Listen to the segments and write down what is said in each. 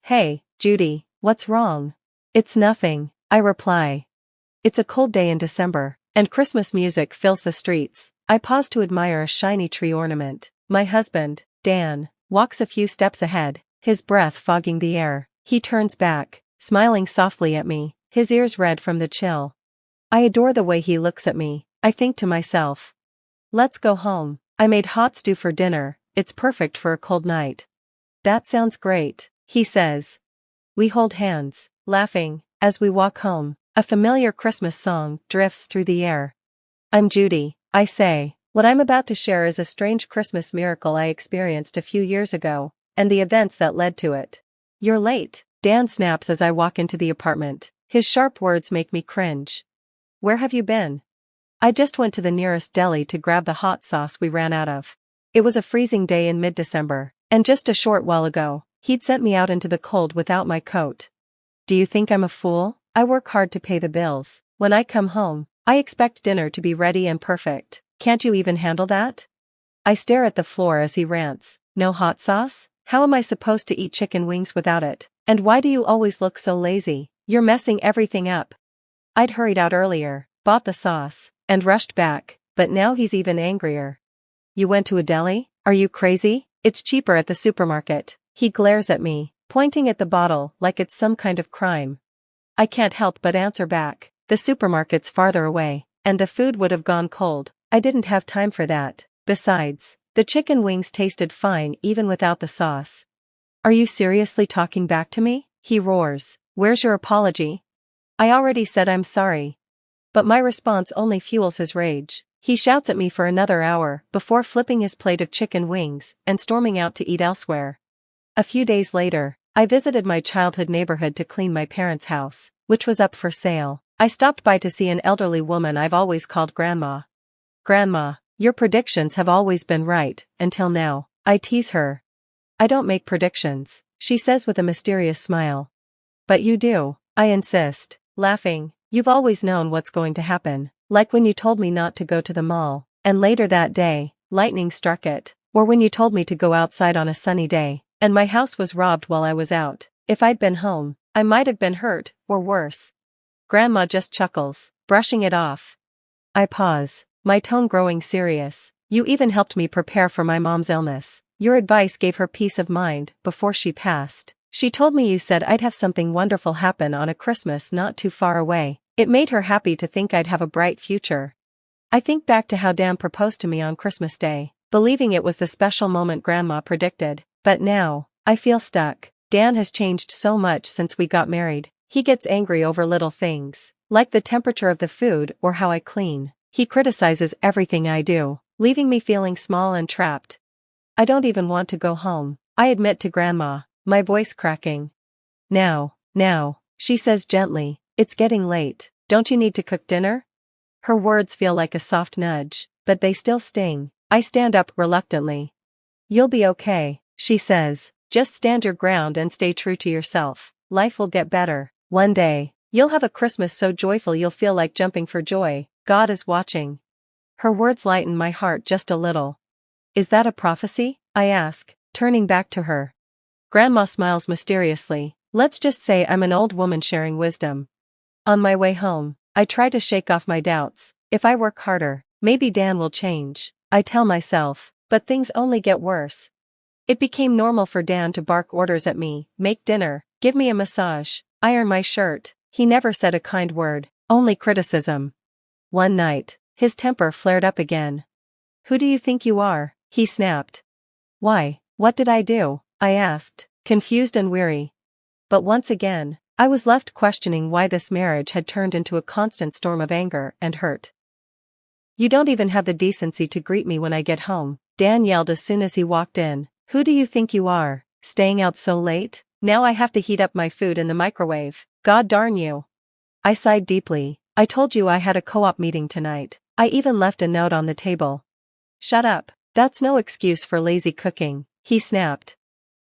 Hey, Judy, what's wrong? It's nothing, I reply. It's a cold day in December, and Christmas music fills the streets. I pause to admire a shiny tree ornament. My husband, Dan, walks a few steps ahead, his breath fogging the air. He turns back, smiling softly at me, his ears red from the chill. I adore the way he looks at me. I think to myself. Let's go home. I made hot stew for dinner, it's perfect for a cold night. That sounds great, he says. We hold hands, laughing, as we walk home. A familiar Christmas song drifts through the air. I'm Judy, I say. What I'm about to share is a strange Christmas miracle I experienced a few years ago, and the events that led to it. You're late, Dan snaps as I walk into the apartment. His sharp words make me cringe. Where have you been? I just went to the nearest deli to grab the hot sauce we ran out of. It was a freezing day in mid-December, and just a short while ago, he'd sent me out into the cold without my coat. Do you think I'm a fool? I work hard to pay the bills. When I come home, I expect dinner to be ready and perfect. Can't you even handle that? I stare at the floor as he rants. No hot sauce? How am I supposed to eat chicken wings without it? And why do you always look so lazy? You're messing everything up. I'd hurried out earlier, bought the sauce, and rushed back, but now he's even angrier. You went to a deli? Are you crazy? It's cheaper at the supermarket. He glares at me, pointing at the bottle like it's some kind of crime. I can't help but answer back. The supermarket's farther away, and the food would have gone cold. I didn't have time for that. Besides, the chicken wings tasted fine even without the sauce. Are you seriously talking back to me? He roars. Where's your apology? I already said I'm sorry. But my response only fuels his rage. He shouts at me for another hour before flipping his plate of chicken wings and storming out to eat elsewhere. A few days later, I visited my childhood neighborhood to clean my parents' house, which was up for sale. I stopped by to see an elderly woman I've always called Grandma. Grandma, your predictions have always been right, until now, I tease her. I don't make predictions, she says with a mysterious smile. But you do, I insist, laughing. You've always known what's going to happen, like when you told me not to go to the mall, and later that day, lightning struck it, or when you told me to go outside on a sunny day, and my house was robbed while I was out. If I'd been home, I might have been hurt, or worse. Grandma just chuckles, brushing it off. I pause, my tone growing serious. You even helped me prepare for my mom's illness. Your advice gave her peace of mind before she passed. She told me you said I'd have something wonderful happen on a Christmas not too far away. It made her happy to think I'd have a bright future. I think back to how Dan proposed to me on Christmas Day, believing it was the special moment Grandma predicted. But now, I feel stuck. Dan has changed so much since we got married. He gets angry over little things, like the temperature of the food or how I clean. He criticizes everything I do, leaving me feeling small and trapped. I don't even want to go home, I admit to Grandma, my voice cracking. Now, she says gently, it's getting late. Don't you need to cook dinner? Her words feel like a soft nudge, but they still sting. I stand up reluctantly. You'll be okay, she says. Just stand your ground and stay true to yourself. Life will get better. One day, you'll have a Christmas so joyful you'll feel like jumping for joy. God is watching. Her words lighten my heart just a little. Is that a prophecy? I ask, turning back to her. Grandma smiles mysteriously. Let's just say I'm an old woman sharing wisdom. On my way home, I try to shake off my doubts. If I work harder, maybe Dan will change, I tell myself, but things only get worse. It became normal for Dan to bark orders at me, make dinner, give me a massage, iron my shirt. He never said a kind word, only criticism. One night, his temper flared up again. Who do you think you are? He snapped. Why, what did I do? I asked, confused and weary. But once again, I was left questioning why this marriage had turned into a constant storm of anger and hurt. You don't even have the decency to greet me when I get home, Dan yelled as soon as he walked in. Who do you think you are, staying out so late? Now I have to heat up my food in the microwave. God darn you. I sighed deeply. I told you I had a co-op meeting tonight. I even left a note on the table. Shut up. That's no excuse for lazy cooking, he snapped.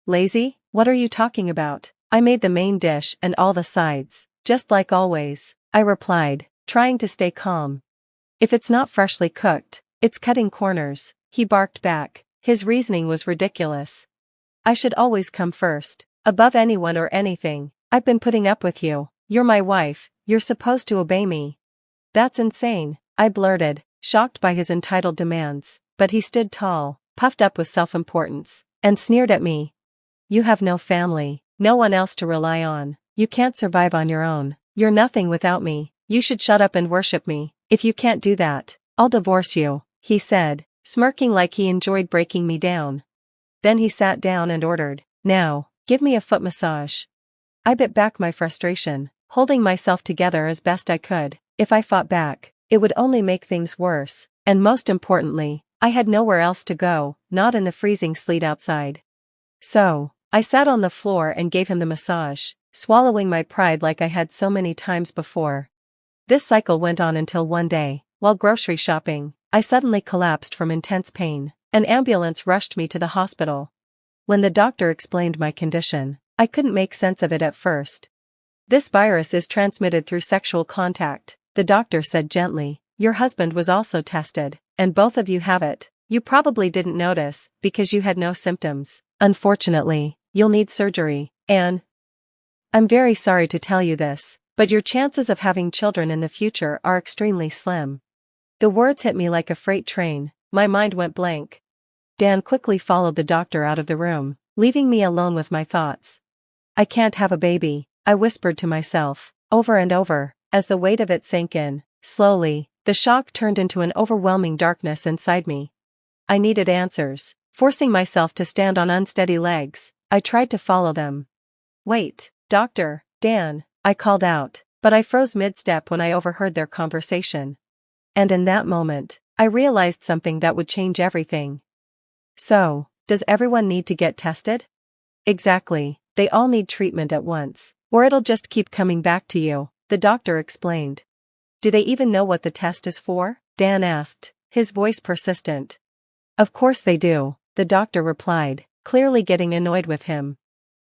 Lazy? What are you talking about? I made the main dish and all the sides, just like always, I replied, trying to stay calm. If it's not freshly cooked, it's cutting corners, he barked back. His reasoning was ridiculous. I should always come first. Above anyone or anything. I've been putting up with you. You're my wife, you're supposed to obey me. That's insane, I blurted, shocked by his entitled demands, but he stood tall, puffed up with self-importance, and sneered at me. You have no family, no one else to rely on, you can't survive on your own, you're nothing without me, you should shut up and worship me. If you can't do that, I'll divorce you, he said, smirking like he enjoyed breaking me down. Then he sat down and ordered, now, give me a foot massage. I bit back my frustration, holding myself together as best I could. If I fought back, it would only make things worse, and most importantly, I had nowhere else to go, not in the freezing sleet outside. So, I sat on the floor and gave him the massage, swallowing my pride like I had so many times before. This cycle went on until one day, while grocery shopping, I suddenly collapsed from intense pain. An ambulance rushed me to the hospital. When the doctor explained my condition, I couldn't make sense of it at first. This virus is transmitted through sexual contact, the doctor said gently. Your husband was also tested, and both of you have it. You probably didn't notice, because you had no symptoms. Unfortunately, you'll need surgery, and I'm very sorry to tell you this, but your chances of having children in the future are extremely slim. The words hit me like a freight train, my mind went blank. Dan quickly followed the doctor out of the room, leaving me alone with my thoughts. I can't have a baby, I whispered to myself, over and over, as the weight of it sank in. Slowly, the shock turned into an overwhelming darkness inside me. I needed answers. Forcing myself to stand on unsteady legs, I tried to follow them. Wait, doctor, Dan, I called out, but I froze mid-step when I overheard their conversation. And in that moment, I realized something that would change everything. So, does everyone need to get tested? Exactly, they all need treatment at once, or it'll just keep coming back to you, the doctor explained. Do they even know what the test is for? Dan asked, his voice persistent. Of course they do, the doctor replied, clearly getting annoyed with him.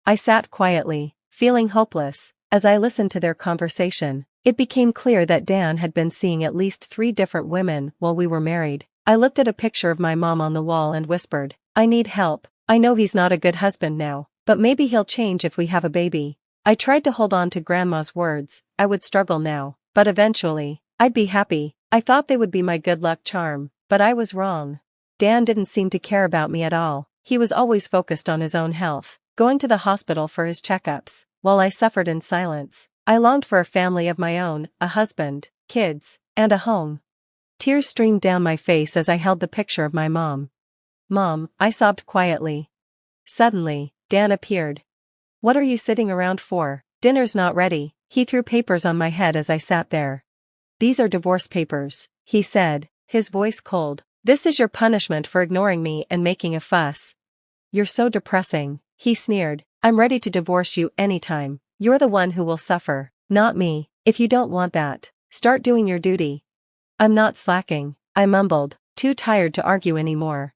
I sat quietly, feeling hopeless, as I listened to their conversation. It became clear that Dan had been seeing at least 3 different women while we were married. I looked at a picture of my mom on the wall and whispered, I need help. I know he's not a good husband now, but maybe he'll change if we have a baby. I tried to hold on to Grandma's words. I would struggle now, but eventually, I'd be happy. I thought they would be my good luck charm, but I was wrong. Dan didn't seem to care about me at all. He was always focused on his own health, going to the hospital for his checkups, while I suffered in silence. I longed for a family of my own, a husband, kids, and a home. Tears streamed down my face as I held the picture of my mom. Mom, I sobbed quietly. Suddenly, Dan appeared. What are you sitting around for? Dinner's not ready. He threw papers on my head as I sat there. These are divorce papers, he said, his voice cold. This is your punishment for ignoring me and making a fuss. You're so depressing, he sneered. I'm ready to divorce you anytime. You're the one who will suffer, not me. If you don't want that, start doing your duty. I'm not slacking, I mumbled, too tired to argue anymore.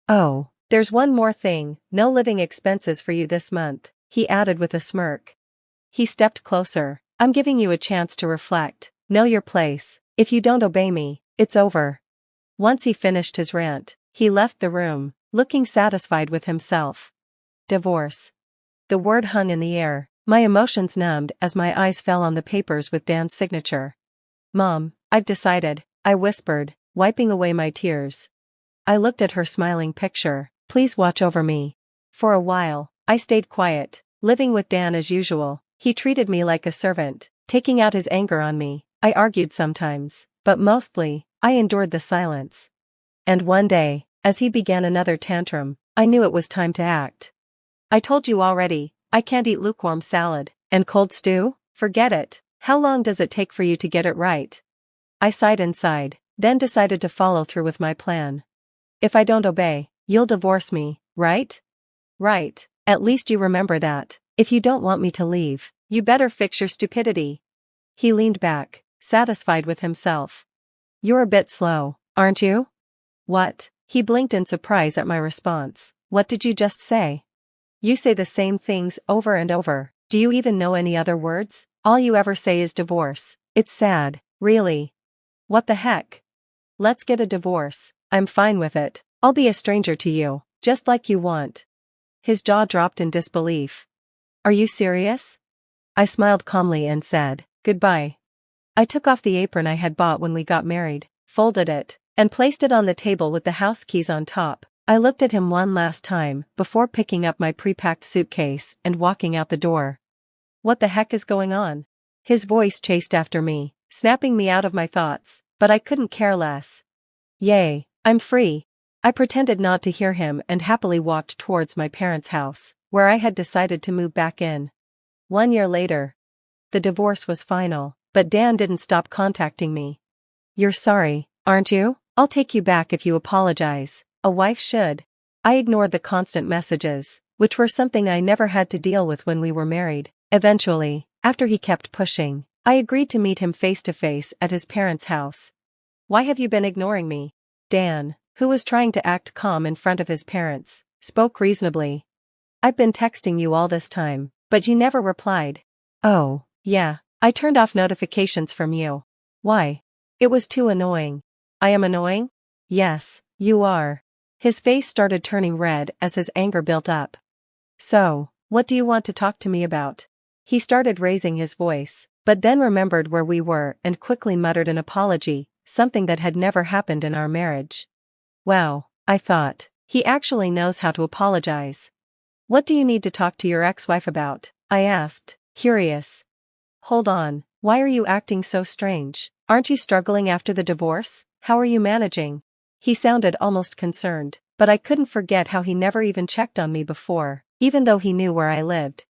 Oh, there's one more thing, no living expenses for you this month, he added with a smirk. He stepped closer. I'm giving you a chance to reflect, know your place. If you don't obey me, it's over. Once he finished his rant, he left the room, looking satisfied with himself. Divorce. The word hung in the air, my emotions numbed as my eyes fell on the papers with Dan's signature. Mom, I've decided, I whispered, wiping away my tears. I looked at her smiling picture. Please watch over me. For a while, I stayed quiet, living with Dan as usual. He treated me like a servant, taking out his anger on me. I argued sometimes, but mostly, I endured the silence. And one day, as he began another tantrum, I knew it was time to act. I told you already, I can't eat lukewarm salad, and cold stew? Forget it. How long does it take for you to get it right? I sighed inside, then decided to follow through with my plan. If I don't obey, you'll divorce me, right? Right, at least you remember that. If you don't want me to leave, you better fix your stupidity. He leaned back, satisfied with himself. You're a bit slow, aren't you? What? He blinked in surprise at my response. What did you just say? You say the same things over and over. Do you even know any other words? All you ever say is divorce. It's sad, really. What the heck? Let's get a divorce. I'm fine with it. I'll be a stranger to you, just like you want. His jaw dropped in disbelief. Are you serious? I smiled calmly and said, goodbye. I took off the apron I had bought when we got married, folded it, and placed it on the table with the house keys on top. I looked at him one last time before picking up my pre-packed suitcase and walking out the door. What the heck is going on? His voice chased after me, snapping me out of my thoughts, but I couldn't care less. Yay, I'm free. I pretended not to hear him and happily walked towards my parents' house, where I had decided to move back in. 1 year later. The divorce was final, but Dan didn't stop contacting me. You're sorry, aren't you? I'll take you back if you apologize. A wife should. I ignored the constant messages, which were something I never had to deal with when we were married. Eventually, after he kept pushing, I agreed to meet him face to face at his parents' house. Why have you been ignoring me? Dan, who was trying to act calm in front of his parents, spoke reasonably. I've been texting you all this time, but you never replied. Oh, yeah, I turned off notifications from you. Why? It was too annoying. I am annoying? Yes, you are. His face started turning red as his anger built up. So, what do you want to talk to me about? He started raising his voice, but then remembered where we were and quickly muttered an apology, something that had never happened in our marriage. Wow, I thought, he actually knows how to apologize. What do you need to talk to your ex-wife about? I asked, curious. Hold on, why are you acting so strange? Aren't you struggling after the divorce? How are you managing? He sounded almost concerned, but I couldn't forget how he never even checked on me before, even though he knew where I lived.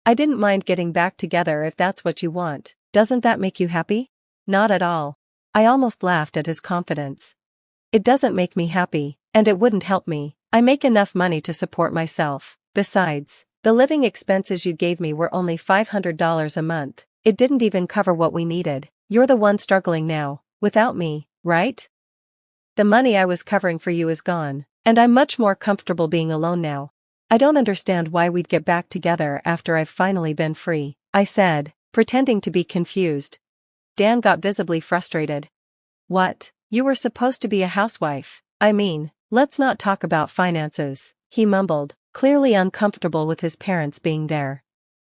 I didn't mind getting back together if that's what you want. Doesn't that make you happy? Not at all. I almost laughed at his confidence. It doesn't make me happy, and it wouldn't help me. I make enough money to support myself. Besides, the living expenses you gave me were only $500 a month. It didn't even cover what we needed. You're the one struggling now, without me, right? The money I was covering for you is gone, and I'm much more comfortable being alone now. I don't understand why we'd get back together after I've finally been free, I said, pretending to be confused. Dan got visibly frustrated. What? You were supposed to be a housewife. I mean, let's not talk about finances, he mumbled, clearly uncomfortable with his parents being there.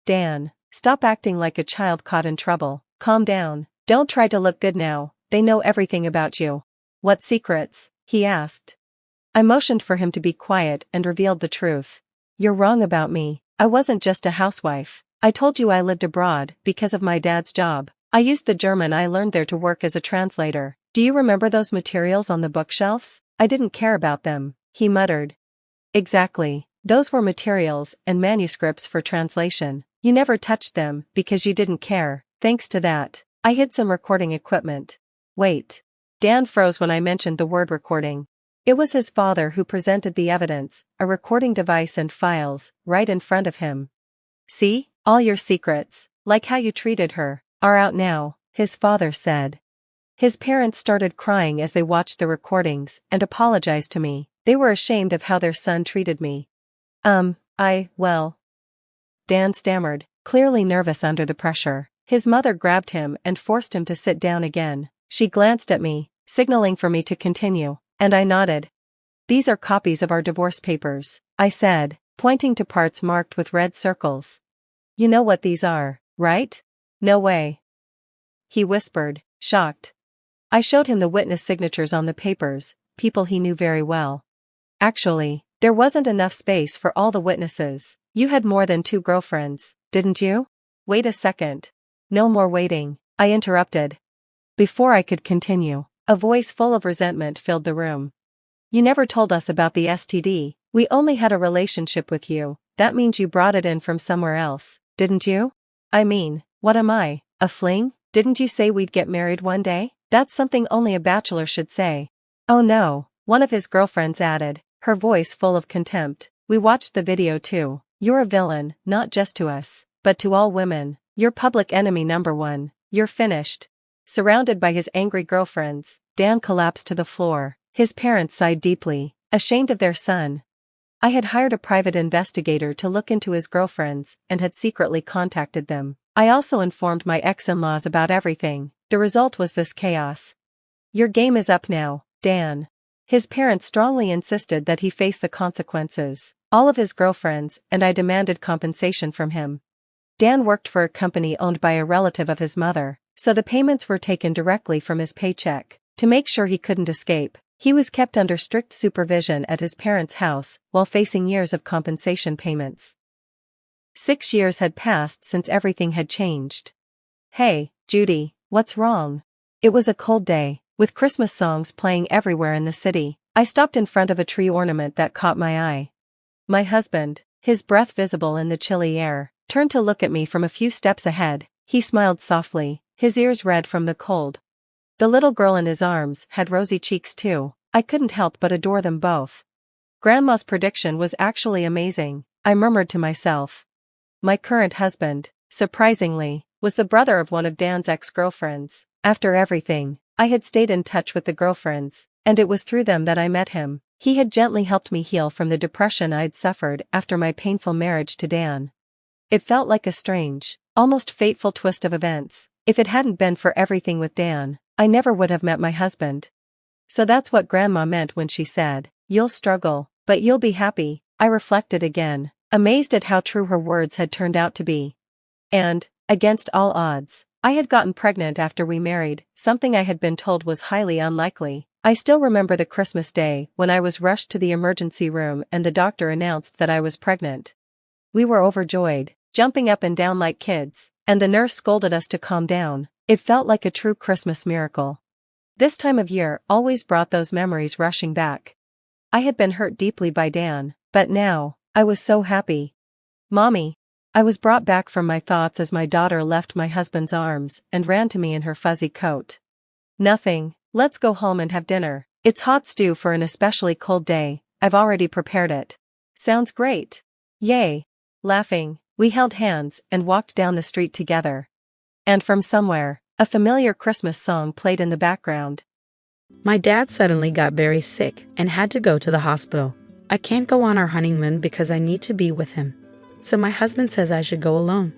Dan, stop acting like a child caught in trouble. Calm down. Don't try to look good now. They know everything about you. What secrets? He asked. I motioned for him to be quiet and revealed the truth. You're wrong about me. I wasn't just a housewife. I told you I lived abroad because of my dad's job. I used the German I learned there to work as a translator. Do you remember those materials on the bookshelves? I didn't care about them, he muttered. Exactly. Those were materials and manuscripts for translation. You never touched them because you didn't care. Thanks to that, I hid some recording equipment. Wait. Dan froze when I mentioned the word recording. It was his father who presented the evidence, a recording device and files, right in front of him. See, all your secrets, like how you treated her, are out now, his father said. His parents started crying as they watched the recordings and apologized to me. They were ashamed of how their son treated me. Well. Dan stammered, clearly nervous under the pressure. His mother grabbed him and forced him to sit down again. She glanced at me, signaling for me to continue, and I nodded. These are copies of our divorce papers, I said, pointing to parts marked with red circles. You know what these are, right? No way. He whispered, shocked. I showed him the witness signatures on the papers, people he knew very well. Actually, there wasn't enough space for all the witnesses. You had more than 2 girlfriends, didn't you? Wait a second. No more waiting, I interrupted. Before I could continue, a voice full of resentment filled the room. You never told us about the STD. We only had a relationship with you. That means you brought it in from somewhere else, didn't you? I mean, what am I, a fling? Didn't you say we'd get married one day? That's something only a bachelor should say. Oh no, one of his girlfriends added, her voice full of contempt. We watched the video too. You're a villain, not just to us, but to all women. You're public enemy number 1. You're finished. Surrounded by his angry girlfriends, Dan collapsed to the floor. His parents sighed deeply, ashamed of their son. I had hired a private investigator to look into his girlfriends and had secretly contacted them. I also informed my ex-in-laws about everything. The result was this chaos. Your game is up now, Dan. His parents strongly insisted that he face the consequences. all of his girlfriends, and I demanded compensation from him. Dan worked for a company owned by a relative of his mother, so the payments were taken directly from his paycheck. To make sure he couldn't escape, he was kept under strict supervision at his parents' house while facing years of compensation payments. 6 years had passed since everything had changed. "Hey, Judy, what's wrong?" It was a cold day, with Christmas songs playing everywhere in the city. I stopped in front of a tree ornament that caught my eye. My husband, his breath visible in the chilly air, turned to look at me from a few steps ahead. He smiled softly, his ears red from the cold. The little girl in his arms had rosy cheeks too. I couldn't help but adore them both. Grandma's prediction was actually amazing, I murmured to myself. My current husband, surprisingly, was the brother of one of Dan's ex-girlfriends. After everything, I had stayed in touch with the girlfriends, and it was through them that I met him. He had gently helped me heal from the depression I'd suffered after my painful marriage to Dan. It felt like a strange, almost fateful twist of events. If it hadn't been for everything with Dan, I never would have met my husband. So that's what Grandma meant when she said, "You'll struggle, but you'll be happy." I reflected again, amazed at how true her words had turned out to be. And, against all odds, I had gotten pregnant after we married, something I had been told was highly unlikely. I still remember the Christmas day when I was rushed to the emergency room and the doctor announced that I was pregnant. We were overjoyed, jumping up and down like kids, and the nurse scolded us to calm down. It felt like a true Christmas miracle. This time of year always brought those memories rushing back. I had been hurt deeply by Dan, but now, I was so happy. "Mommy." I was brought back from my thoughts as my daughter left my husband's arms and ran to me in her fuzzy coat. "Nothing, let's go home and have dinner. It's hot stew for an especially cold day, I've already prepared it." "Sounds great." "Yay." Laughing, we held hands and walked down the street together. And from somewhere, a familiar Christmas song played in the background. My dad suddenly got very sick and had to go to the hospital. I can't go on our honeymoon because I need to be with him. So my husband says I should go alone.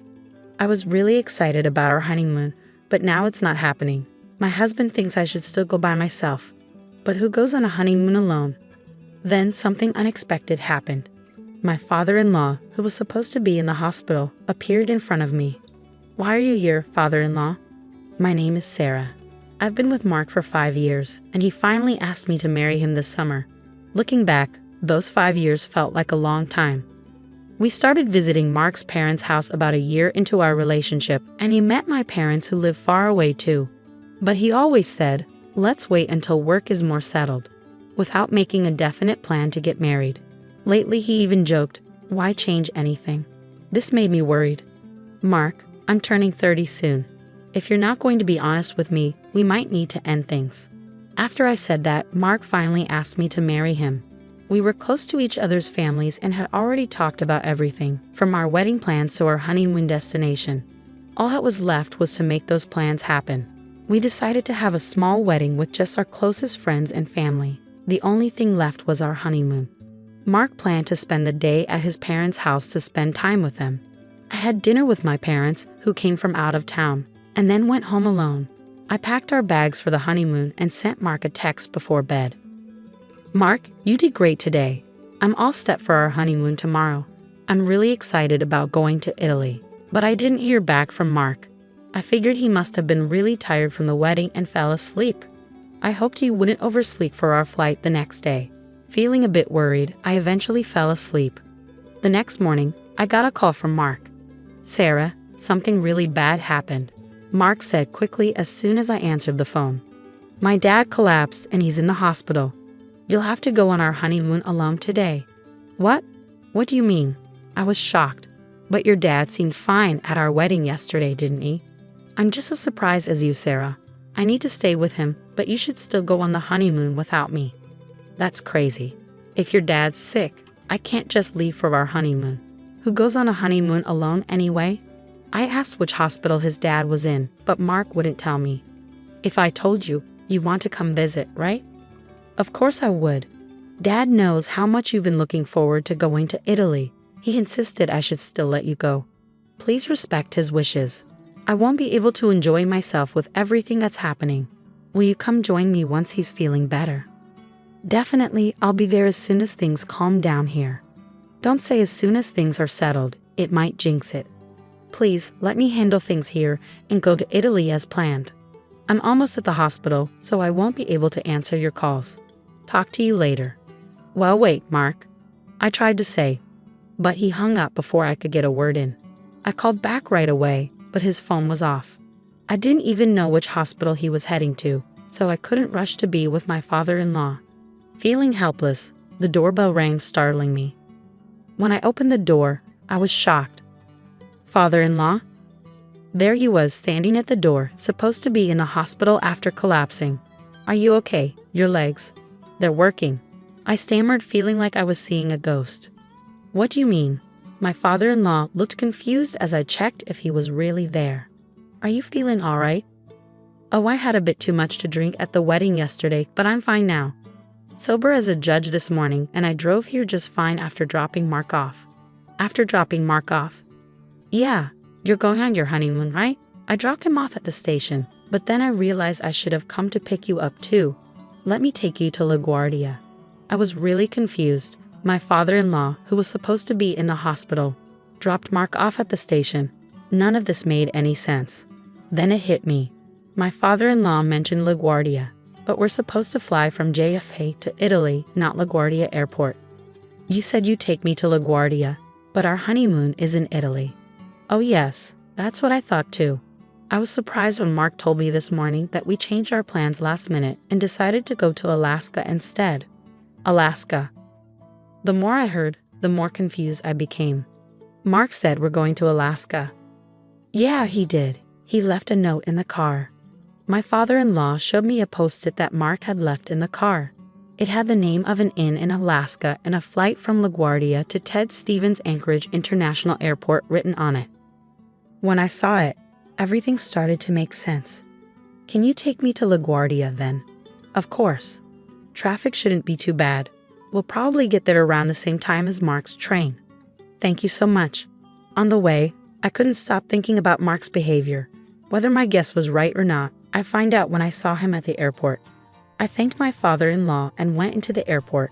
I was really excited about our honeymoon, but now it's not happening. My husband thinks I should still go by myself. But who goes on a honeymoon alone? Then something unexpected happened. My father-in-law, who was supposed to be in the hospital, appeared in front of me. "Why are you here, father-in-law?" "My name is Sarah. I've been with Mark for 5 years, and he finally asked me to marry him this summer." Looking back, those 5 years felt like a long time. We started visiting Mark's parents' house about a year into our relationship, and he met my parents who live far away too. But he always said, "Let's wait until work is more settled," without making a definite plan to get married. Lately he even joked, "Why change anything?" This made me worried. "Mark, I'm turning 30 soon. If you're not going to be honest with me, we might need to end things." After I said that, Mark finally asked me to marry him. We were close to each other's families and had already talked about everything, from our wedding plans to our honeymoon destination. All that was left was to make those plans happen. We decided to have a small wedding with just our closest friends and family. The only thing left was our honeymoon. Mark planned to spend the day at his parents' house to spend time with them. I had dinner with my parents, who came from out of town, and then went home alone. I packed our bags for the honeymoon and sent Mark a text before bed. "Mark, you did great today. I'm all set for our honeymoon tomorrow. I'm really excited about going to Italy." But I didn't hear back from Mark. I figured he must have been really tired from the wedding and fell asleep. I hoped he wouldn't oversleep for our flight the next day. Feeling a bit worried, I eventually fell asleep. The next morning, I got a call from Mark. "Sarah, something really bad happened," Mark said quickly as soon as I answered the phone. "My dad collapsed and he's in the hospital. You'll have to go on our honeymoon alone today." "What? What do you mean?" I was shocked. "But your dad seemed fine at our wedding yesterday, didn't he?" "I'm just as surprised as you, Sarah. I need to stay with him, but you should still go on the honeymoon without me." "That's crazy. If your dad's sick, I can't just leave for our honeymoon. Who goes on a honeymoon alone anyway?" I asked which hospital his dad was in, but Mark wouldn't tell me. "If I told you, you want to come visit, right?" "Of course I would. Dad knows how much you've been looking forward to going to Italy. He insisted I should still let you go. Please respect his wishes. I won't be able to enjoy myself with everything that's happening. Will you come join me once he's feeling better?" "Definitely, I'll be there as soon as things calm down here." Don't say as soon as things are settled, it might jinx it. Please, let me handle things here and go to Italy as planned. I'm almost at the hospital, so I won't be able to answer your calls. Talk to you later. Well, wait, Mark. I tried to say, but he hung up before I could get a word in. I called back right away, but his phone was off. I didn't even know which hospital he was heading to, so I couldn't rush to be with my father-in-law. Feeling helpless, the doorbell rang, startling me. When I opened the door, I was shocked. Father-in-law? There he was, standing at the door, supposed to be in a hospital after collapsing. Are you okay? Your legs? They're working. I stammered, feeling like I was seeing a ghost. What do you mean? My father-in-law looked confused as I checked if he was really there. Are you feeling all right? Oh, I had a bit too much to drink at the wedding yesterday, but I'm fine now. Sober as a judge this morning, and I drove here just fine after dropping Mark off. After dropping Mark off? Yeah, you're going on your honeymoon, right? I dropped him off at the station, but then I realized I should have come to pick you up too. Let me take you to LaGuardia. I was really confused. My father-in-law, who was supposed to be in the hospital, dropped Mark off at the station. None of this made any sense. Then it hit me. My father-in-law mentioned LaGuardia, but we're supposed to fly from JFK to Italy, not LaGuardia Airport. You said you'd take me to LaGuardia, but our honeymoon is in Italy. Oh yes, that's what I thought too. I was surprised when Mark told me this morning that we changed our plans last minute and decided to go to Alaska instead. Alaska. The more I heard, the more confused I became. Mark said we're going to Alaska. Yeah, he did. He left a note in the car. My father-in-law showed me a post-it that Mark had left in the car. It had the name of an inn in Alaska and a flight from LaGuardia to Ted Stevens Anchorage International Airport written on it. When I saw it, everything started to make sense. Can you take me to LaGuardia then? Of course. Traffic shouldn't be too bad. We'll probably get there around the same time as Mark's train. Thank you so much. On the way, I couldn't stop thinking about Mark's behavior. Whether my guess was right or not, I find out when I saw him at the airport. I thanked my father-in-law and went into the airport.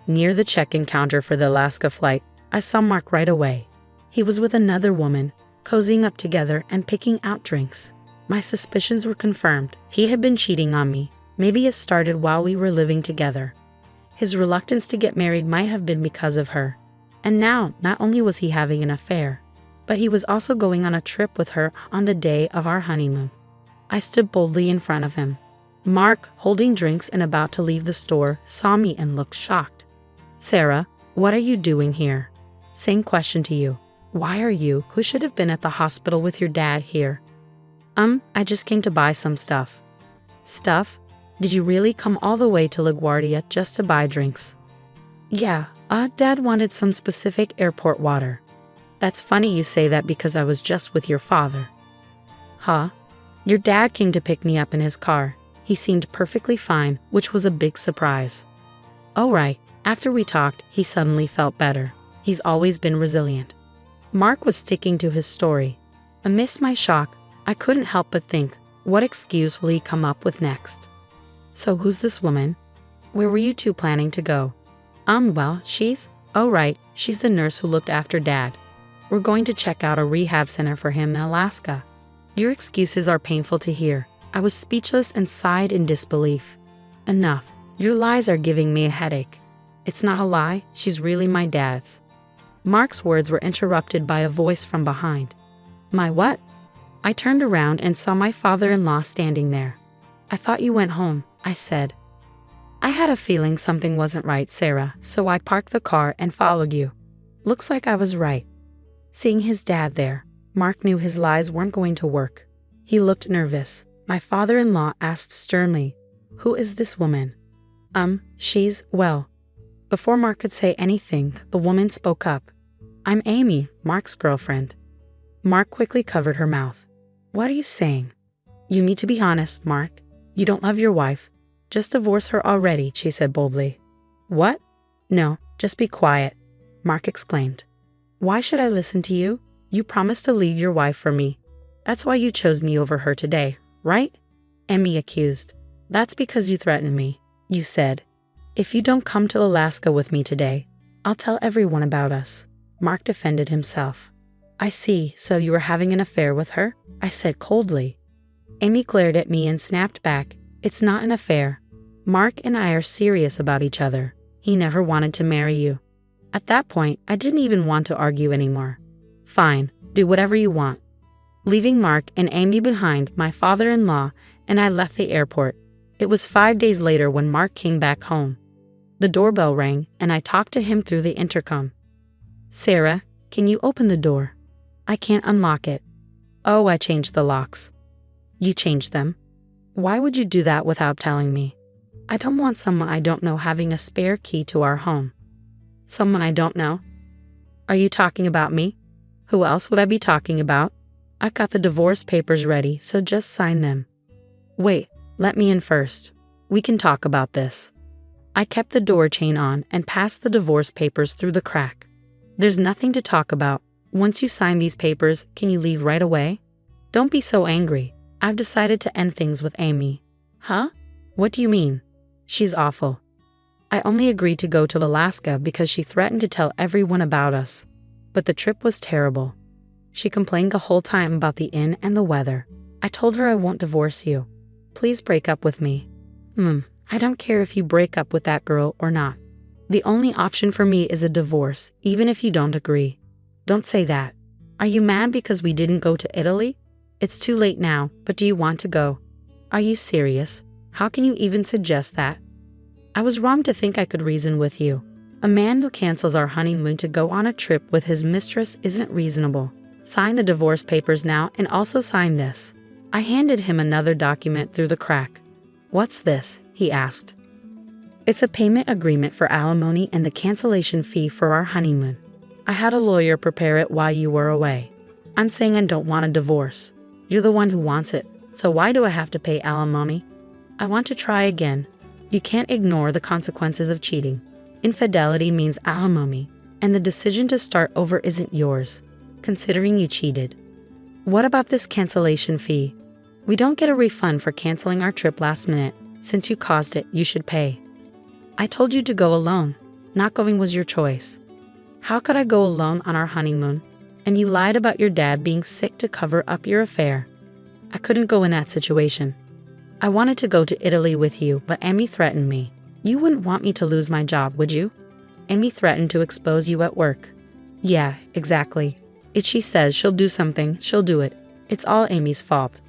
Near the check-in counter for the Alaska flight, I saw Mark right away. He was with another woman, cozying up together and picking out drinks. My suspicions were confirmed. He had been cheating on me. Maybe it started while we were living together. His reluctance to get married might have been because of her. And now, not only was he having an affair, but he was also going on a trip with her on the day of our honeymoon. I stood boldly in front of him. Mark, holding drinks and about to leave the store, saw me and looked shocked. Sarah, what are you doing here? Same question to you. Why are you, who should have been at the hospital with your dad, here? I just came to buy some stuff. Stuff? Did you really come all the way to LaGuardia just to buy drinks? Yeah, Dad wanted some specific airport water. That's funny you say that because I was just with your father. Huh? Your dad came to pick me up in his car. He seemed perfectly fine, which was a big surprise. Oh right, after we talked, he suddenly felt better. He's always been resilient. Mark was sticking to his story. Amidst my shock, I couldn't help but think, what excuse will he come up with next? So who's this woman? Where were you two planning to go? Well, oh right, she's the nurse who looked after Dad. We're going to check out a rehab center for him in Alaska. Your excuses are painful to hear. I was speechless and sighed in disbelief. Enough. Your lies are giving me a headache. It's not a lie, she's really my dad's. Mark's words were interrupted by a voice from behind. My what? I turned around and saw my father-in-law standing there. I thought you went home, I said. I had a feeling something wasn't right, Sarah, so I parked the car and followed you. Looks like I was right. Seeing his dad there, Mark knew his lies weren't going to work. He looked nervous. My father-in-law asked sternly, "Who is this woman?" Well. Before Mark could say anything, the woman spoke up. I'm Amy, Mark's girlfriend. Mark quickly covered her mouth. What are you saying? You need to be honest, Mark. You don't love your wife. Just divorce her already, she said boldly. What? No, just be quiet, Mark exclaimed. Why should I listen to you? You promised to leave your wife for me. That's why you chose me over her today, right? Amy accused. That's because you threatened me. You said, if you don't come to Alaska with me today, I'll tell everyone about us. Mark defended himself. I see, so you were having an affair with her? I said coldly. Amy glared at me and snapped back, it's not an affair. Mark and I are serious about each other. He never wanted to marry you. At that point, I didn't even want to argue anymore. Fine, do whatever you want. Leaving Mark and Amy behind, my father-in-law and I left the airport. It was 5 days later when Mark came back home. The doorbell rang and I talked to him through the intercom. Sarah, can you open the door? I can't unlock it. Oh, I changed the locks. You changed them? Why would you do that without telling me? I don't want someone I don't know having a spare key to our home. Someone I don't know? Are you talking about me? Who else would I be talking about? I got the divorce papers ready, so just sign them. Wait, let me in first. We can talk about this. I kept the door chain on and passed the divorce papers through the crack. There's nothing to talk about. Once you sign these papers, can you leave right away? Don't be so angry. I've decided to end things with Amy. Huh? What do you mean? She's awful. I only agreed to go to Alaska because she threatened to tell everyone about us. But the trip was terrible. She complained the whole time about the inn and the weather. I told her I won't divorce you. Please break up with me. I don't care if you break up with that girl or not. The only option for me is a divorce, even if you don't agree. Don't say that. Are you mad because we didn't go to Italy? It's too late now, but do you want to go? Are you serious? How can you even suggest that? I was wrong to think I could reason with you. A man who cancels our honeymoon to go on a trip with his mistress isn't reasonable. Sign the divorce papers now and also sign this. I handed him another document through the crack. What's this? He asked. It's a payment agreement for alimony and the cancellation fee for our honeymoon. I had a lawyer prepare it while you were away. I'm saying I don't want a divorce. You're the one who wants it, so why do I have to pay alimony? I want to try again. You can't ignore the consequences of cheating. Infidelity means alimony, and the decision to start over isn't yours, considering you cheated. What about this cancellation fee? We don't get a refund for canceling our trip last minute. Since you caused it, you should pay. I told you to go alone. Not going was your choice. How could I go alone on our honeymoon? And you lied about your dad being sick to cover up your affair. I couldn't go in that situation. I wanted to go to Italy with you, but Amy threatened me. You wouldn't want me to lose my job, would you? Amy threatened to expose you at work. Yeah, exactly. If she says she'll do something, she'll do it. It's all Amy's fault.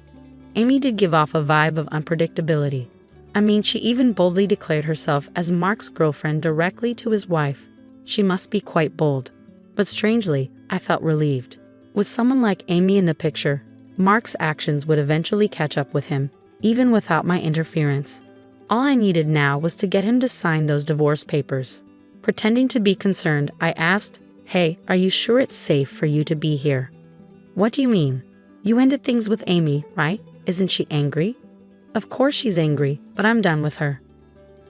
Amy did give off a vibe of unpredictability. I mean, she even boldly declared herself as Mark's girlfriend directly to his wife. She must be quite bold. But strangely, I felt relieved. With someone like Amy in the picture, Mark's actions would eventually catch up with him, even without my interference. All I needed now was to get him to sign those divorce papers. Pretending to be concerned, I asked, Hey, are you sure it's safe for you to be here? What do you mean? You ended things with Amy, right? Isn't she angry? Of course she's angry, but I'm done with her.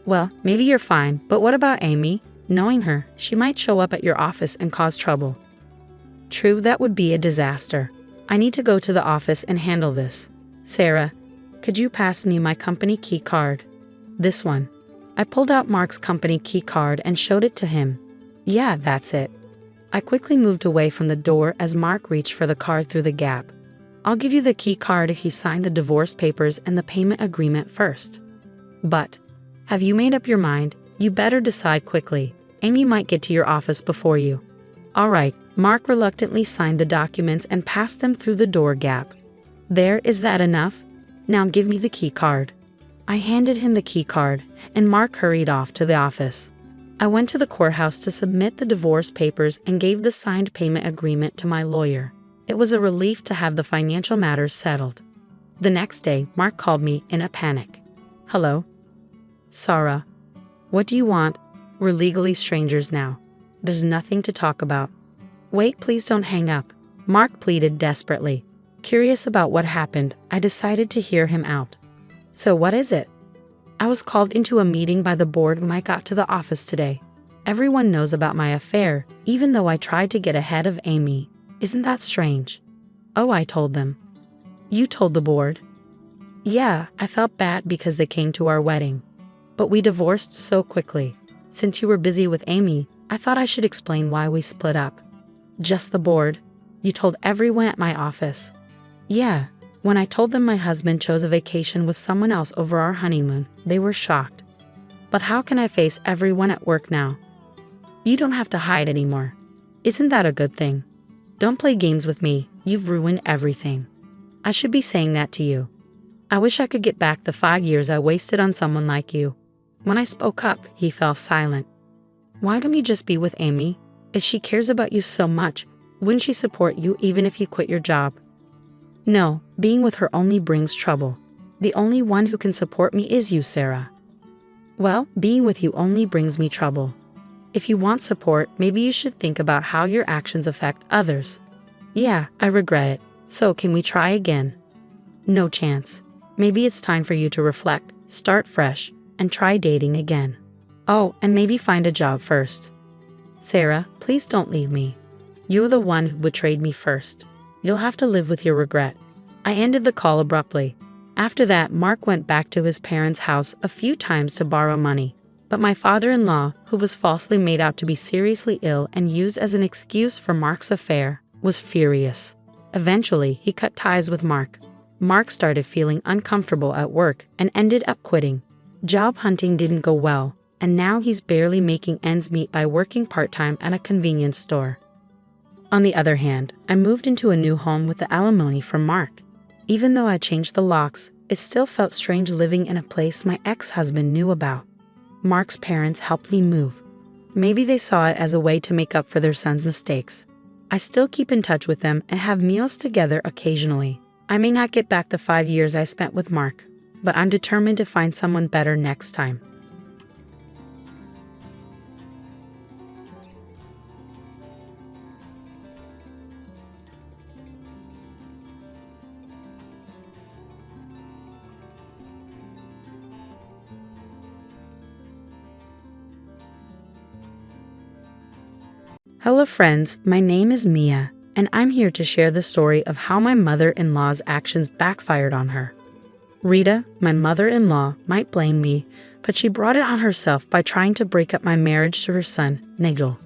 Well, maybe you're fine, but what about Amy? Knowing her, she might show up at your office and cause trouble. True, that would be a disaster. I need to go to the office and handle this. Sarah, could you pass me my company key card? This one. I pulled out Mark's company key card and showed it to him. Yeah, that's it. I quickly moved away from the door as Mark reached for the card through the gap. I'll give you the key card if you sign the divorce papers and the payment agreement first. But, have you made up your mind? You better decide quickly. Amy might get to your office before you. All right, Mark reluctantly signed the documents and passed them through the door gap. There, is that enough? Now give me the key card. I handed him the key card, and Mark hurried off to the office. I went to the courthouse to submit the divorce papers and gave the signed payment agreement to my lawyer. It was a relief to have the financial matters settled. The next day, Mark called me in a panic. Hello? Sarah. What do you want? We're legally strangers now. There's nothing to talk about. Wait, please don't hang up. Mark pleaded desperately. Curious about what happened, I decided to hear him out. So what is it? I was called into a meeting by the board when I got to the office today. Everyone knows about my affair, even though I tried to get ahead of Amy. Isn't that strange? Oh, I told them. You told the board? Yeah, I felt bad because they came to our wedding. But we divorced so quickly. Since you were busy with Amy, I thought I should explain why we split up. Just the board? You told everyone at my office. Yeah, when I told them my husband chose a vacation with someone else over our honeymoon, they were shocked. But how can I face everyone at work now? You don't have to hide anymore. Isn't that a good thing? Don't play games with me, you've ruined everything. I should be saying that to you. I wish I could get back the 5 years I wasted on someone like you. When I spoke up, he fell silent. Why don't you just be with Amy? If she cares about you so much, wouldn't she support you even if you quit your job? No, being with her only brings trouble. The only one who can support me is you, Sarah. Well, being with you only brings me trouble. If you want support, maybe you should think about how your actions affect others. Yeah, I regret it. So can we try again? No chance. Maybe it's time for you to reflect, start fresh, and try dating again. Oh, and maybe find a job first. Sarah, please don't leave me. You're the one who betrayed me first. You'll have to live with your regret. I ended the call abruptly. After that, Mark went back to his parents' house a few times to borrow money. But my father-in-law, who was falsely made out to be seriously ill and used as an excuse for Mark's affair, was furious. Eventually, he cut ties with Mark. Mark started feeling uncomfortable at work and ended up quitting. Job hunting didn't go well, and now he's barely making ends meet by working part-time at a convenience store. On the other hand, I moved into a new home with the alimony from Mark. Even though I changed the locks, it still felt strange living in a place my ex-husband knew about. Mark's parents helped me move. Maybe they saw it as a way to make up for their son's mistakes. I still keep in touch with them and have meals together occasionally. I may not get back the 5 years I spent with Mark, but I'm determined to find someone better next time. Hello friends, my name is Mia, and I'm here to share the story of how my mother-in-law's actions backfired on her. Rita, my mother-in-law, might blame me, but she brought it on herself by trying to break up my marriage to her son, Nigel.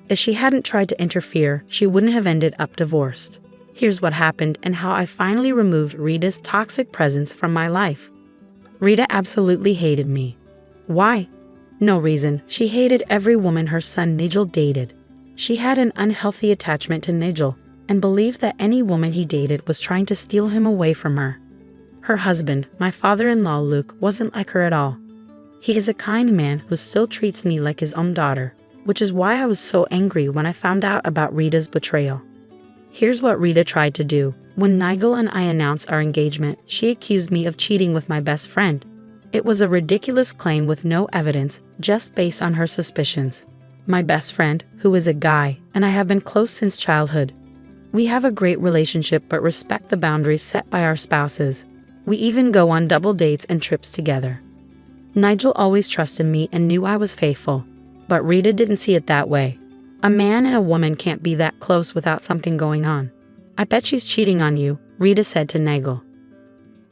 If she hadn't tried to interfere, she wouldn't have ended up divorced. Here's what happened and how I finally removed Rita's toxic presence from my life. Rita absolutely hated me. Why? No reason. She hated every woman her son Nigel dated. She had an unhealthy attachment to Nigel and believed that any woman he dated was trying to steal him away from her. Her husband, my father-in-law Luke, wasn't like her at all. He is a kind man who still treats me like his own daughter, which is why I was so angry when I found out about Rita's betrayal. Here's what Rita tried to do. When Nigel and I announced our engagement, she accused me of cheating with my best friend. It was a ridiculous claim with no evidence, just based on her suspicions. My best friend, who is a guy, and I have been close since childhood. We have a great relationship but respect the boundaries set by our spouses. We even go on double dates and trips together. Nigel always trusted me and knew I was faithful, but Rita didn't see it that way. A man and a woman can't be that close without something going on. I bet she's cheating on you, Rita said to Nigel.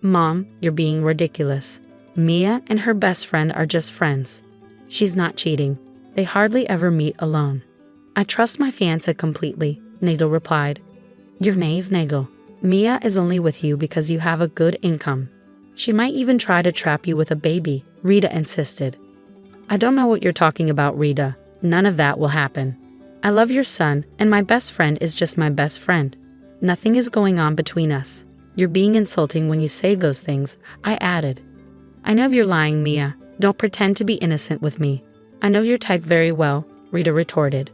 Mom, you're being ridiculous. Mia and her best friend are just friends. She's not cheating. They hardly ever meet alone. I trust my fiancé completely, Nigel replied. You're naive, Nigel. Mia is only with you because you have a good income. She might even try to trap you with a baby, Rita insisted. I don't know what you're talking about, Rita. None of that will happen. I love your son, and my best friend is just my best friend. Nothing is going on between us. You're being insulting when you say those things, I added. I know you're lying, Mia. Don't pretend to be innocent with me. I know your type very well, Rita retorted.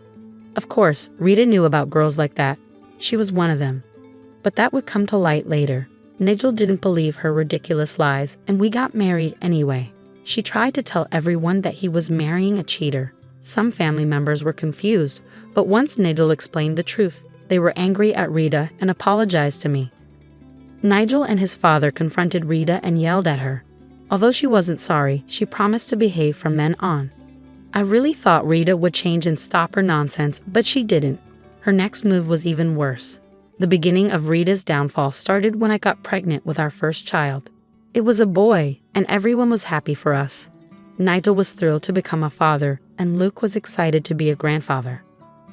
Of course, Rita knew about girls like that. She was one of them. But that would come to light later. Nigel didn't believe her ridiculous lies, and we got married anyway. She tried to tell everyone that he was marrying a cheater. Some family members were confused, but once Nigel explained the truth, they were angry at Rita and apologized to me. Nigel and his father confronted Rita and yelled at her. Although she wasn't sorry, she promised to behave from then on. I really thought Rita would change and stop her nonsense, but she didn't. Her next move was even worse. The beginning of Rita's downfall started when I got pregnant with our first child. It was a boy, and everyone was happy for us. Nigel was thrilled to become a father, and Luke was excited to be a grandfather.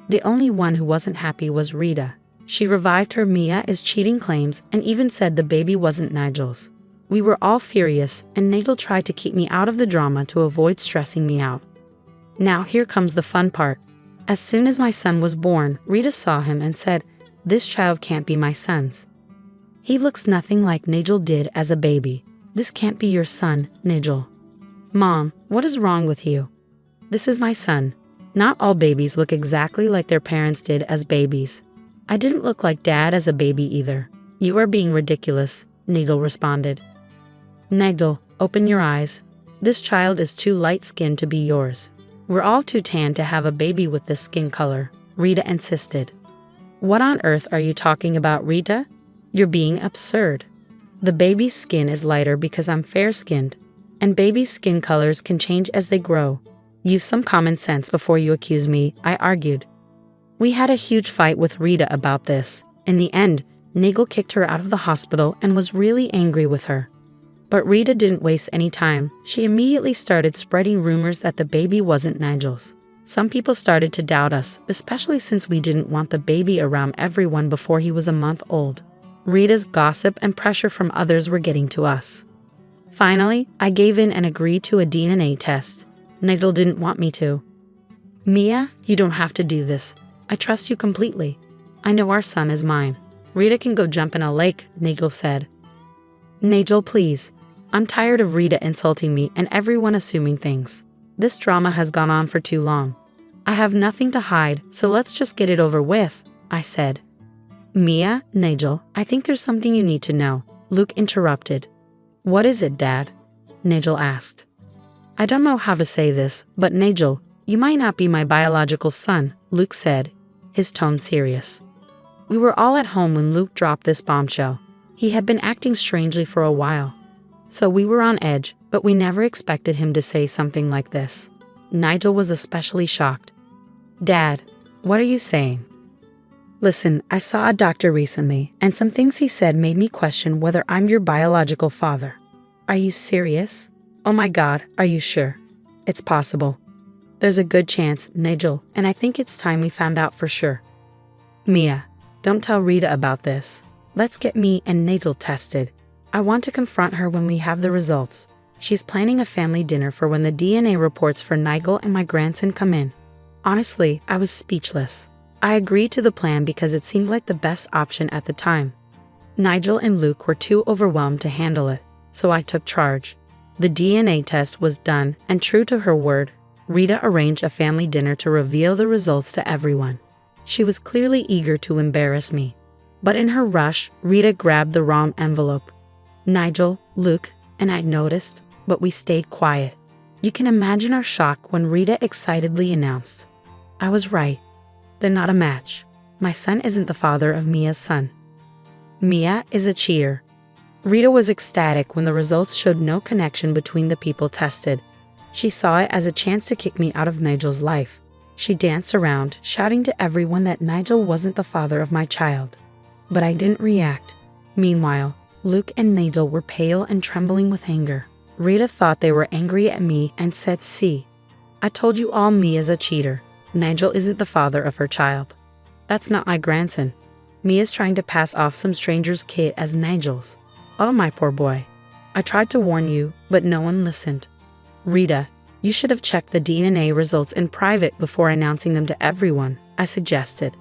The only one who wasn't happy was Rita. She revived her Mia is cheating claims and even said the baby wasn't Nigel's. We were all furious, and Nigel tried to keep me out of the drama to avoid stressing me out. Now here comes the fun part. As soon as my son was born, Rita saw him and said, "This child can't be my son's. He looks nothing like Nigel did as a baby. This can't be your son, Nigel." "Mom, what is wrong with you? This is my son. Not all babies look exactly like their parents did as babies. I didn't look like Dad as a baby either." "You are being ridiculous," Nigel responded. "Nigel, open your eyes. This child is too light-skinned to be yours. We're all too tan to have a baby with this skin color," Rita insisted. "What on earth are you talking about, Rita? You're being absurd. The baby's skin is lighter because I'm fair-skinned, and babies' skin colors can change as they grow. Use some common sense before you accuse me," I argued. We had a huge fight with Rita about this. In the end, Nigel kicked her out of the hospital and was really angry with her. But Rita didn't waste any time. She immediately started spreading rumors that the baby wasn't Nigel's. Some people started to doubt us, especially since we didn't want the baby around everyone before he was a month old. Rita's gossip and pressure from others were getting to us. Finally, I gave in and agreed to a DNA test. Nigel didn't want me to. "Mia, you don't have to do this. I trust you completely. I know our son is mine. Rita can go jump in a lake," Nigel said. "Nigel, please. I'm tired of Rita insulting me and everyone assuming things. This drama has gone on for too long. I have nothing to hide, so let's just get it over with," I said. "Mia, Nigel, I think there's something you need to know," Luke interrupted. "What is it, Dad?" Nigel asked. "I don't know how to say this, but Nigel, you might not be my biological son," Luke said, his tone serious. We were all at home when Luke dropped this bombshell. He had been acting strangely for a while. So we were on edge, but we never expected him to say something like this. Nigel was especially shocked. "Dad, what are you saying?" "Listen, I saw a doctor recently, and some things he said made me question whether I'm your biological father." "Are you serious?" "Oh my God, are you sure?" "It's possible. There's a good chance, Nigel, and I think it's time we found out for sure." "Mia, don't tell Rita about this. Let's get me and Nigel tested. I want to confront her when we have the results. She's planning a family dinner for when the DNA reports for Nigel and my grandson come in." Honestly, I was speechless. I agreed to the plan because it seemed like the best option at the time. Nigel and Luke were too overwhelmed to handle it, so I took charge. The DNA test was done, and true to her word, Rita arranged a family dinner to reveal the results to everyone. She was clearly eager to embarrass me. But in her rush, Rita grabbed the wrong envelope. Nigel, Luke, and I noticed, but we stayed quiet. You can imagine our shock when Rita excitedly announced, "I was right. They're not a match. My son isn't the father of Mia's son. Mia is a cheater." Rita was ecstatic when the results showed no connection between the people tested. She saw it as a chance to kick me out of Nigel's life. She danced around, shouting to everyone that Nigel wasn't the father of my child. But I didn't react. Meanwhile, Luke and Nigel were pale and trembling with anger. Rita thought they were angry at me and said, "See, I told you all Mia's a cheater. Nigel isn't the father of her child. That's not my grandson. Mia's trying to pass off some stranger's kid as Nigel's. Oh, my poor boy. I tried to warn you, but no one listened." "Rita, you should have checked the DNA results in private before announcing them to everyone," I suggested.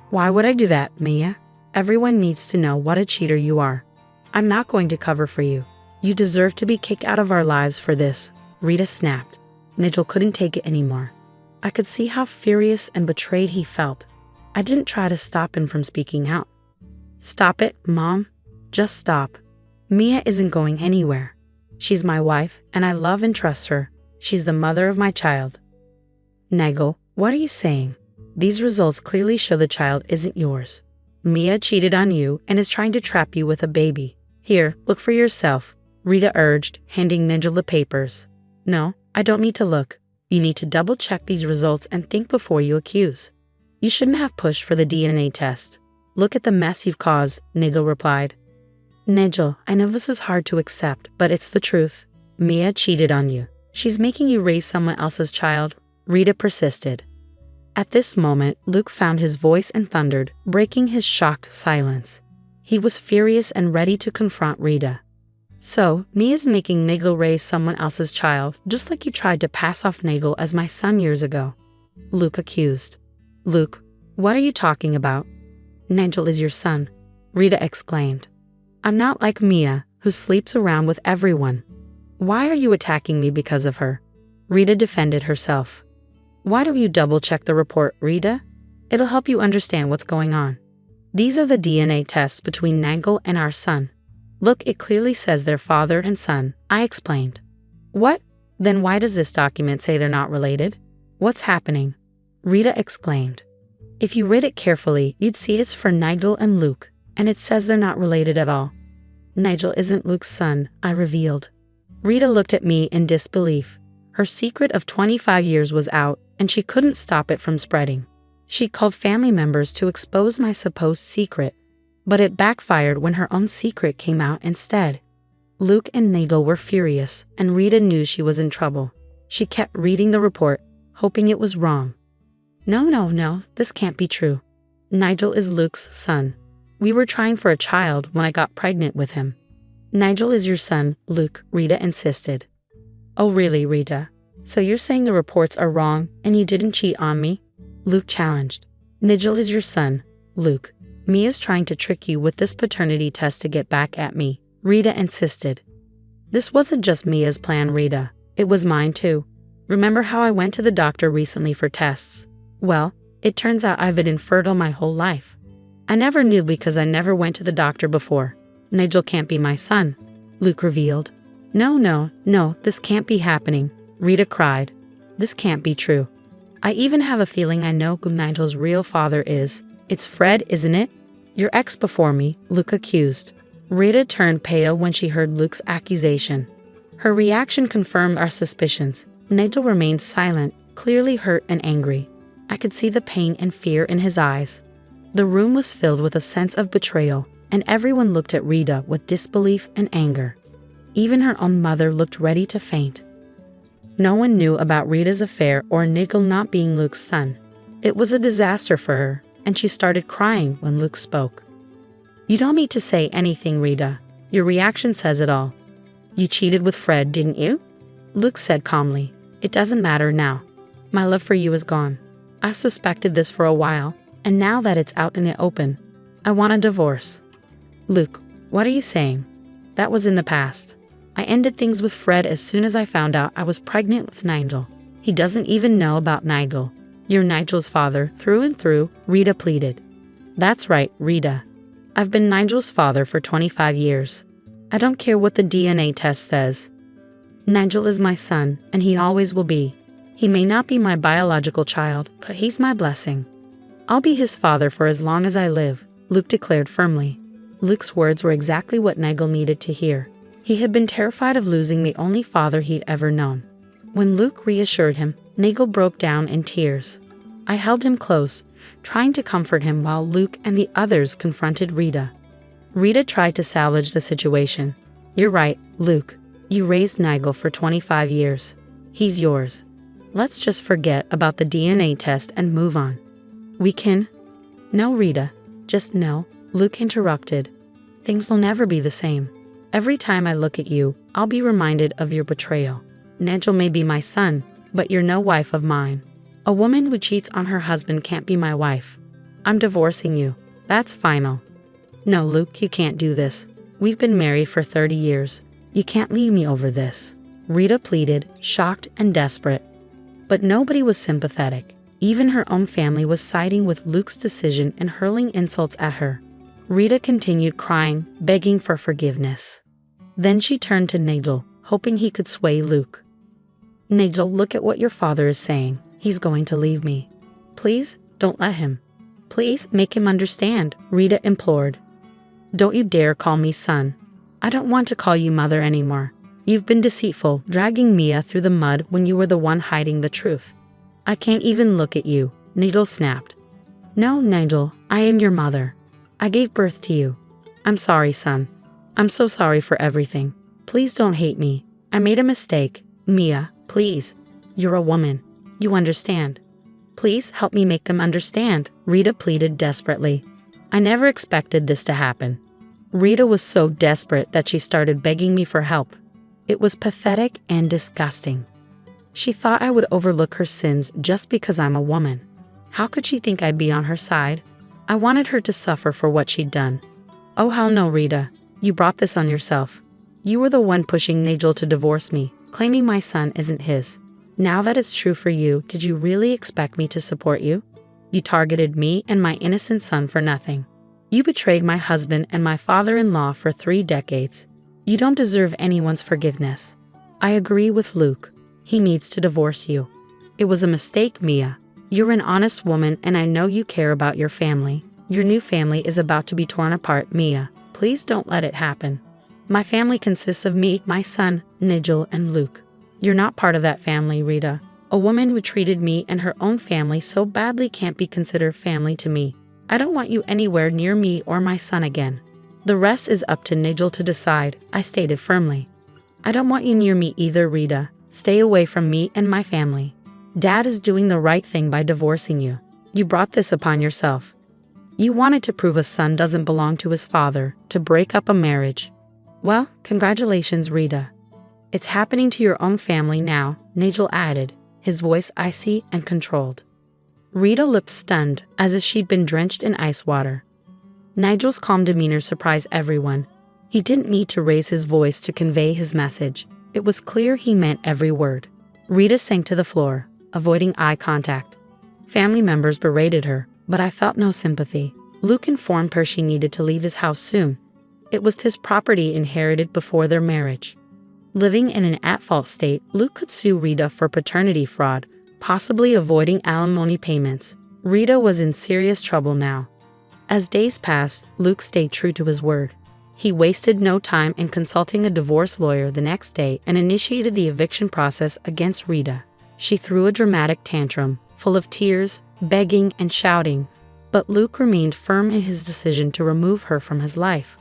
"Why would I do that, Mia? Everyone needs to know what a cheater you are. I'm not going to cover for you. You deserve to be kicked out of our lives for this," Rita snapped. Nigel couldn't take it anymore. I could see how furious and betrayed he felt. I didn't try to stop him from speaking out. "Stop it, Mom. Just stop. Mia isn't going anywhere. She's my wife, and I love and trust her. She's the mother of my child." "Nigel, what are you saying? These results clearly show the child isn't yours. Mia cheated on you and is trying to trap you with a baby. Here, look for yourself," Rita urged, handing Nigel the papers. "No, I don't need to look. You need to double-check these results and think before you accuse. You shouldn't have pushed for the DNA test. Look at the mess you've caused," Nigel replied. "Nigel, I know this is hard to accept, but it's the truth. Mia cheated on you. She's making you raise someone else's child, Rita persisted. At this moment, Luke found his voice and thundered, breaking his shocked silence. He was furious and ready to confront Rita. So, Mia's making Nigel raise someone else's child, just like you tried to pass off Nigel as my son years ago, Luke accused. Luke, what are you talking about? Nigel is your son, Rita exclaimed. I'm not like Mia, who sleeps around with everyone. Why are you attacking me because of her? Rita defended herself. Why don't you double-check the report, Rita? It'll help you understand what's going on. These are the DNA tests between Nigel and our son. Look, it clearly says they're father and son, I explained. What? Then why does this document say they're not related? What's happening? Rita exclaimed. If you read it carefully, you'd see it's for Nigel and Luke, and it says they're not related at all. Nigel isn't Luke's son, I revealed. Rita looked at me in disbelief. Her secret of 25 years was out, and she couldn't stop it from spreading. She called family members to expose my supposed secret, but it backfired when her own secret came out instead. Luke and Nigel were furious, and Rita knew she was in trouble. She kept reading the report, hoping it was wrong. No, this can't be true. Nigel is Luke's son. We were trying for a child when I got pregnant with him. Nigel is your son, Luke, Rita insisted. Oh really, Rita? So you're saying the reports are wrong and you didn't cheat on me? Luke challenged. Nigel is your son, Luke. Mia's trying to trick you with this paternity test to get back at me, Rita insisted. This wasn't just Mia's plan, Rita. It was mine too. Remember how I went to the doctor recently for tests? Well, it turns out I've been infertile my whole life. I never knew because I never went to the doctor before. Nigel can't be my son, Luke revealed. No, this can't be happening, Rita cried. This can't be true. I even have a feeling I know who Nigel's real father is. It's Fred, isn't it? Your ex before me, Luke accused. Rita turned pale when she heard Luke's accusation. Her reaction confirmed our suspicions. Nigel remained silent, clearly hurt and angry. I could see the pain and fear in his eyes. The room was filled with a sense of betrayal, and everyone looked at Rita with disbelief and anger. Even her own mother looked ready to faint. No one knew about Rita's affair or Nigel not being Luke's son. It was a disaster for her, and she started crying when Luke spoke. You don't need to say anything, Rita. Your reaction says it all. You cheated with Fred, didn't you? Luke said calmly. It doesn't matter now. My love for you is gone. I suspected this for a while, and now that it's out in the open, I want a divorce. Luke, what are you saying? That was in the past. I ended things with Fred as soon as I found out I was pregnant with Nigel. He doesn't even know about Nigel. You're Nigel's father through and through, Rita pleaded. That's right, Rita. I've been Nigel's father for 25 years. I don't care what the DNA test says. Nigel is my son, and he always will be. He may not be my biological child, but he's my blessing. I'll be his father for as long as I live, Luke declared firmly. Luke's words were exactly what Nigel needed to hear. He had been terrified of losing the only father he'd ever known. When Luke reassured him, Nigel broke down in tears. I held him close, trying to comfort him while Luke and the others confronted Rita. Rita tried to salvage the situation. You're right, Luke. You raised Nigel for 25 years. He's yours. Let's just forget about the DNA test and move on. We can? No, Rita. Just no, Luke interrupted. Things will never be the same. Every time I look at you, I'll be reminded of your betrayal. Nigel may be my son, but you're no wife of mine. A woman who cheats on her husband can't be my wife. I'm divorcing you. That's final. No, Luke, you can't do this. We've been married for 30 years. You can't leave me over this. Rita pleaded, shocked and desperate. But nobody was sympathetic. Even her own family was siding with Luke's decision and hurling insults at her. Rita continued crying, begging for forgiveness. Then she turned to Nigel, hoping he could sway Luke. Nigel, look at what your father is saying. He's going to leave me. Please, don't let him. Please, make him understand, Rita implored. Don't you dare call me son. I don't want to call you mother anymore. You've been deceitful, dragging Mia through the mud when you were the one hiding the truth. I can't even look at you, Nigel snapped. No, Nigel, I am your mother. I gave birth to you. I'm sorry, son. I'm so sorry for everything. Please don't hate me. I made a mistake. Mia, Please. You're a woman. You understand. Please help me make them understand, Rita pleaded desperately. I never expected this to happen. Rita was so desperate that she started begging me for help. It was pathetic and disgusting. She thought I would overlook her sins just because I'm a woman. How could she think I'd be on her side? I wanted her to suffer for what she'd done. Oh hell no, Rita. You brought this on yourself. You were the one pushing Nigel to divorce me, claiming my son isn't his. Now that it's true for you, did you really expect me to support you? You targeted me and my innocent son for nothing. You betrayed my husband and my father-in-law for 3 decades. You don't deserve anyone's forgiveness. I agree with Luke. He needs to divorce you. It was a mistake, Mia. You're an honest woman and I know you care about your family. Your new family is about to be torn apart, Mia. Please don't let it happen. My family consists of me, my son, Nigel, and Luke. You're not part of that family, Rita. A woman who treated me and her own family so badly can't be considered family to me. I don't want you anywhere near me or my son again. The rest is up to Nigel to decide, I stated firmly. I don't want you near me either, Rita. Stay away from me and my family. Dad is doing the right thing by divorcing you. You brought this upon yourself. You wanted to prove a son doesn't belong to his father, to break up a marriage. Well, congratulations, Rita. It's happening to your own family now, Nigel added, his voice icy and controlled. Rita looked stunned, as if she'd been drenched in ice water. Nigel's calm demeanor surprised everyone. He didn't need to raise his voice to convey his message. It was clear he meant every word. Rita sank to the floor, avoiding eye contact. Family members berated her, but I felt no sympathy. Luke informed her she needed to leave his house soon. It was his property inherited before their marriage. Living in an at-fault state, Luke could sue Rita for paternity fraud, possibly avoiding alimony payments. Rita was in serious trouble now. As days passed, Luke stayed true to his word. He wasted no time in consulting a divorce lawyer the next day and initiated the eviction process against Rita. She threw a dramatic tantrum, full of tears, begging, and shouting, but Luke remained firm in his decision to remove her from his life.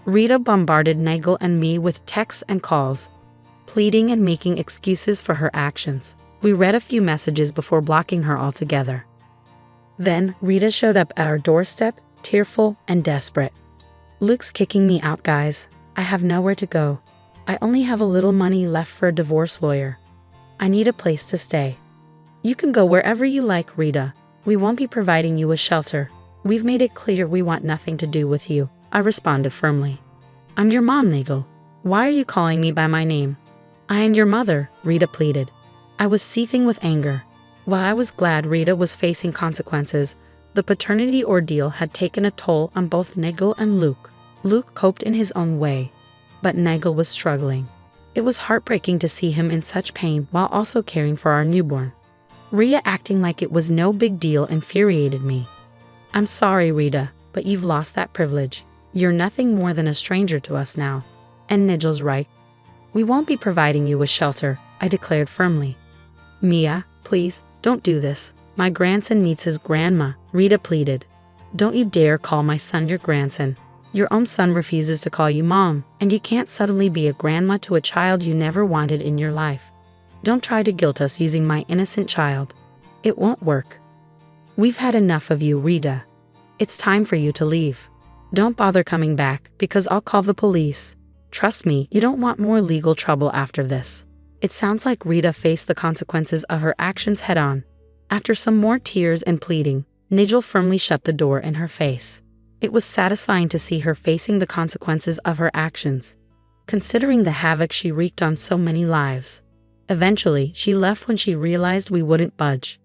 Rita bombarded Nigel and me with texts and calls, pleading and making excuses for her actions. We read a few messages before blocking her altogether. Then Rita showed up at our doorstep, tearful and desperate. Luke's kicking me out, guys. I have nowhere to go. I only have a little money left for a divorce lawyer. I need a place to stay. You can go wherever you like, Rita. We won't be providing you with shelter. We've made it clear we want nothing to do with you, I responded firmly. I'm your mom, Nigel. Why are you calling me by my name? I am your mother, Rita pleaded. I was seething with anger. While I was glad Rita was facing consequences, the paternity ordeal had taken a toll on both Nigel and Luke. Luke coped in his own way, but Nigel was struggling. It was heartbreaking to see him in such pain while also caring for our newborn. Rita acting like it was no big deal infuriated me. I'm sorry, Rita, but you've lost that privilege. You're nothing more than a stranger to us now. And Nigel's right. We won't be providing you with shelter, I declared firmly. Mia, please, don't do this. My grandson needs his grandma, Rita pleaded. Don't you dare call my son your grandson. Your own son refuses to call you mom, and you can't suddenly be a grandma to a child you never wanted in your life. Don't try to guilt us using my innocent child. It won't work. We've had enough of you, Rita. It's time for you to leave. Don't bother coming back, because I'll call the police. Trust me, you don't want more legal trouble after this. It sounds like Rita faced the consequences of her actions head-on. After some more tears and pleading, Nigel firmly shut the door in her face. It was satisfying to see her facing the consequences of her actions, considering the havoc she wreaked on so many lives. Eventually, she left when she realized we wouldn't budge.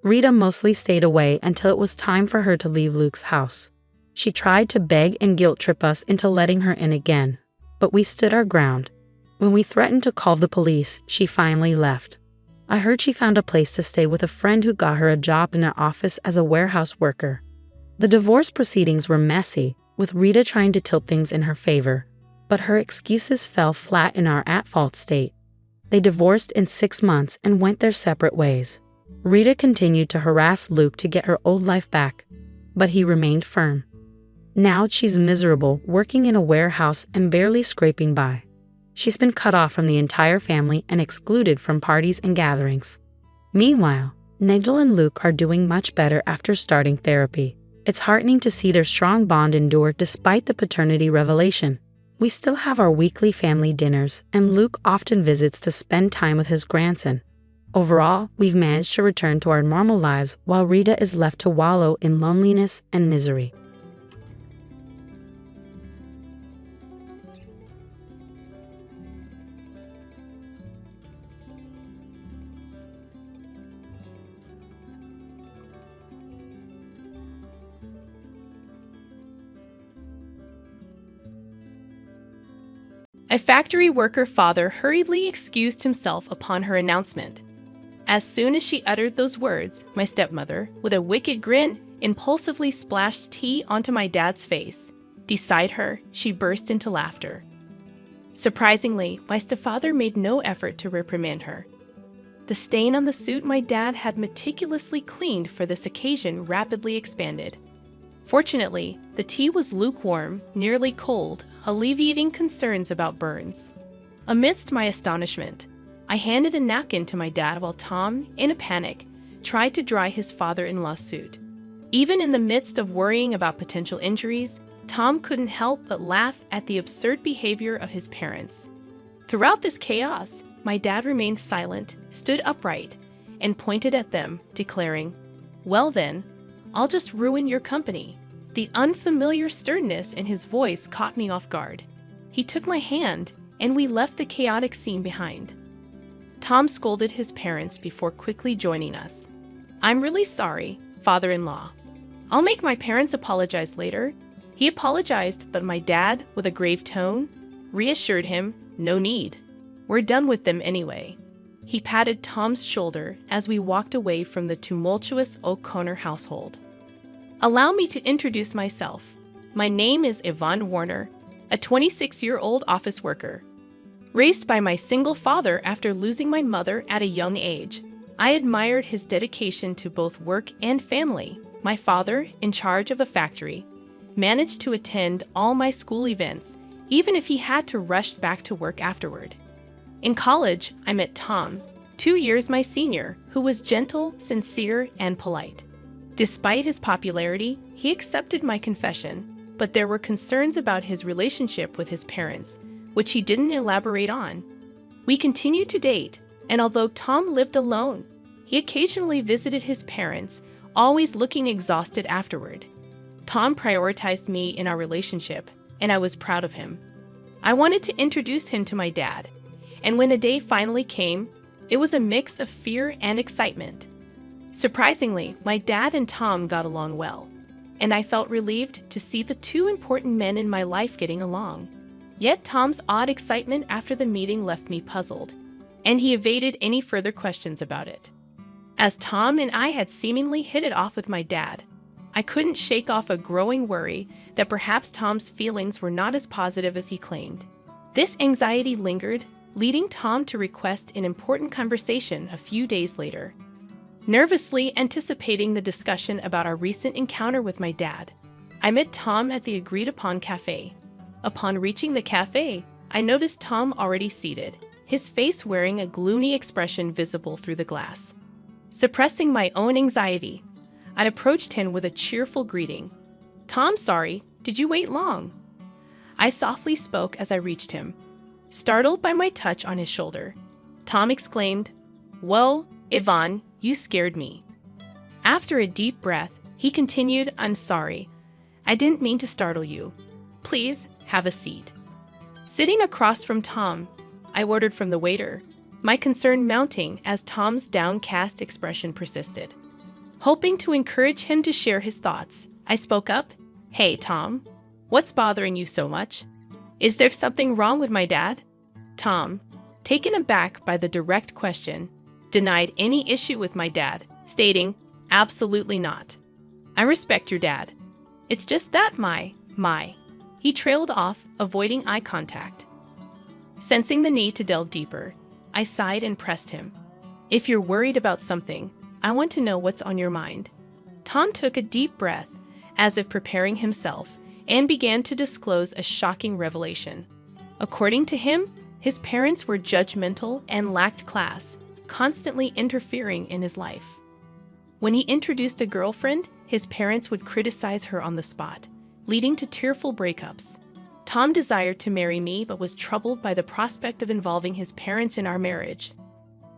Rita mostly stayed away until it was time for her to leave Luke's house. She tried to beg and guilt-trip us into letting her in again, but we stood our ground. When we threatened to call the police, she finally left. I heard she found a place to stay with a friend who got her a job in an office as a warehouse worker. The divorce proceedings were messy, with Rita trying to tilt things in her favor, but her excuses fell flat in our at-fault state. They divorced in 6 months and went their separate ways. Rita continued to harass Luke to get her old life back, but he remained firm. Now she's miserable, working in a warehouse and barely scraping by. She's been cut off from the entire family and excluded from parties and gatherings. Meanwhile, Nigel and Luke are doing much better after starting therapy. It's heartening to see their strong bond endure despite the paternity revelation. We still have our weekly family dinners, and Luke often visits to spend time with his grandson. Overall, we've managed to return to our normal lives while Rita is left to wallow in loneliness and misery. A factory worker father hurriedly excused himself upon her announcement. As soon as she uttered those words, my stepmother, with a wicked grin, impulsively splashed tea onto my dad's face. Beside her, she burst into laughter. Surprisingly, my stepfather made no effort to reprimand her. The stain on the suit my dad had meticulously cleaned for this occasion rapidly expanded. Fortunately, the tea was lukewarm, nearly cold, alleviating concerns about burns. Amidst my astonishment, I handed a napkin to my dad while Tom, in a panic, tried to dry his father-in-law's suit. Even in the midst of worrying about potential injuries, Tom couldn't help but laugh at the absurd behavior of his parents. Throughout this chaos, my dad remained silent, stood upright, and pointed at them, declaring, "Well then, I'll just ruin your company." The unfamiliar sternness in his voice caught me off guard. He took my hand, and we left the chaotic scene behind. Tom scolded his parents before quickly joining us. "I'm really sorry, father-in-law. I'll make my parents apologize later." He apologized, but my dad, with a grave tone, reassured him, "No need. We're done with them anyway." He patted Tom's shoulder as we walked away from the tumultuous O'Connor household. Allow me to introduce myself. My name is Yvonne Warner, a 26-year-old office worker. Raised by my single father after losing my mother at a young age, I admired his dedication to both work and family. My father, in charge of a factory, managed to attend all my school events, even if he had to rush back to work afterward. In college, I met Tom, 2 years my senior, who was gentle, sincere, and polite. Despite his popularity, he accepted my confession, but there were concerns about his relationship with his parents, which he didn't elaborate on. We continued to date, and although Tom lived alone, he occasionally visited his parents, always looking exhausted afterward. Tom prioritized me in our relationship, and I was proud of him. I wanted to introduce him to my dad, and when the day finally came, it was a mix of fear and excitement. Surprisingly, my dad and Tom got along well, and I felt relieved to see the two important men in my life getting along. Yet Tom's odd excitement after the meeting left me puzzled, and he evaded any further questions about it. As Tom and I had seemingly hit it off with my dad, I couldn't shake off a growing worry that perhaps Tom's feelings were not as positive as he claimed. This anxiety lingered, leading Tom to request an important conversation a few days later. Nervously anticipating the discussion about our recent encounter with my dad, I met Tom at the agreed-upon cafe. Upon reaching the cafe, I noticed Tom already seated, his face wearing a gloomy expression visible through the glass. Suppressing my own anxiety, I approached him with a cheerful greeting. "Tom, sorry, did you wait long?" I softly spoke as I reached him. Startled by my touch on his shoulder, Tom exclaimed, "Well, Yvonne, you scared me." After a deep breath, he continued, "I'm sorry. I didn't mean to startle you. Please, have a seat." Sitting across from Tom, I ordered from the waiter, my concern mounting as Tom's downcast expression persisted. Hoping to encourage him to share his thoughts, I spoke up, "Hey, Tom, what's bothering you so much? Is there something wrong with my dad?" Tom, taken aback by the direct question, denied any issue with my dad, stating, "Absolutely not. I respect your dad. It's just that my. He trailed off, avoiding eye contact. Sensing the need to delve deeper, I sighed and pressed him. "If you're worried about something, I want to know what's on your mind." Tom took a deep breath, as if preparing himself, and began to disclose a shocking revelation. According to him, His parents were judgmental and lacked class, constantly interfering in his life. When he introduced a girlfriend, his parents would criticize her on the spot, leading to tearful breakups. Tom desired to marry me but was troubled by the prospect of involving his parents in our marriage.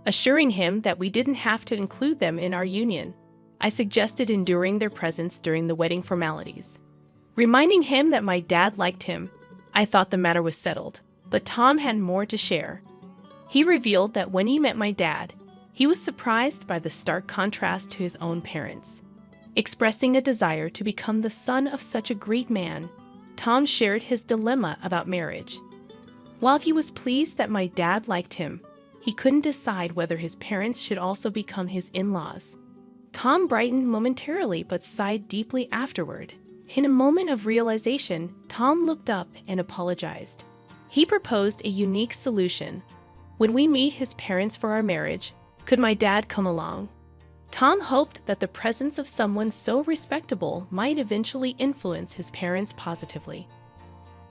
Assuring him that we didn't have to include them in our union, I suggested enduring their presence during the wedding formalities. Reminding him that my dad liked him, I thought the matter was settled, but Tom had more to share. He revealed that when he met my dad, he was surprised by the stark contrast to his own parents. Expressing a desire to become the son of such a great man, Tom shared his dilemma about marriage. While he was pleased that my dad liked him, he couldn't decide whether his parents should also become his in-laws. Tom brightened momentarily but sighed deeply afterward. In a moment of realization, Tom looked up and apologized. He proposed a unique solution. When we meet his parents for our marriage, could my dad come along? Tom hoped that the presence of someone so respectable might eventually influence his parents positively.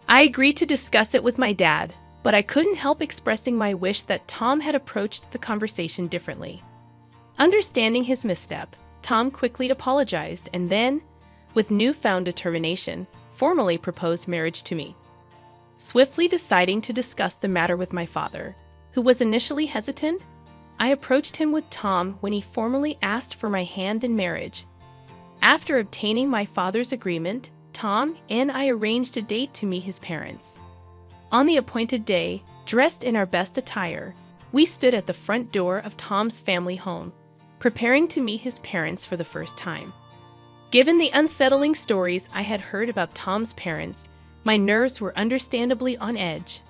I agreed to discuss it with my dad, but I couldn't help expressing my wish that Tom had approached the conversation differently. Understanding his misstep, Tom quickly apologized and then, with newfound determination, formally proposed marriage to me. Swiftly deciding to discuss the matter with my father, who was initially hesitant, I approached him with Tom when he formally asked for my hand in marriage. After obtaining my father's agreement, Tom and I arranged a date to meet his parents. On the appointed day, dressed in our best attire, we stood at the front door of Tom's family home, preparing to meet his parents for the first time. Given the unsettling stories I had heard about Tom's parents, my nerves were understandably on edge.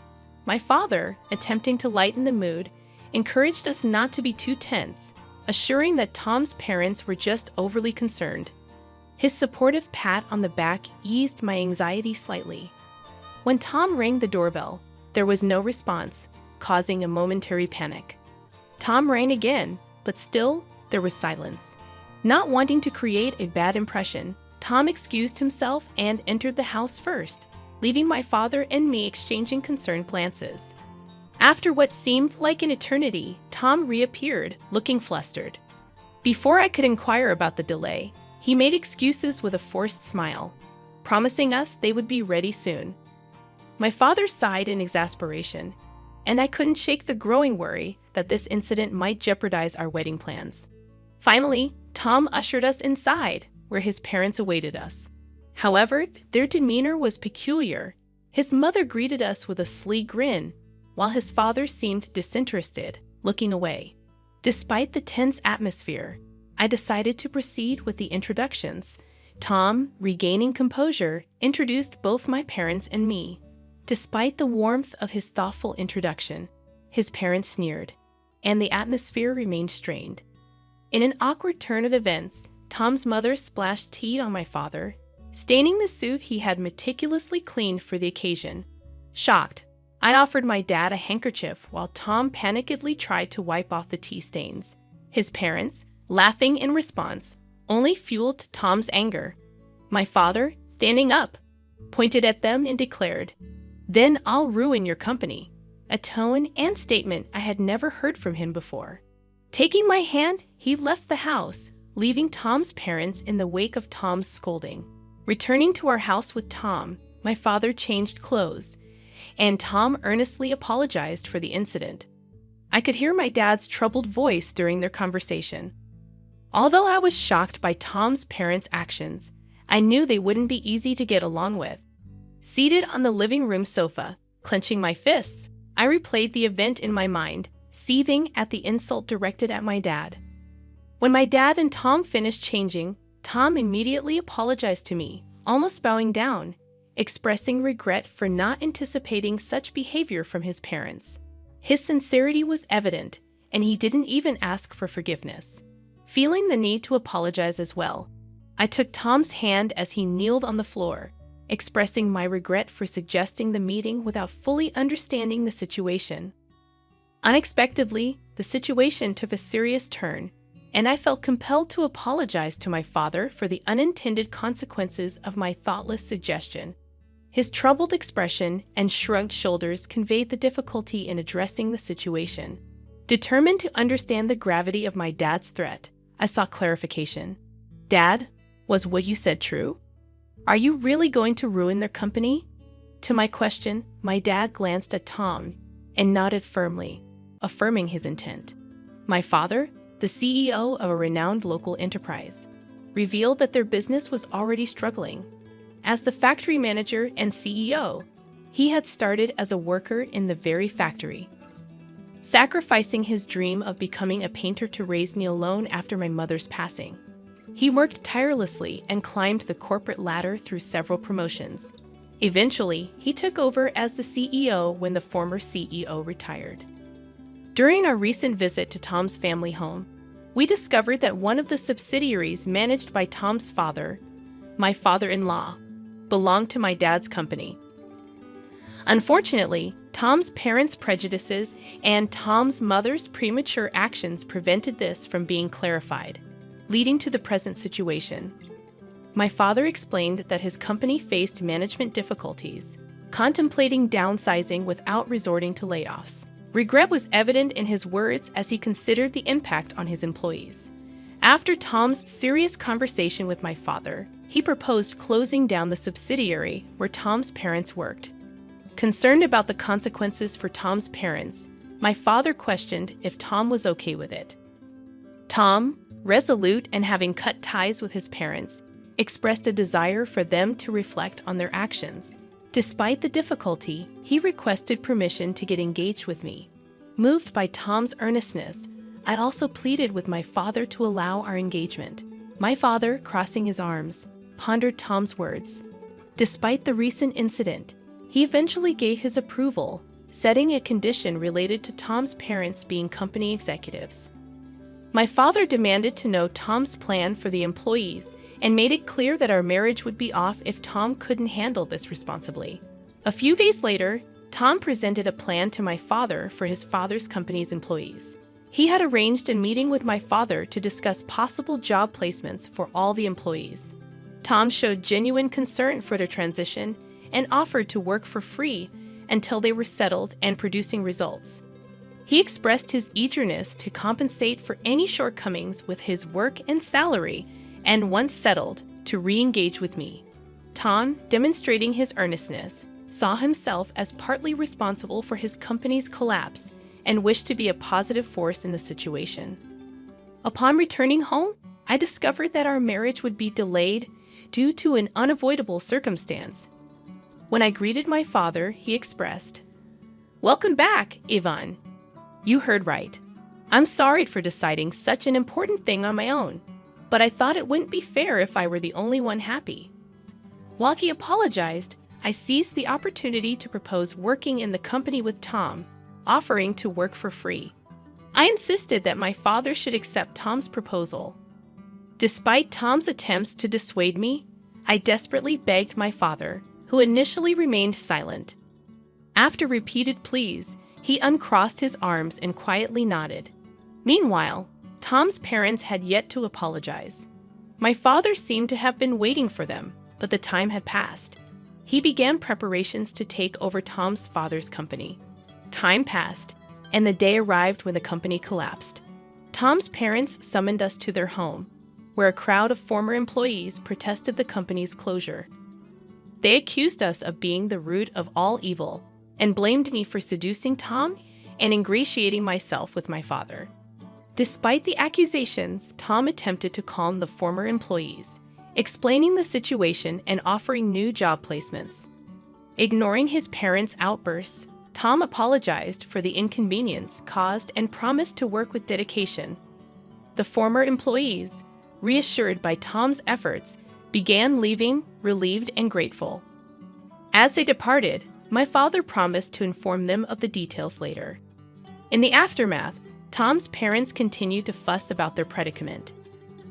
My father, attempting to lighten the mood, encouraged us not to be too tense, assuring that Tom's parents were just overly concerned. His supportive pat on the back eased my anxiety slightly. When Tom rang the doorbell, there was no response, causing a momentary panic. Tom rang again, but still, there was silence. Not wanting to create a bad impression, Tom excused himself and entered the house first, leaving my father and me exchanging concerned glances. After what seemed like an eternity, Tom reappeared, looking flustered. Before I could inquire about the delay, he made excuses with a forced smile, promising us they would be ready soon. My father sighed in exasperation, and I couldn't shake the growing worry that this incident might jeopardize our wedding plans. Finally, Tom ushered us inside, where his parents awaited us. However, their demeanor was peculiar. His mother greeted us with a sly grin, while his father seemed disinterested, looking away. Despite the tense atmosphere, I decided to proceed with the introductions. Tom, regaining composure, introduced both my parents and me. Despite the warmth of his thoughtful introduction, his parents sneered, and the atmosphere remained strained. In an awkward turn of events, Tom's mother splashed tea on my father, staining the suit he had meticulously cleaned for the occasion. Shocked, I offered my dad a handkerchief while Tom panickedly tried to wipe off the tea stains. His parents, laughing in response, only fueled Tom's anger. My father, standing up, pointed at them and declared, "Then I'll ruin your company," a tone and statement I had never heard from him before. Taking my hand, he left the house, leaving Tom's parents in the wake of Tom's scolding. Returning to our house with Tom, my father changed clothes, and Tom earnestly apologized for the incident. I could hear my dad's troubled voice during their conversation. Although I was shocked by Tom's parents' actions, I knew they wouldn't be easy to get along with. Seated on the living room sofa, clenching my fists, I replayed the event in my mind, seething at the insult directed at my dad. When my dad and Tom finished changing, Tom immediately apologized to me, almost bowing down, expressing regret for not anticipating such behavior from his parents. His sincerity was evident, and he didn't even ask for forgiveness. Feeling the need to apologize as well, I took Tom's hand as he kneeled on the floor, expressing my regret for suggesting the meeting without fully understanding the situation. Unexpectedly, the situation took a serious turn, and I felt compelled to apologize to my father for the unintended consequences of my thoughtless suggestion. His troubled expression and shrugged shoulders conveyed the difficulty in addressing the situation. Determined to understand the gravity of my dad's threat, I sought clarification. "Dad, was what you said true? Are you really going to ruin their company?" To my question, my dad glanced at Tom and nodded firmly, affirming his intent. My father, the CEO of a renowned local enterprise, revealed that their business was already struggling. As the factory manager and CEO, he had started as a worker in the very factory, sacrificing his dream of becoming a painter to raise me alone after my mother's passing. He worked tirelessly and climbed the corporate ladder through several promotions. Eventually, he took over as the CEO when the former CEO retired. During our recent visit to Tom's family home, we discovered that one of the subsidiaries managed by Tom's father, my father-in-law, belonged to my dad's company. Unfortunately, Tom's parents' prejudices and Tom's mother's premature actions prevented this from being clarified, leading to the present situation. My father explained that his company faced management difficulties, contemplating downsizing without resorting to layoffs. Regret was evident in his words as he considered the impact on his employees. After Tom's serious conversation with my father, he proposed closing down the subsidiary where Tom's parents worked. Concerned about the consequences for Tom's parents, my father questioned if Tom was okay with it. Tom, resolute and having cut ties with his parents, expressed a desire for them to reflect on their actions. Despite the difficulty, he requested permission to get engaged with me. Moved by Tom's earnestness, I also pleaded with my father to allow our engagement. My father, crossing his arms, pondered Tom's words. Despite the recent incident, he eventually gave his approval, setting a condition related to Tom's parents being company executives. My father demanded to know Tom's plan for the employees and made it clear that our marriage would be off if Tom couldn't handle this responsibly. A few days later, Tom presented a plan to my father for his father's company's employees. He had arranged a meeting with my father to discuss possible job placements for all the employees. Tom showed genuine concern for their transition and offered to work for free until they were settled and producing results. He expressed his eagerness to compensate for any shortcomings with his work and salary, and once settled, to re-engage with me. Tom, demonstrating his earnestness, saw himself as partly responsible for his company's collapse and wished to be a positive force in the situation. Upon returning home, I discovered that our marriage would be delayed due to an unavoidable circumstance. When I greeted my father, he expressed, "Welcome back, Ivan. You heard right. I'm sorry for deciding such an important thing on my own, but I thought it wouldn't be fair if I were the only one happy." While he apologized, I seized the opportunity to propose working in the company with Tom, offering to work for free. I insisted that my father should accept Tom's proposal. Despite Tom's attempts to dissuade me, I desperately begged my father, who initially remained silent. After repeated pleas, he uncrossed his arms and quietly nodded. Meanwhile, Tom's parents had yet to apologize. My father seemed to have been waiting for them, but the time had passed. He began preparations to take over Tom's father's company. Time passed, and the day arrived when the company collapsed. Tom's parents summoned us to their home, where a crowd of former employees protested the company's closure. They accused us of being the root of all evil and blamed me for seducing Tom and ingratiating myself with my father. Despite the accusations, Tom attempted to calm the former employees, explaining the situation and offering new job placements. Ignoring his parents' outbursts, Tom apologized for the inconvenience caused and promised to work with dedication. The former employees, reassured by Tom's efforts, began leaving, relieved and grateful. As they departed, my father promised to inform them of the details later. In the aftermath, Tom's parents continued to fuss about their predicament.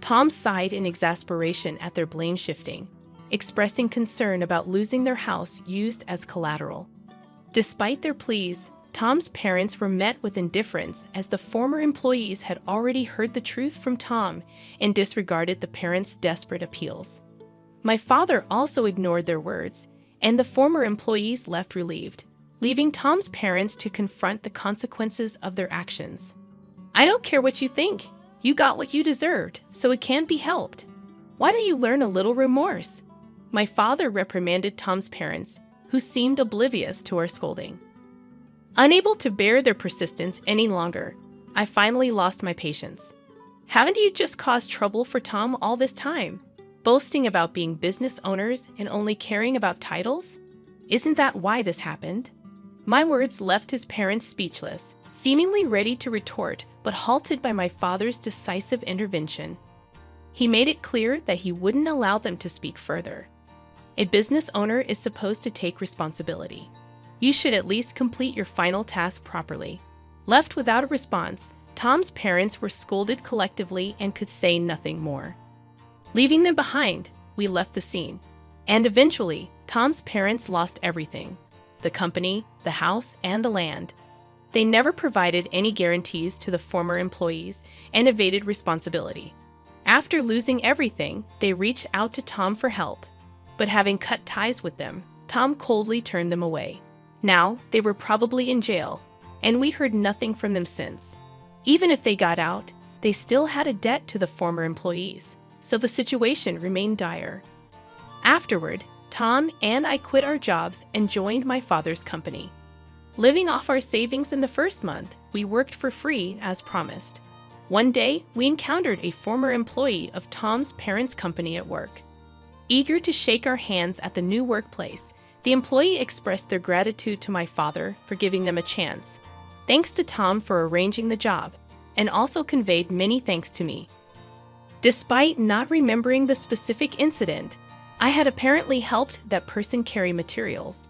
Tom sighed in exasperation at their blame shifting, expressing concern about losing their house used as collateral. Despite their pleas, Tom's parents were met with indifference as the former employees had already heard the truth from Tom and disregarded the parents' desperate appeals. My father also ignored their words and the former employees left relieved, leaving Tom's parents to confront the consequences of their actions. "I don't care what you think. You got what you deserved, so it can't be helped. Why don't you learn a little remorse?" My father reprimanded Tom's parents, who seemed oblivious to our scolding. Unable to bear their persistence any longer, I finally lost my patience. "Haven't you just caused trouble for Tom all this time, boasting about being business owners and only caring about titles? Isn't that why this happened?" My words left his parents speechless, seemingly ready to retort, but halted by my father's decisive intervention. He made it clear that he wouldn't allow them to speak further. A business owner is supposed to take responsibility. You should at least complete your final task properly. Left without a response, Tom's parents were scolded collectively and could say nothing more. Leaving them behind, we left the scene. And eventually, Tom's parents lost everything: the company, the house, and the land. They never provided any guarantees to the former employees and evaded responsibility. After losing everything, they reached out to Tom for help. But having cut ties with them, Tom coldly turned them away. Now, they were probably in jail, and we heard nothing from them since. Even if they got out, they still had a debt to the former employees, so the situation remained dire. Afterward, Tom and I quit our jobs and joined my father's company. Living off our savings in the first month, we worked for free as promised. One day, we encountered a former employee of Tom's parents' company at work. Eager to shake our hands at the new workplace, the employee expressed their gratitude to my father for giving them a chance. Thanks to Tom for arranging the job, and also conveyed many thanks to me. Despite not remembering the specific incident, I had apparently helped that person carry materials.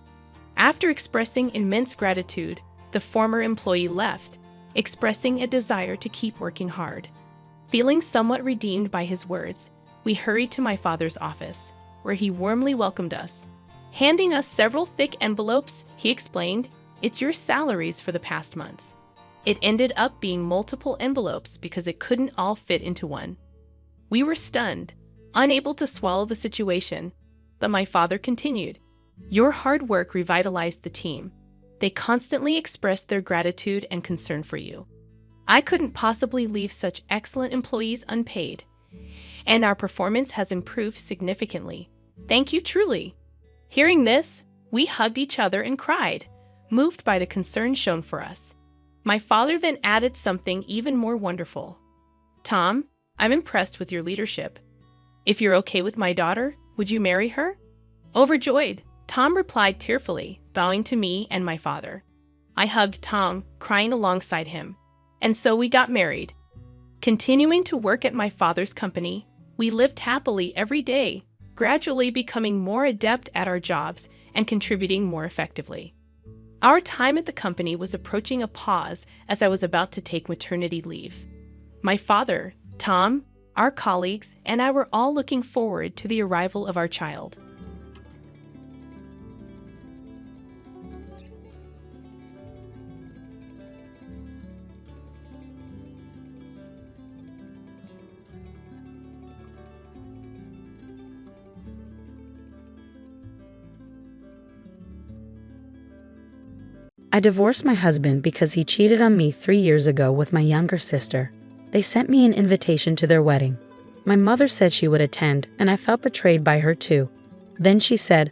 After expressing immense gratitude, the former employee left, expressing a desire to keep working hard. Feeling somewhat redeemed by his words, we hurried to my father's office, where he warmly welcomed us. Handing us several thick envelopes, he explained, "It's your salaries for the past months." It ended up being multiple envelopes because it couldn't all fit into one. We were stunned, unable to swallow the situation, but my father continued, "Your hard work revitalized the team. They constantly expressed their gratitude and concern for you. I couldn't possibly leave such excellent employees unpaid, and our performance has improved significantly. Thank you truly." Hearing this, we hugged each other and cried, moved by the concern shown for us. My father then added something even more wonderful. "Tom, I'm impressed with your leadership. If you're okay with my daughter, would you marry her?" Overjoyed, Tom replied tearfully, bowing to me and my father. I hugged Tom, crying alongside him, and so we got married. Continuing to work at my father's company, we lived happily every day, gradually becoming more adept at our jobs and contributing more effectively. Our time at the company was approaching a pause as I was about to take maternity leave. My father, Tom, our colleagues, and I were all looking forward to the arrival of our child. I divorced my husband because he cheated on me 3 years ago with my younger sister. They sent me an invitation to their wedding. My mother said she would attend, and I felt betrayed by her too. Then she said,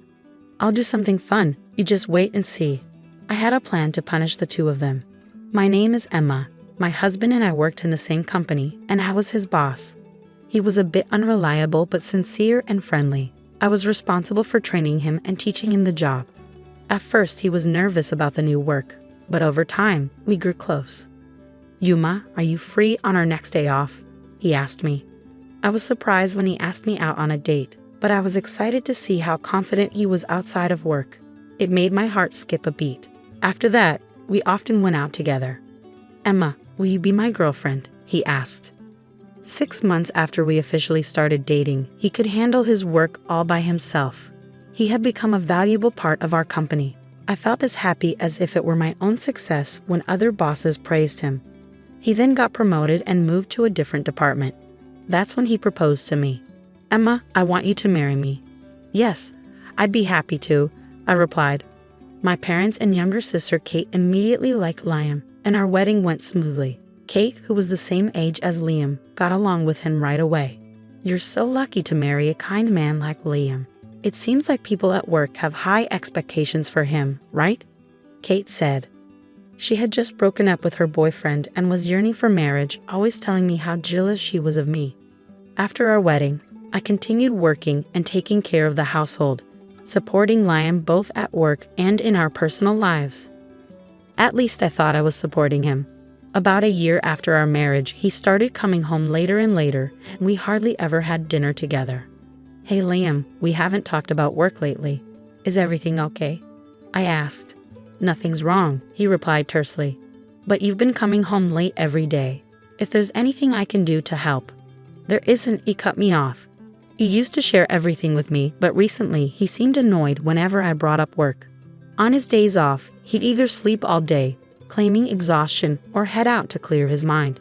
"I'll do something fun, you just wait and see." I had a plan to punish the two of them. My name is Emma. My husband and I worked in the same company, and I was his boss. He was a bit unreliable but sincere and friendly. I was responsible for training him and teaching him the job. At first, he was nervous about the new work, but over time, we grew close. "Yuma, are you free on our next day off?" he asked me. I was surprised when he asked me out on a date, but I was excited to see how confident he was outside of work. It made my heart skip a beat. After that, we often went out together. "Emma, will you be my girlfriend?" he asked. 6 months after we officially started dating, he could handle his work all by himself. He had become a valuable part of our company. I felt as happy as if it were my own success when other bosses praised him. He then got promoted and moved to a different department. That's when he proposed to me. "Emma, I want you to marry me." "Yes, I'd be happy to, I replied. My parents and younger sister Kate immediately liked Liam, and our wedding went smoothly. Kate, who was the same age as Liam, got along with him right away. You're so lucky to marry a kind man like Liam. It seems like people at work have high expectations for him, right? Kate said. She had just broken up with her boyfriend and was yearning for marriage, always telling me how jealous she was of me. After our wedding, I continued working and taking care of the household, supporting Liam both at work and in our personal lives. At least I thought I was supporting him. About a year after our marriage, he started coming home later and later, and we hardly ever had dinner together. Hey Liam, we haven't talked about work lately. Is everything okay? I asked. Nothing's wrong, he replied tersely. But you've been coming home late every day. If there's anything I can do to help. There isn't, he cut me off. He used to share everything with me, but recently he seemed annoyed whenever I brought up work. On his days off, he'd either sleep all day, claiming exhaustion, or head out to clear his mind.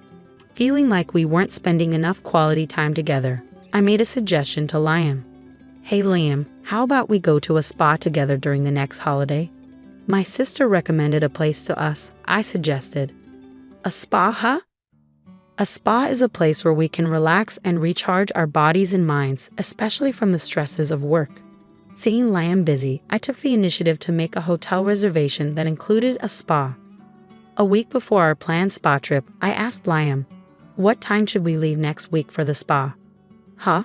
Feeling like we weren't spending enough quality time together, I made a suggestion to Liam. Hey Liam, how about we go to a spa together during the next holiday? My sister recommended a place to us, I suggested. A spa, huh? A spa is a place where we can relax and recharge our bodies and minds, especially from the stresses of work. Seeing Liam busy, I took the initiative to make a hotel reservation that included a spa. A week before our planned spa trip, I asked Liam, what time should we leave next week for the spa? Huh?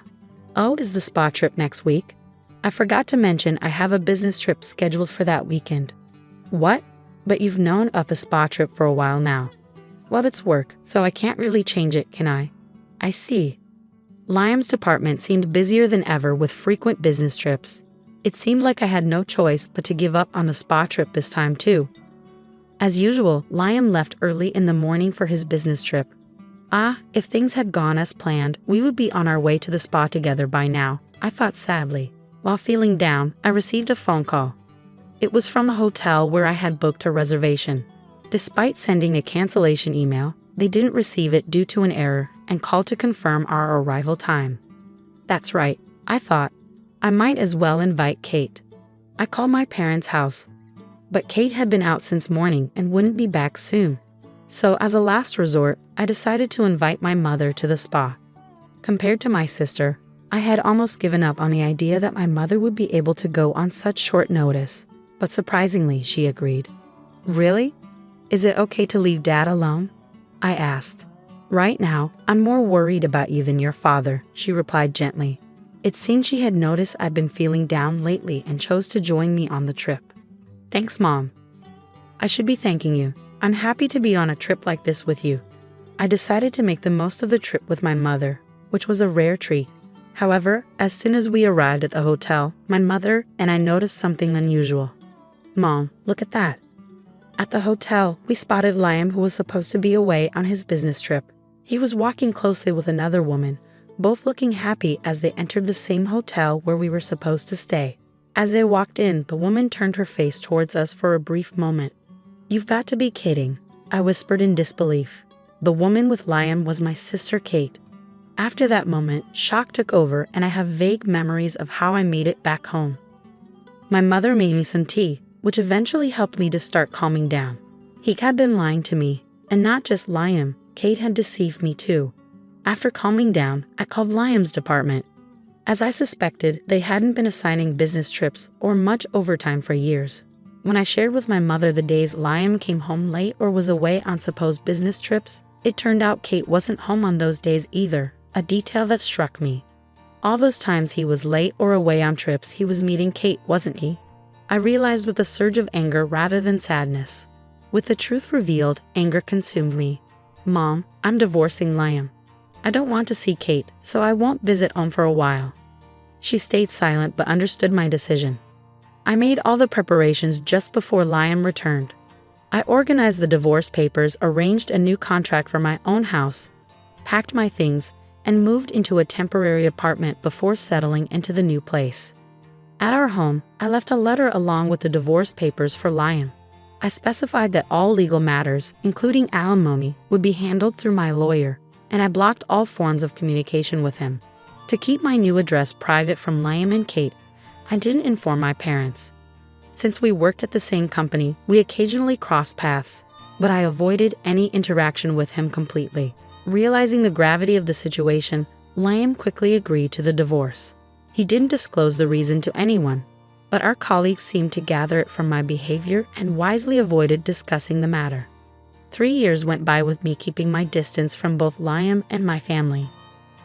Oh, is the spa trip next week? I forgot to mention I have a business trip scheduled for that weekend. What? But you've known of the spa trip for a while now. Well, it's work, so I can't really change it, can I? I see. Liam's department seemed busier than ever with frequent business trips. It seemed like I had no choice but to give up on the spa trip this time too. As usual, Liam left early in the morning for his business trip. If things had gone as planned, we would be on our way to the spa together by now, I thought sadly. While feeling down, I received a phone call. It was from the hotel where I had booked a reservation. Despite sending a cancellation email, they didn't receive it due to an error and called to confirm our arrival time. That's right, I thought. I might as well invite Kate. I called my parents' house. But Kate had been out since morning and wouldn't be back soon. So as a last resort, I decided to invite my mother to the spa. Compared to my sister, I had almost given up on the idea that my mother would be able to go on such short notice. But surprisingly, she agreed. Really? Is it okay to leave Dad alone? I asked. Right now, I'm more worried about you than your father, she replied gently. It seemed she had noticed I'd been feeling down lately and chose to join me on the trip. Thanks, Mom. I should be thanking you. I'm happy to be on a trip like this with you. I decided to make the most of the trip with my mother, which was a rare treat. However, as soon as we arrived at the hotel, my mother and I noticed something unusual. Mom, look at that. At the hotel, we spotted Liam, who was supposed to be away on his business trip. He was walking closely with another woman, both looking happy as they entered the same hotel where we were supposed to stay. As they walked in, the woman turned her face towards us for a brief moment. You've got to be kidding, I whispered in disbelief. The woman with Liam was my sister Kate. After that moment, shock took over and I have vague memories of how I made it back home. My mother made me some tea, which eventually helped me to start calming down. He had been lying to me, and not just Liam, Kate had deceived me too. After calming down, I called Liam's department. As I suspected, they hadn't been assigning business trips or much overtime for years. When I shared with my mother the days Liam came home late or was away on supposed business trips, it turned out Kate wasn't home on those days either, a detail that struck me. All those times he was late or away on trips, he was meeting Kate, wasn't he? I realized with a surge of anger rather than sadness. With the truth revealed, anger consumed me. Mom, I'm divorcing Liam. I don't want to see Kate, so I won't visit home for a while. She stayed silent but understood my decision. I made all the preparations just before Liam returned. I organized the divorce papers, arranged a new contract for my own house, packed my things, and moved into a temporary apartment before settling into the new place. At our home, I left a letter along with the divorce papers for Liam. I specified that all legal matters, including alimony, would be handled through my lawyer, and I blocked all forms of communication with him. To keep my new address private from Liam and Kate, I didn't inform my parents. Since we worked at the same company, we occasionally crossed paths, but I avoided any interaction with him completely. Realizing the gravity of the situation, Liam quickly agreed to the divorce. He didn't disclose the reason to anyone, but our colleagues seemed to gather it from my behavior and wisely avoided discussing the matter. 3 years went by with me keeping my distance from both Liam and my family.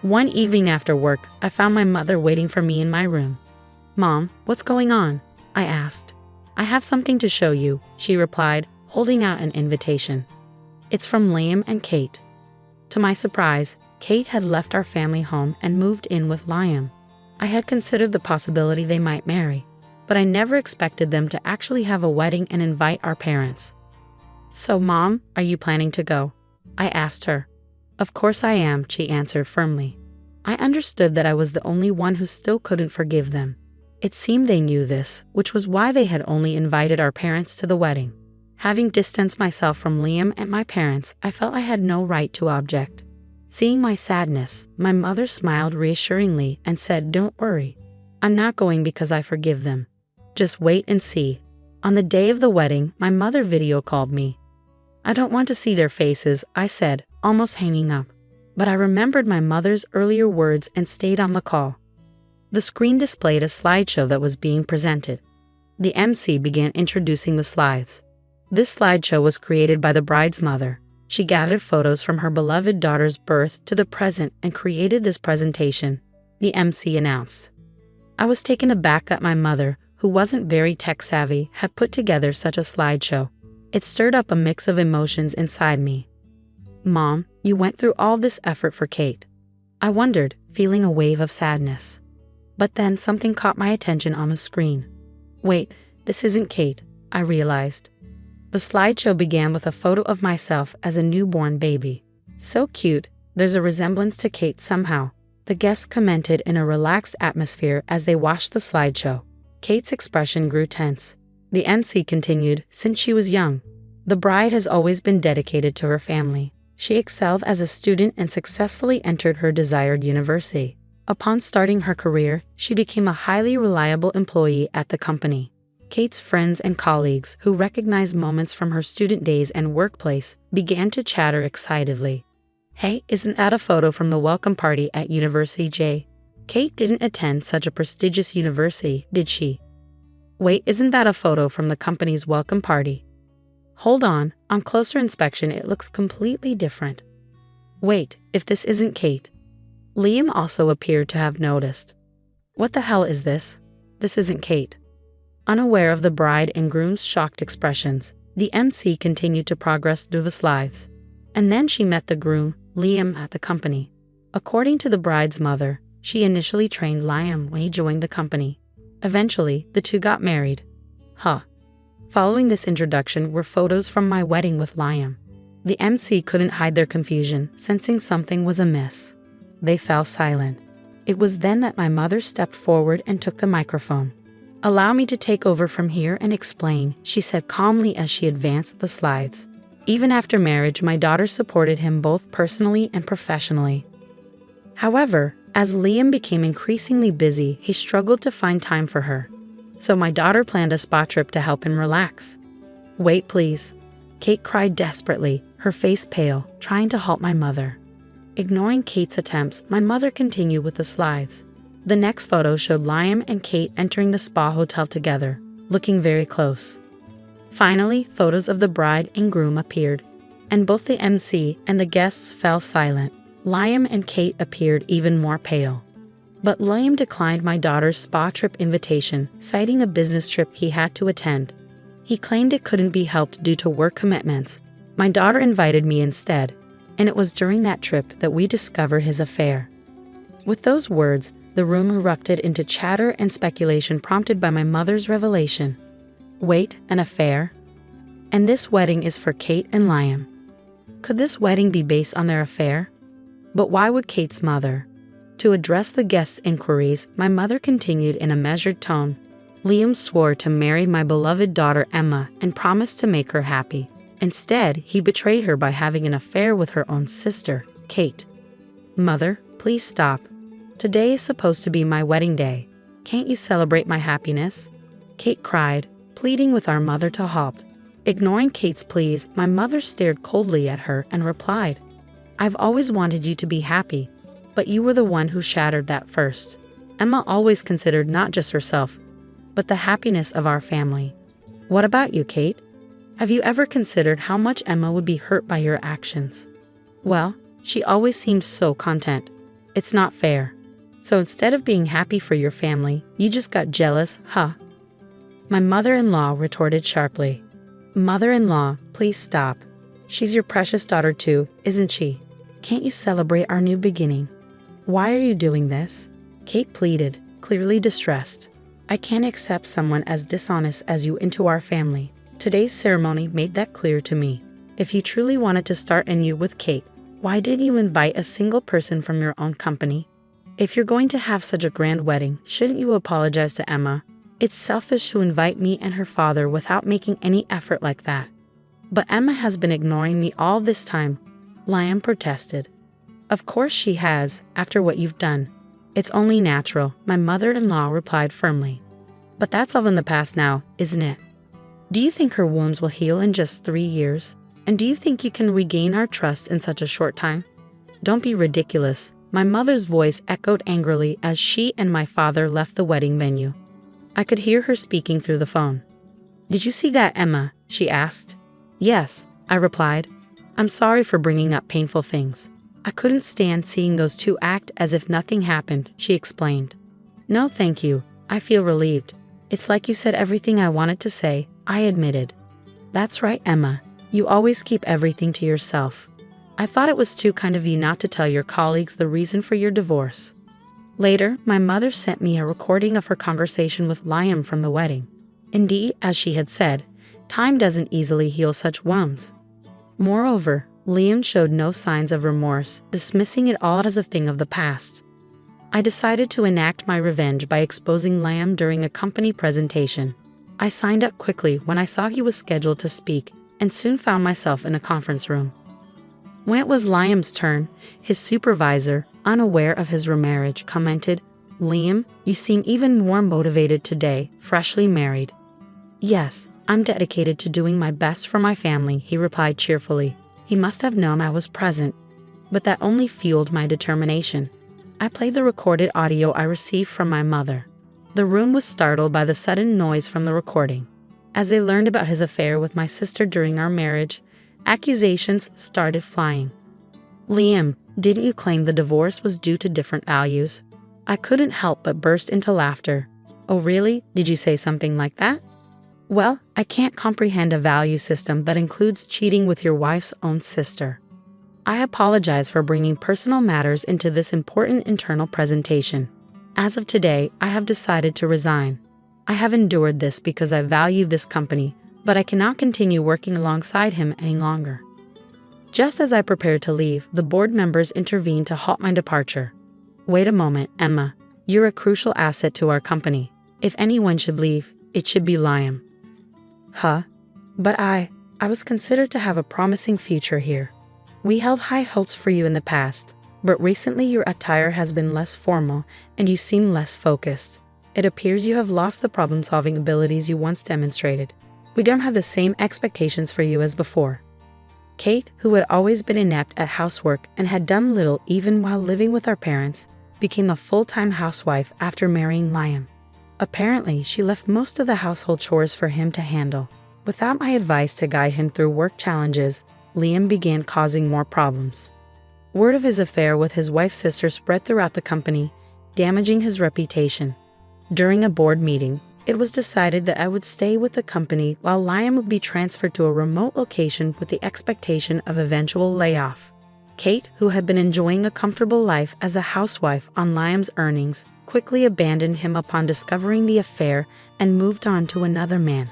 One evening after work, I found my mother waiting for me in my room. "Mom, what's going on?" I asked. "I have something to show you," she replied, holding out an invitation. "It's from Liam and Kate." To my surprise, Kate had left our family home and moved in with Liam. I had considered the possibility they might marry, but I never expected them to actually have a wedding and invite our parents. "So, Mom, are you planning to go?" I asked her. "Of course I am," she answered firmly. I understood that I was the only one who still couldn't forgive them. It seemed they knew this, which was why they had only invited our parents to the wedding. Having distanced myself from Liam and my parents, I felt I had no right to object. Seeing my sadness, my mother smiled reassuringly and said, "Don't worry. I'm not going because I forgive them. Just wait and see." On the day of the wedding, my mother video called me. "I don't want to see their faces," I said, almost hanging up. But I remembered my mother's earlier words and stayed on the call. The screen displayed a slideshow that was being presented. The MC began introducing the slides. This slideshow was created by the bride's mother. She gathered photos from her beloved daughter's birth to the present and created this presentation, the MC announced. I was taken aback that my mother, who wasn't very tech-savvy, had put together such a slideshow. It stirred up a mix of emotions inside me. "Mom, you went through all this effort for Kate." I wondered, feeling a wave of sadness. But then something caught my attention on the screen. "Wait, this isn't Kate," I realized. The slideshow began with a photo of myself as a newborn baby. "So cute, there's a resemblance to Kate somehow," the guests commented in a relaxed atmosphere as they watched the slideshow. Kate's expression grew tense. The MC continued, "Since she was young, the bride has always been dedicated to her family. She excelled as a student and successfully entered her desired university. Upon starting her career, she became a highly reliable employee at the company." Kate's friends and colleagues, who recognized moments from her student days and workplace, began to chatter excitedly. "Hey, isn't that a photo from the welcome party at University J? Kate didn't attend such a prestigious university, did she? Wait, isn't that a photo from the company's welcome party? Hold on closer inspection it looks completely different. Wait, if this isn't Kate." Liam also appeared to have noticed. "What the hell is this? This isn't Kate." Unaware of the bride and groom's shocked expressions, the MC continued to progress through the slides. And then she met the groom, Liam, at the company. According to the bride's mother, she initially trained Liam when he joined the company. Eventually, the two got married. Following this introduction were photos from my wedding with Liam. The MC couldn't hide their confusion, sensing something was amiss. They fell silent. It was then that my mother stepped forward and took the microphone. "Allow me to take over from here and explain," she said calmly as she advanced the slides. Even after marriage, my daughter supported him both personally and professionally. However, as Liam became increasingly busy, he struggled to find time for her. So my daughter planned a spa trip to help him relax. "Wait, please." Kate cried desperately, her face pale, trying to halt my mother. Ignoring Kate's attempts, my mother continued with the slides. The next photo showed Liam and Kate entering the spa hotel together, looking very close. Finally, photos of the bride and groom appeared, and both the MC and the guests fell silent. Liam and Kate appeared even more pale. But Liam declined my daughter's spa trip invitation, citing a business trip he had to attend. He claimed it couldn't be helped due to work commitments. My daughter invited me instead, and it was during that trip that we discovered his affair. With those words, the room erupted into chatter and speculation prompted by my mother's revelation. Wait, an affair? And this wedding is for Kate and Liam. Could this wedding be based on their affair? But why would Kate's mother? To address the guests' inquiries, my mother continued in a measured tone. Liam swore to marry my beloved daughter Emma and promised to make her happy. Instead, he betrayed her by having an affair with her own sister, Kate. Mother, please stop. Today is supposed to be my wedding day. Can't you celebrate my happiness? Kate cried, pleading with our mother to halt. Ignoring Kate's pleas, my mother stared coldly at her and replied, "I've always wanted you to be happy, but you were the one who shattered that first." Emma always considered not just herself, but the happiness of our family. What about you, Kate? Have you ever considered how much Emma would be hurt by your actions? Well, she always seems so content. It's not fair. So instead of being happy for your family, you just got jealous, huh? My mother-in-law retorted sharply. Mother-in-law, please stop. She's your precious daughter too, isn't she? Can't you celebrate our new beginning? Why are you doing this? Kate pleaded, clearly distressed. I can't accept someone as dishonest as you into our family. Today's ceremony made that clear to me. If you truly wanted to start anew with Kate, why didn't you invite a single person from your own company? If you're going to have such a grand wedding, shouldn't you apologize to Emma? It's selfish to invite me and her father without making any effort like that. But Emma has been ignoring me all this time, Liam protested. Of course she has, after what you've done. It's only natural, my mother-in-law replied firmly. But that's all in the past now, isn't it? Do you think her wounds will heal in just 3 years? And do you think you can regain our trust in such a short time? Don't be ridiculous. My mother's voice echoed angrily as she and my father left the wedding venue. I could hear her speaking through the phone. Did you see that, Emma? She asked. Yes, I replied. I'm sorry for bringing up painful things. I couldn't stand seeing those two act as if nothing happened, she explained. No, thank you. I feel relieved. It's like you said everything I wanted to say, I admitted. That's right, Emma. You always keep everything to yourself. I thought it was too kind of you not to tell your colleagues the reason for your divorce. Later, my mother sent me a recording of her conversation with Liam from the wedding. Indeed, as she had said, time doesn't easily heal such wounds. Moreover, Liam showed no signs of remorse, dismissing it all as a thing of the past. I decided to enact my revenge by exposing Liam during a company presentation. I signed up quickly when I saw he was scheduled to speak, and soon found myself in a conference room. When it was Liam's turn, his supervisor, unaware of his remarriage, commented, "Liam, you seem even more motivated today, freshly married." "Yes, I'm dedicated to doing my best for my family," he replied cheerfully. He must have known I was present, but that only fueled my determination. I played the recorded audio I received from my mother. The room was startled by the sudden noise from the recording. As they learned about his affair with my sister during our marriage, accusations started flying. "Liam, didn't you claim the divorce was due to different values?" I couldn't help but burst into laughter. "Oh really? Did you say something like that?" "Well, I can't comprehend a value system that includes cheating with your wife's own sister. I apologize for bringing personal matters into this important internal presentation. As of today, I have decided to resign. I have endured this because I value this company, but I cannot continue working alongside him any longer." Just as I prepared to leave, the board members intervened to halt my departure. "Wait a moment, Emma. You're a crucial asset to our company. If anyone should leave, it should be Liam." "Huh? But I was considered to have a promising future here. We held high hopes for you in the past, but recently your attire has been less formal and you seem less focused. It appears you have lost the problem-solving abilities you once demonstrated. We don't have the same expectations for you as before." Kate, who had always been inept at housework and had done little even while living with our parents, became a full-time housewife after marrying Liam. Apparently, she left most of the household chores for him to handle. Without my advice to guide him through work challenges, Liam began causing more problems. Word of his affair with his wife's sister spread throughout the company, damaging his reputation. During a board meeting, it was decided that I would stay with the company while Liam would be transferred to a remote location with the expectation of eventual layoff. Kate, who had been enjoying a comfortable life as a housewife on Liam's earnings, quickly abandoned him upon discovering the affair and moved on to another man.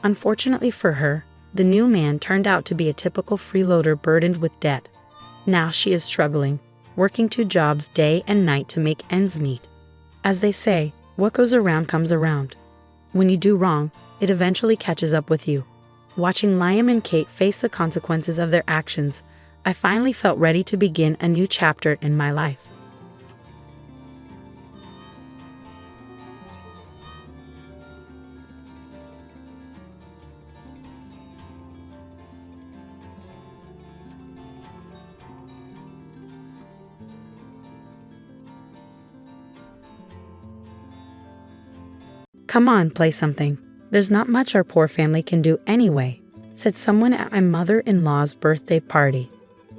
Unfortunately for her, the new man turned out to be a typical freeloader burdened with debt. Now she is struggling, working 2 jobs day and night to make ends meet. As they say, what goes around comes around. When you do wrong, it eventually catches up with you. Watching Liam and Kate face the consequences of their actions, I finally felt ready to begin a new chapter in my life. Come on, play something. There's not much our poor family can do anyway, said someone at my mother-in-law's birthday party.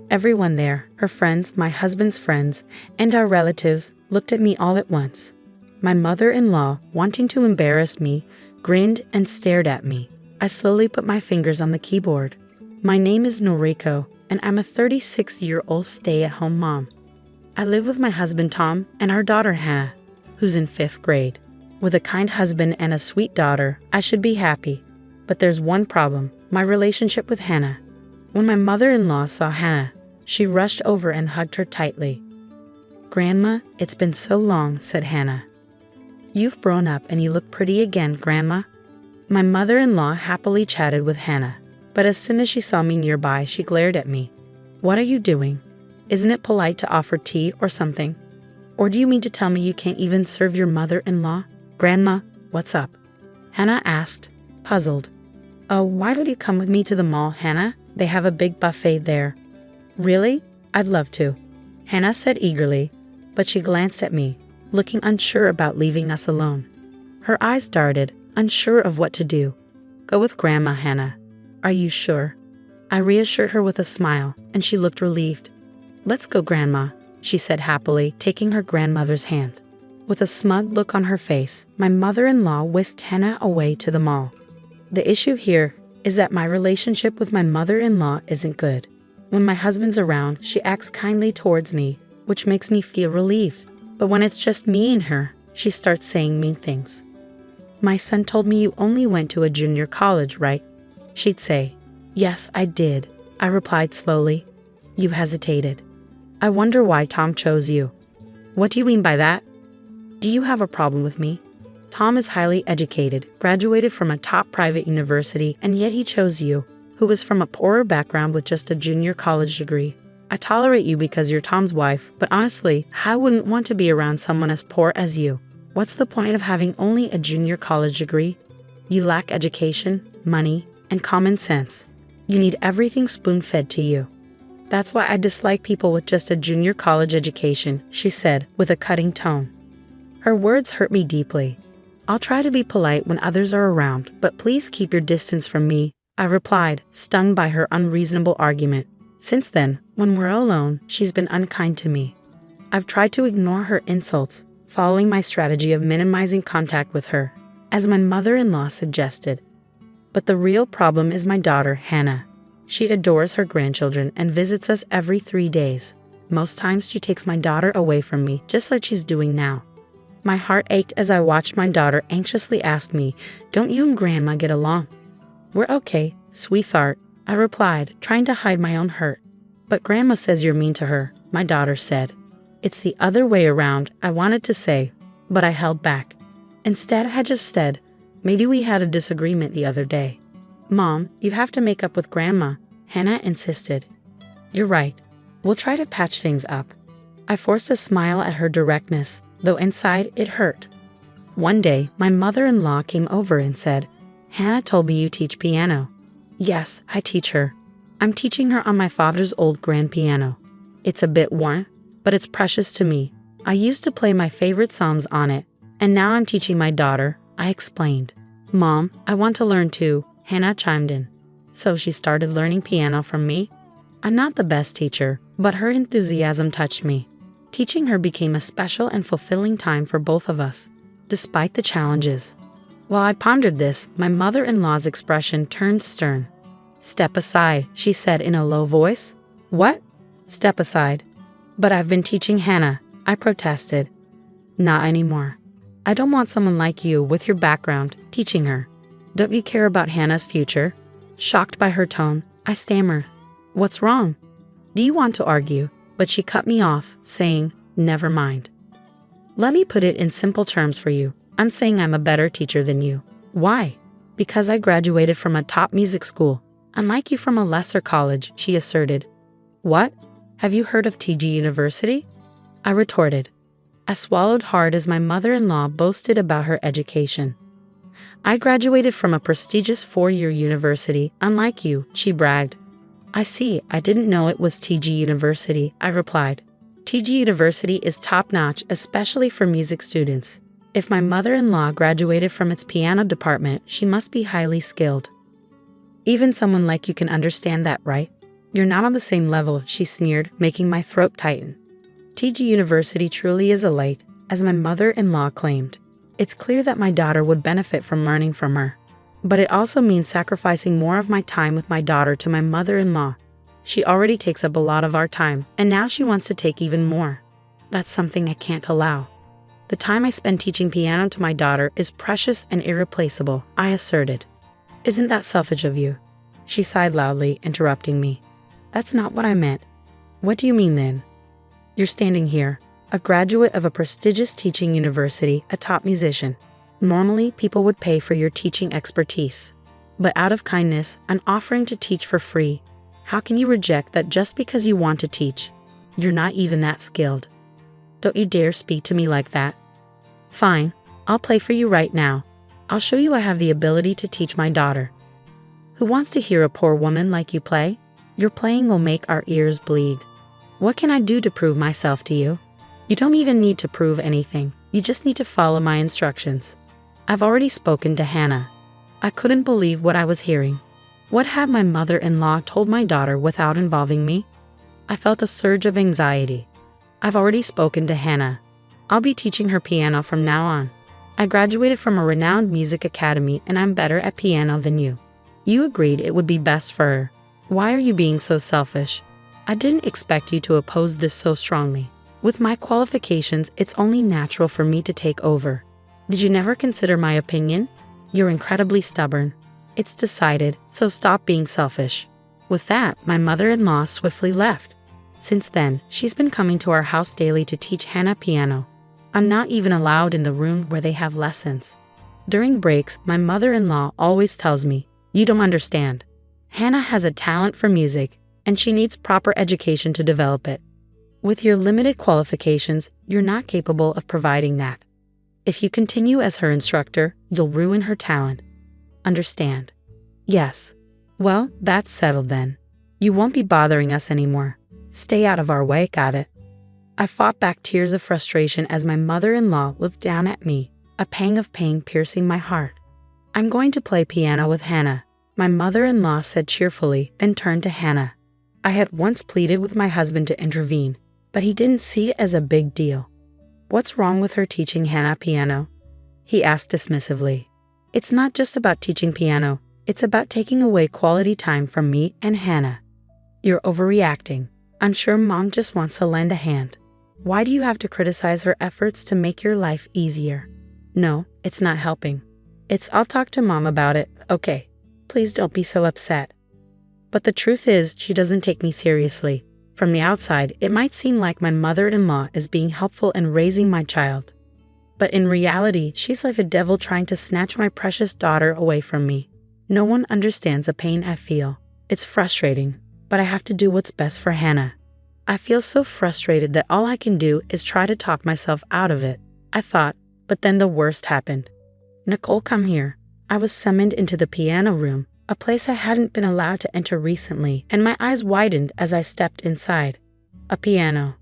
Everyone there, her friends, my husband's friends, and our relatives, looked at me all at once. My mother-in-law, wanting to embarrass me, grinned and stared at me. I slowly put my fingers on the keyboard. My name is Noriko, and I'm a 36-year-old stay-at-home mom. I live with my husband Tom and our daughter Hannah, who's in 5th grade. With a kind husband and a sweet daughter, I should be happy. But there's one problem, my relationship with Hannah. When my mother-in-law saw Hannah, she rushed over and hugged her tightly. "Grandma, it's been so long," said Hannah. "You've grown up and you look pretty again, Grandma." My mother-in-law happily chatted with Hannah, but as soon as she saw me nearby, she glared at me. "What are you doing? Isn't it polite to offer tea or something? Or do you mean to tell me you can't even serve your mother-in-law? Grandma, what's up?" Hannah asked, puzzled. "Oh, why don't you come with me to the mall, Hannah? They have a big buffet there." "Really? I'd love to," Hannah said eagerly, but she glanced at me, looking unsure about leaving us alone. Her eyes darted, unsure of what to do. "Go with Grandma, Hannah. Are you sure?" I reassured her with a smile, and she looked relieved. "Let's go, Grandma," she said happily, taking her grandmother's hand. With a smug look on her face, my mother-in-law whisked Hannah away to the mall. The issue here is that my relationship with my mother-in-law isn't good. When my husband's around, she acts kindly towards me, which makes me feel relieved. But when it's just me and her, she starts saying mean things. "My son told me you only went to a junior college, right?" She'd say. "Yes, I did," I replied slowly. You hesitated. "I wonder why Tom chose you." "What do you mean by that? Do you have a problem with me? Tom is highly educated, graduated from a top private university, and yet he chose you, who was from a poorer background with just a junior college degree. I tolerate you because you're Tom's wife, but honestly, I wouldn't want to be around someone as poor as you. What's the point of having only a junior college degree? You lack education, money, and common sense. You need everything spoon-fed to you. That's why I dislike people with just a junior college education," she said with a cutting tone. Her words hurt me deeply. "I'll try to be polite when others are around, but please keep your distance from me," I replied, stung by her unreasonable argument. Since then, when we're alone, she's been unkind to me. I've tried to ignore her insults, following my strategy of minimizing contact with her, as my mother-in-law suggested. But the real problem is my daughter, Hannah. She adores her grandchildren and visits us every 3 days. Most times she takes my daughter away from me, just like she's doing now. My heart ached as I watched my daughter anxiously ask me, "Don't you and Grandma get along?" "We're okay, sweetheart," I replied, trying to hide my own hurt. "But Grandma says you're mean to her," my daughter said. "It's the other way around," I wanted to say, but I held back. Instead, I just said, "Maybe we had a disagreement the other day." "Mom, you have to make up with Grandma," Hannah insisted. "You're right. We'll try to patch things up." I forced a smile at her directness, though inside it hurt. One day, my mother-in-law came over and said, "Hannah told me you teach piano." "Yes, I teach her. I'm teaching her on my father's old grand piano. It's a bit worn, but it's precious to me. I used to play my favorite songs on it, and now I'm teaching my daughter," I explained. "Mom, I want to learn too," Hannah chimed in. So she started learning piano from me? I'm not the best teacher, but her enthusiasm touched me. Teaching her became a special and fulfilling time for both of us, despite the challenges. While I pondered this, my mother-in-law's expression turned stern. "Step aside," she said in a low voice. "What?" "Step aside." "But I've been teaching Hannah," I protested. "Not anymore. I don't want someone like you with your background teaching her. Don't you care about Hannah's future?" Shocked by her tone, I stammered. "What's wrong?" "Do you want to argue?" But she cut me off, saying, "Never mind. Let me put it in simple terms for you. I'm saying I'm a better teacher than you." "Why?" "Because I graduated from a top music school, unlike you from a lesser college," she asserted. "What? Have you heard of TG University?" I retorted. I swallowed hard as my mother-in-law boasted about her education. "I graduated from a prestigious 4-year university, unlike you," she bragged. "I see, I didn't know it was TG University," I replied. "TG University is top-notch, especially for music students. If my mother-in-law graduated from its piano department, she must be highly skilled. Even someone like you can understand that, right? You're not on the same level, she sneered, making my throat tighten. TG University truly is a light, as my mother-in-law claimed. It's clear that my daughter would benefit from learning from her. But it also means sacrificing more of my time with my daughter to my mother-in-law. She already takes up a lot of our time, and now she wants to take even more. That's something I can't allow. The time I spend teaching piano to my daughter is precious and irreplaceable, I asserted. Isn't that selfish of you? She sighed loudly, interrupting me. That's not what I meant. What do you mean then? You're standing here, a graduate of a prestigious teaching university, a top musician. Normally, people would pay for your teaching expertise. But out of kindness, I'm offering to teach for free. How can you reject that just because you want to teach? You're not even that skilled. Don't you dare speak to me like that. Fine, I'll play for you right now. I'll show you I have the ability to teach my daughter. Who wants to hear a poor woman like you play? Your playing will make our ears bleed. What can I do to prove myself to you? You don't even need to prove anything. You just need to follow my instructions. I've already spoken to Hannah. I couldn't believe what I was hearing. What had my mother-in-law told my daughter without involving me? I felt a surge of anxiety. I've already spoken to Hannah. I'll be teaching her piano from now on. I graduated from a renowned music academy and I'm better at piano than you. You agreed it would be best for her. Why are you being so selfish? I didn't expect you to oppose this so strongly. With my qualifications, it's only natural for me to take over. Did you never consider my opinion? You're incredibly stubborn. It's decided, so stop being selfish. With that, my mother-in-law swiftly left. Since then, she's been coming to our house daily to teach Hannah piano. I'm not even allowed in the room where they have lessons. During breaks, my mother-in-law always tells me, "You don't understand. Hannah has a talent for music, and she needs proper education to develop it. With your limited qualifications, you're not capable of providing that. If you continue as her instructor, you'll ruin her talent. Understand?" Yes. Well, that's settled then. You won't be bothering us anymore. Stay out of our way, got it? I fought back tears of frustration as my mother-in-law looked down at me, a pang of pain piercing my heart. I'm going to play piano with Hannah, my mother-in-law said cheerfully, then turned to Hannah. I had once pleaded with my husband to intervene, but he didn't see it as a big deal. What's wrong with her teaching Hannah piano? He asked dismissively. It's not just about teaching piano, it's about taking away quality time from me and Hannah. You're overreacting. I'm sure Mom just wants to lend a hand. Why do you have to criticize her efforts to make your life easier? No, it's not helping. I'll talk to Mom about it, okay? Please don't be so upset. But the truth is, she doesn't take me seriously. From the outside, it might seem like my mother-in-law is being helpful in raising my child. But in reality, she's like a devil trying to snatch my precious daughter away from me. No one understands the pain I feel. It's frustrating, but I have to do what's best for Hannah. I feel so frustrated that all I can do is try to talk myself out of it, I thought, but then the worst happened. Nicole, come here. I was summoned into the piano room, a place I hadn't been allowed to enter recently, and my eyes widened as I stepped inside. A piano.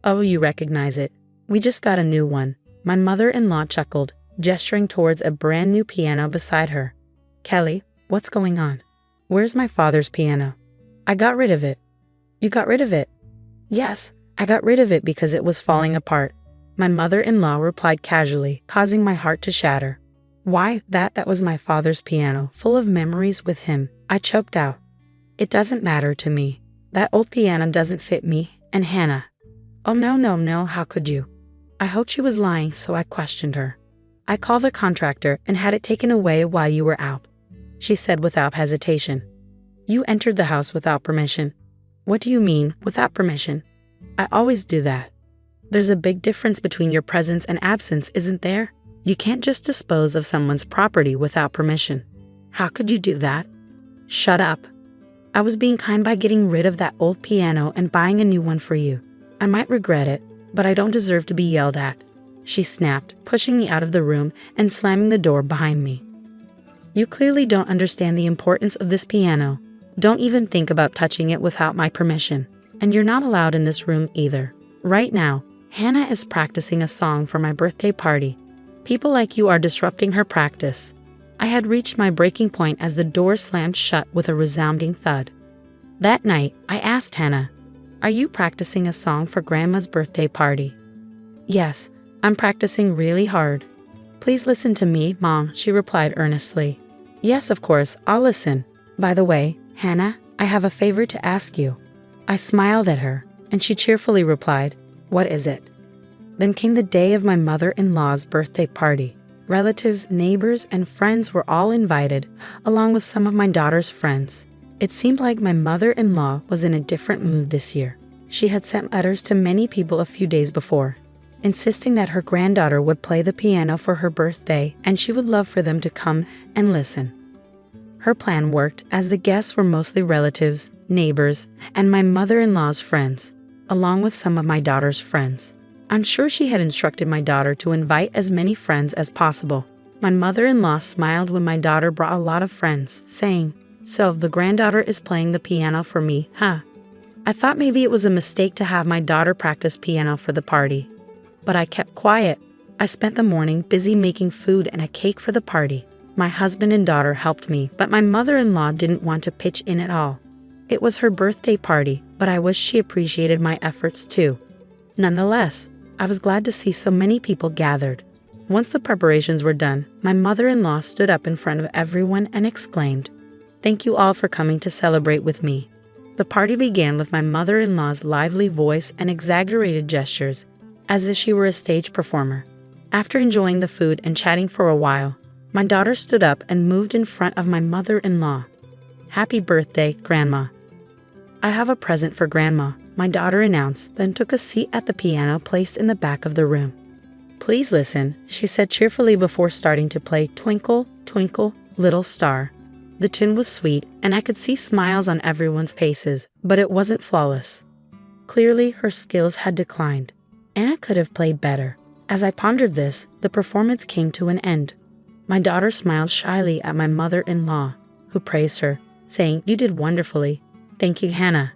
Oh, you recognize it. We just got a new one. My mother-in-law chuckled, gesturing towards a brand new piano beside her. Kelly, what's going on? Where's my father's piano? I got rid of it. You got rid of it? Yes, I got rid of it because it was falling apart. My mother-in-law replied casually, causing my heart to shatter. Why, that was my father's piano, full of memories with him. I choked out. It doesn't matter to me. That old piano doesn't fit me and Hannah. Oh no, how could you? I hoped she was lying, so I questioned her. I called the contractor and had it taken away while you were out, she said without hesitation. You entered the house without permission. What do you mean, without permission? I always do that. There's a big difference between your presence and absence, isn't there? You can't just dispose of someone's property without permission. How could you do that? Shut up. I was being kind by getting rid of that old piano and buying a new one for you. I might regret it, but I don't deserve to be yelled at, she snapped, pushing me out of the room and slamming the door behind me. You clearly don't understand the importance of this piano. Don't even think about touching it without my permission. And you're not allowed in this room either. Right now, Hannah is practicing a song for my birthday party. People like you are disrupting her practice. I had reached my breaking point as the door slammed shut with a resounding thud. That night, I asked Hannah, "Are you practicing a song for Grandma's birthday party?" "Yes, I'm practicing really hard." "Please listen to me, Mom," she replied earnestly. "Yes, of course, I'll listen. By the way, Hannah, I have a favor to ask you." I smiled at her, and she cheerfully replied, "What is it?" Then came the day of my mother-in-law's birthday party. Relatives, neighbors, and friends were all invited, along with some of my daughter's friends. It seemed like my mother-in-law was in a different mood this year. She had sent letters to many people a few days before, insisting that her granddaughter would play the piano for her birthday and she would love for them to come and listen. Her plan worked, as the guests were mostly relatives, neighbors, and my mother-in-law's friends, along with some of my daughter's friends. I'm sure she had instructed my daughter to invite as many friends as possible. My mother-in-law smiled when my daughter brought a lot of friends, saying, "So the granddaughter is playing the piano for me, huh?" I thought maybe it was a mistake to have my daughter practice piano for the party. But I kept quiet. I spent the morning busy making food and a cake for the party. My husband and daughter helped me, but my mother-in-law didn't want to pitch in at all. It was her birthday party, but I wish she appreciated my efforts too. Nonetheless, I was glad to see so many people gathered. Once the preparations were done, my mother-in-law stood up in front of everyone and exclaimed, "Thank you all for coming to celebrate with me." The party began with my mother-in-law's lively voice and exaggerated gestures, as if she were a stage performer. After enjoying the food and chatting for a while, my daughter stood up and moved in front of my mother-in-law. "Happy birthday, Grandma." "I have a present for Grandma," my daughter announced, then took a seat at the piano placed in the back of the room. "Please listen," she said cheerfully before starting to play Twinkle, Twinkle, Little Star. The tune was sweet, and I could see smiles on everyone's faces, but it wasn't flawless. Clearly, her skills had declined. Anna could have played better. As I pondered this, the performance came to an end. My daughter smiled shyly at my mother-in-law, who praised her, saying, "You did wonderfully. Thank you, Hannah."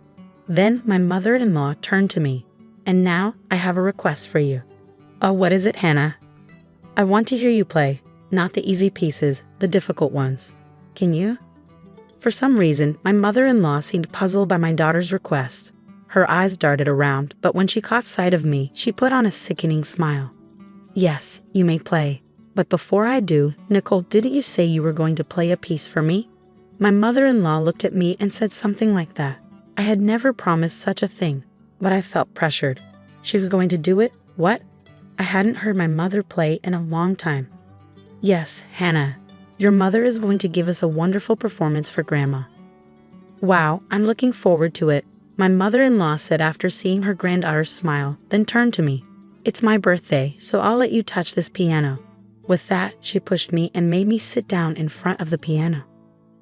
Then my mother-in-law turned to me, "And now I have a request for you." "Oh, what is it, Hannah?" "I want to hear you play, not the easy pieces, the difficult ones. Can you?" For some reason, my mother-in-law seemed puzzled by my daughter's request. Her eyes darted around, but when she caught sight of me, she put on a sickening smile. "Yes, you may play. But before I do, Nicole, didn't you say you were going to play a piece for me?" My mother-in-law looked at me and said something like that. I had never promised such a thing, but I felt pressured. She was going to do it? What? I hadn't heard my mother play in a long time. "Yes, Hannah. Your mother is going to give us a wonderful performance for Grandma." "Wow, I'm looking forward to it," my mother-in-law said after seeing her granddaughter's smile, then turned to me. "It's my birthday, so I'll let you touch this piano." With that, she pushed me and made me sit down in front of the piano.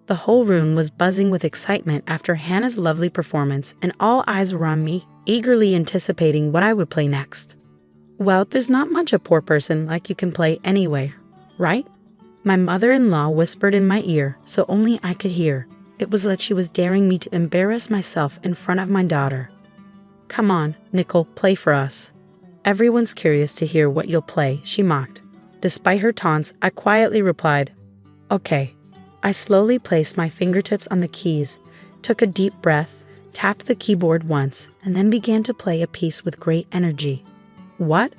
The whole room was buzzing with excitement after Hannah's lovely performance, and all eyes were on me, eagerly anticipating what I would play next. "Well, there's not much a poor person like you can play anyway, right?" My mother-in-law whispered in my ear, so only I could hear. It was like she was daring me to embarrass myself in front of my daughter. "Come on, Nicole, play for us. Everyone's curious to hear what you'll play," she mocked. Despite her taunts, I quietly replied, "Okay." I slowly placed my fingertips on the keys, took a deep breath, tapped the keyboard once, and then began to play a piece with great energy. "What?"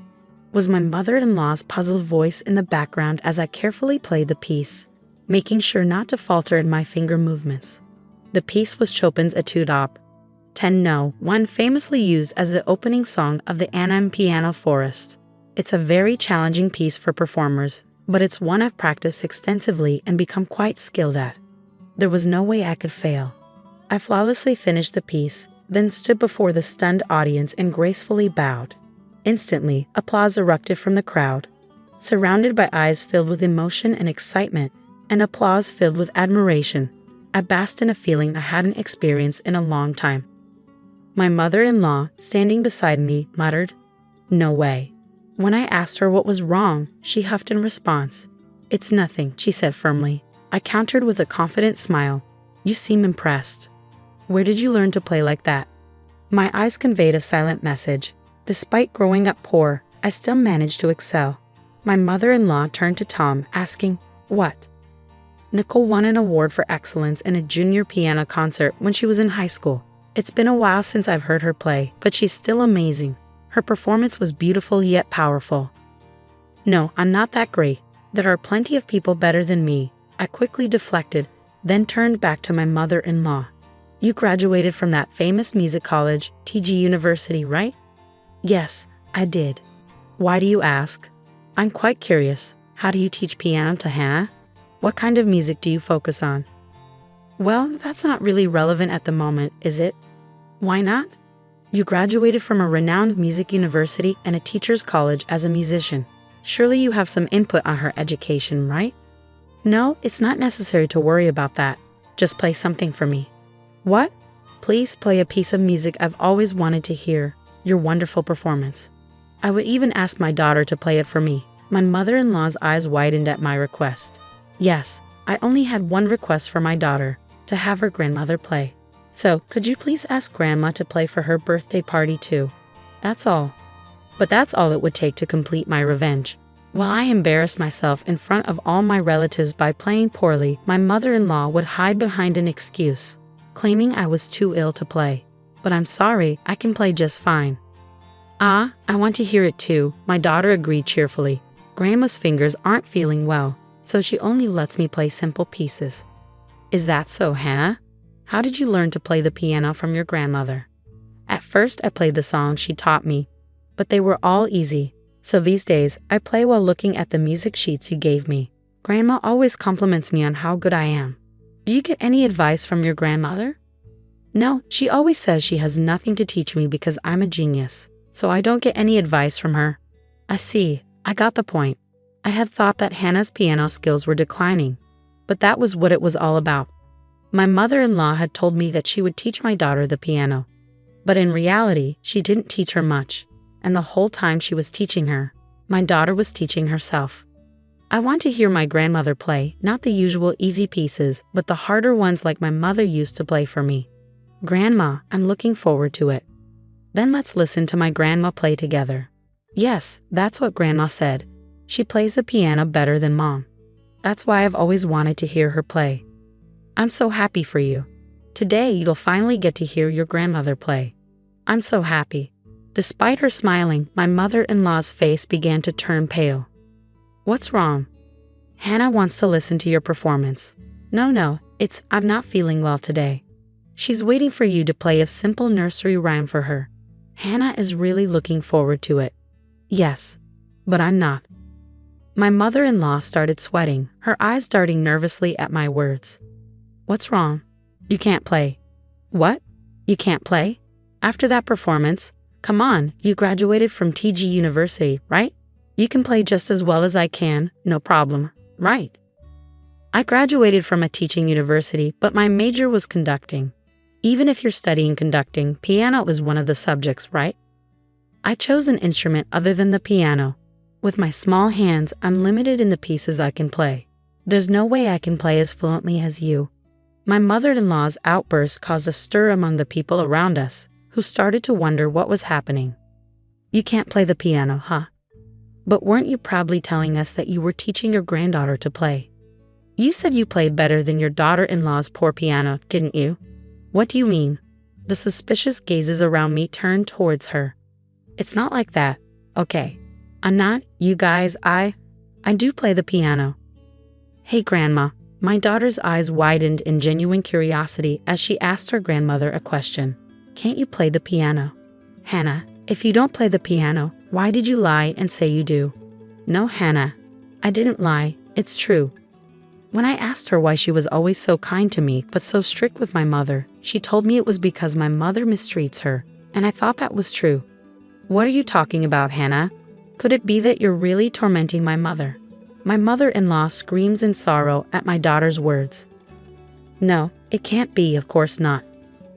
was my mother-in-law's puzzled voice in the background as I carefully played the piece, making sure not to falter in my finger movements. The piece was Chopin's Etude Op. 10 No, one famously used as the opening song of the Anam Piano Forest. It's a very challenging piece for performers, but it's one I've practiced extensively and become quite skilled at. There was no way I could fail. I flawlessly finished the piece, then stood before the stunned audience and gracefully bowed. Instantly, applause erupted from the crowd. Surrounded by eyes filled with emotion and excitement, and applause filled with admiration, I basked in a feeling I hadn't experienced in a long time. My mother-in-law, standing beside me, muttered, "No way." When I asked her what was wrong, she huffed in response. "It's nothing," she said firmly. I countered with a confident smile. "You seem impressed. Where did you learn to play like that?" My eyes conveyed a silent message. Despite growing up poor, I still managed to excel. My mother-in-law turned to Tom, asking, "What?" Nicole won an award for excellence in a junior piano concert when she was in high school. It's been a while since I've heard her play, but she's still amazing. Her performance was beautiful yet powerful. No, I'm not that great. There are plenty of people better than me. I quickly deflected, then turned back to my mother-in-law. You graduated from that famous music college, TG University, right? Yes, I did. Why do you ask? I'm quite curious. How do you teach piano to Hannah? What kind of music do you focus on? Well, that's not really relevant at the moment, is it? Why not? You graduated from a renowned music university and a teacher's college as a musician. Surely you have some input on her education, right? No, it's not necessary to worry about that. Just play something for me. What? Please play a piece of music I've always wanted to hear. Your wonderful performance. I would even ask my daughter to play it for me. My mother-in-law's eyes widened at my request. Yes, I only had one request for my daughter, to have her grandmother play. So, could you please ask Grandma to play for her birthday party too? That's all. But that's all it would take to complete my revenge. While I embarrassed myself in front of all my relatives by playing poorly, my mother-in-law would hide behind an excuse, claiming I was too ill to play. But I'm sorry, I can play just fine. Ah, I want to hear it too, my daughter agreed cheerfully. Grandma's fingers aren't feeling well, so she only lets me play simple pieces. Is that so, Hannah? How did you learn to play the piano from your grandmother? At first I played the songs she taught me, but they were all easy, so these days I play while looking at the music sheets you gave me. Grandma always compliments me on how good I am. Do you get any advice from your grandmother? No, she always says she has nothing to teach me because I'm a genius, so I don't get any advice from her. I see, I got the point. I had thought that Hannah's piano skills were declining, but that was what it was all about. My mother-in-law had told me that she would teach my daughter the piano, but in reality, she didn't teach her much, and the whole time she was teaching her, my daughter was teaching herself. I want to hear my grandmother play, not the usual easy pieces, but the harder ones like my mother used to play for me. Grandma, I'm looking forward to it. Then let's listen to my grandma play together. Yes, that's what Grandma said. She plays the piano better than Mom. That's why I've always wanted to hear her play. I'm so happy for you. Today you'll finally get to hear your grandmother play. I'm so happy. Despite her smiling, my mother-in-law's face began to turn pale. What's wrong? Hannah wants to listen to your performance. No, I'm not feeling well today. She's waiting for you to play a simple nursery rhyme for her. Hannah is really looking forward to it. Yes, but I'm not. My mother-in-law started sweating, her eyes darting nervously at my words. What's wrong? You can't play. What? You can't play? After that performance? Come on, you graduated from TG University, right? You can play just as well as I can, no problem, right? I graduated from a teaching university, but my major was conducting. Even if you're studying conducting, piano is one of the subjects, right? I chose an instrument other than the piano. With my small hands, I'm limited in the pieces I can play. There's no way I can play as fluently as you. My mother-in-law's outburst caused a stir among the people around us, who started to wonder what was happening. You can't play the piano, huh? But weren't you proudly telling us that you were teaching your granddaughter to play? You said you played better than your daughter-in-law's poor piano, didn't you? What do you mean? The suspicious gazes around me turned towards her. It's not like that, okay? I'm not, you guys, I do play the piano. Hey, Grandma. My daughter's eyes widened in genuine curiosity as she asked her grandmother a question. Can't you play the piano? Hannah, if you don't play the piano, why did you lie and say you do? No, Hannah. I didn't lie, it's true. When I asked her why she was always so kind to me but so strict with my mother, she told me it was because my mother mistreats her, and I thought that was true. What are you talking about, Hannah? Could it be that you're really tormenting my mother? My mother-in-law screams in sorrow at my daughter's words. No, it can't be, of course not.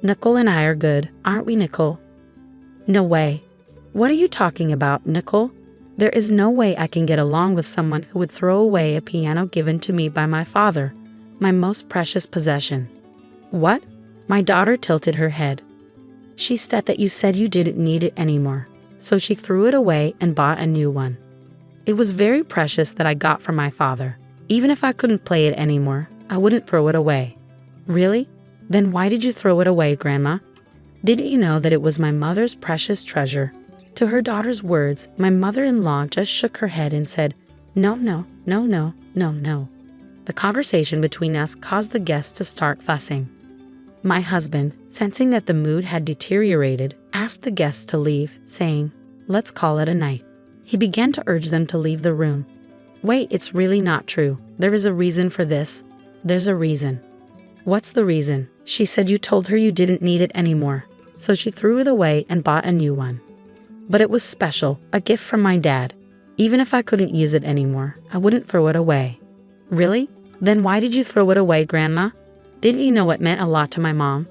Nicole and I are good, aren't we, Nicole? No way. What are you talking about, Nicole? There is no way I can get along with someone who would throw away a piano given to me by my father, my most precious possession. What? My daughter tilted her head. She said that you said you didn't need it anymore, so she threw it away and bought a new one. It was very precious that I got from my father. Even if I couldn't play it anymore, I wouldn't throw it away. Really? Then why did you throw it away, Grandma? Didn't you know that it was my mother's precious treasure? To her daughter's words, my mother-in-law just shook her head and said, No, no, no, no, no, no. The conversation between us caused the guests to start fussing. My husband, sensing that the mood had deteriorated, asked the guests to leave, saying, Let's call it a night. He began to urge them to leave the room. Wait, it's really not true. There is a reason for this. There's a reason. What's the reason? She said you told her you didn't need it anymore, so she threw it away and bought a new one. But it was special, a gift from my dad. Even if I couldn't use it anymore, I wouldn't throw it away. Really? Then why did you throw it away, Grandma? Didn't you know it meant a lot to my mom?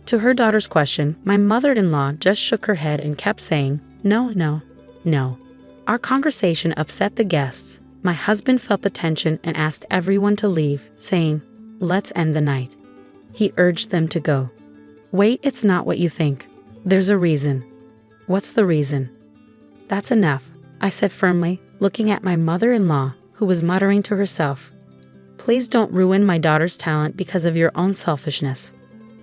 To her daughter's question, my mother-in-law just shook her head and kept saying, No, no, no. Our conversation upset the guests. My husband felt the tension and asked everyone to leave, saying, Let's end the night. He urged them to go. Wait, it's not what you think. There's a reason. What's the reason? That's enough, I said firmly, looking at my mother-in-law, who was muttering to herself. Please don't ruin my daughter's talent because of your own selfishness.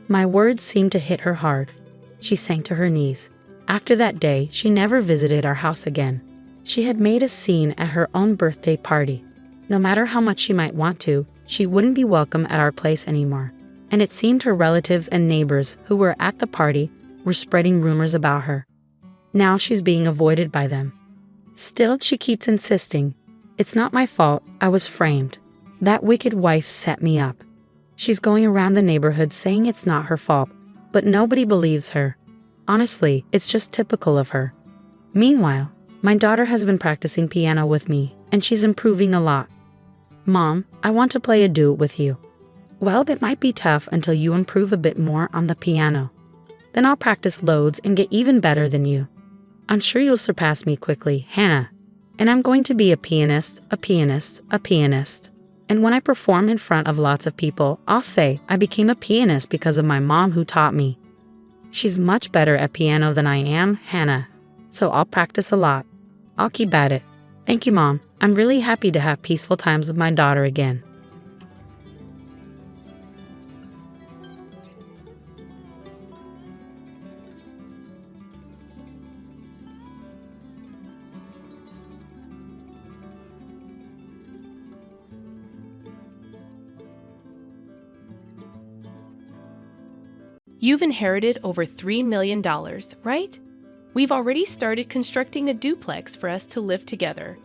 My words seemed to hit her hard. She sank to her knees. After that day, she never visited our house again. She had made a scene at her own birthday party. No matter how much she might want to, she wouldn't be welcome at our place anymore. And it seemed her relatives and neighbors who were at the party were spreading rumors about her. Now she's being avoided by them. Still, she keeps insisting, It's not my fault, I was framed. That wicked wife set me up. She's going around the neighborhood saying it's not her fault, but nobody believes her. Honestly, it's just typical of her. Meanwhile, my daughter has been practicing piano with me, and she's improving a lot. Mom, I want to play a duet with you. Well, it might be tough until you improve a bit more on the piano. Then I'll practice loads and get even better than you. I'm sure you'll surpass me quickly, Hannah. And I'm going to be a pianist, a pianist, a pianist. And when I perform in front of lots of people, I'll say I became a pianist because of my mom who taught me. She's much better at piano than I am, Hannah. So I'll practice a lot. I'll keep at it. Thank you, Mom. I'm really happy to have peaceful times with my daughter again. You've inherited over $3 million, right? We've already started constructing a duplex for us to live together.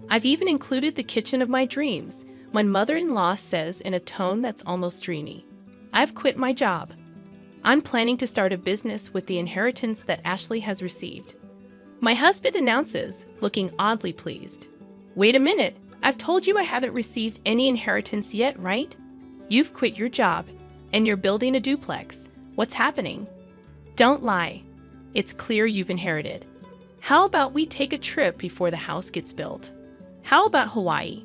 I've even included the kitchen of my dreams, my mother-in-law says in a tone that's almost dreamy. I've quit my job. I'm planning to start a business with the inheritance that Ashley has received. My husband announces, looking oddly pleased. Wait a minute, I've told you I haven't received any inheritance yet, right? You've quit your job, and you're building a duplex. What's happening? Don't lie. It's clear you've inherited. How about we take a trip before the house gets built? How about Hawaii?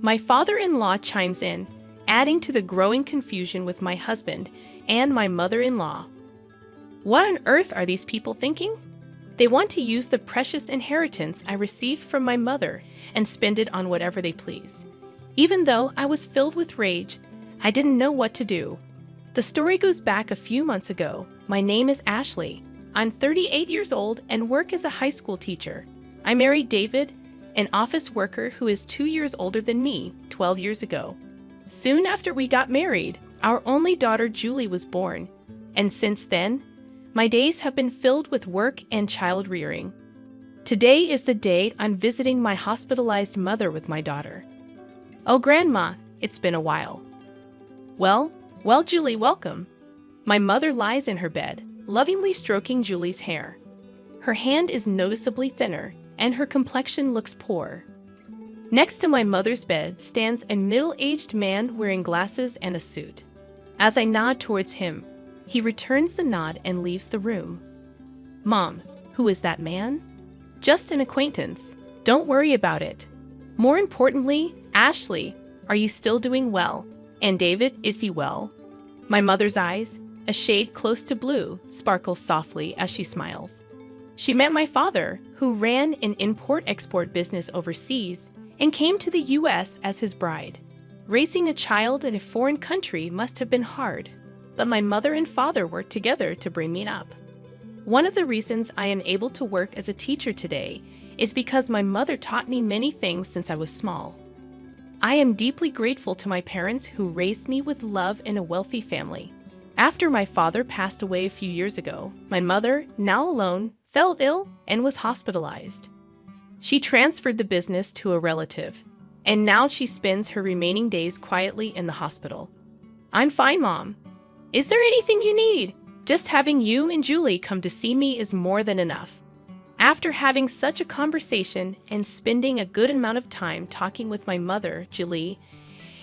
My father-in-law chimes in, adding to the growing confusion with my husband and my mother-in-law. What on earth are these people thinking? They want to use the precious inheritance I received from my mother and spend it on whatever they please. Even though I was filled with rage, I didn't know what to do. The story goes back a few months ago. My name is Ashley. I'm 38 years old and work as a high school teacher. I married David, an office worker who is 2 years older than me, 12 years ago. Soon after we got married, our only daughter Julie was born, and since then, my days have been filled with work and child rearing. Today is the day I'm visiting my hospitalized mother with my daughter. Oh, Grandma, it's been a while. Well, Julie, welcome. My mother lies in her bed, lovingly stroking Julie's hair. Her hand is noticeably thinner, and her complexion looks poor. Next to my mother's bed stands a middle-aged man wearing glasses and a suit. As I nod towards him, he returns the nod and leaves the room. Mom, who is that man? Just an acquaintance. Don't worry about it. More importantly, Ashley, are you still doing well? And David, is he well? My mother's eyes, a shade close to blue, sparkle softly as she smiles. She met my father, who ran an import-export business overseas, and came to the US as his bride. Raising a child in a foreign country must have been hard, but my mother and father worked together to bring me up. One of the reasons I am able to work as a teacher today is because my mother taught me many things since I was small. I am deeply grateful to my parents who raised me with love in a wealthy family. After my father passed away a few years ago, my mother, now alone, fell ill and was hospitalized. She transferred the business to a relative, and now she spends her remaining days quietly in the hospital. "I'm fine, Mom. Is there anything you need? Just having you and Julie come to see me is more than enough." After having such a conversation and spending a good amount of time talking with my mother, Julie,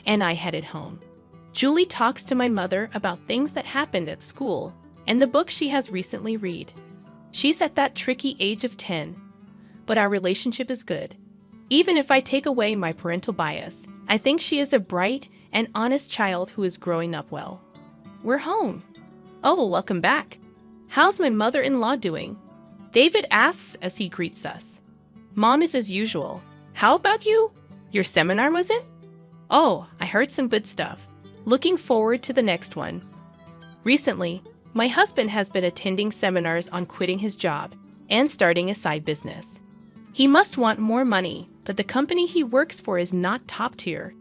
and I headed home. Julie talks to my mother about things that happened at school and the book she has recently read. She's at that tricky age of 10, but our relationship is good. Even if I take away my parental bias, I think she is a bright and honest child who is growing up well. We're home. "Oh, welcome back. How's my mother-in-law doing?" David asks as he greets us. "Mom is as usual. How about you? Your seminar, was it?" "Oh, I heard some good stuff. Looking forward to the next one." Recently, my husband has been attending seminars on quitting his job and starting a side business. He must want more money, but the company he works for is not top tier.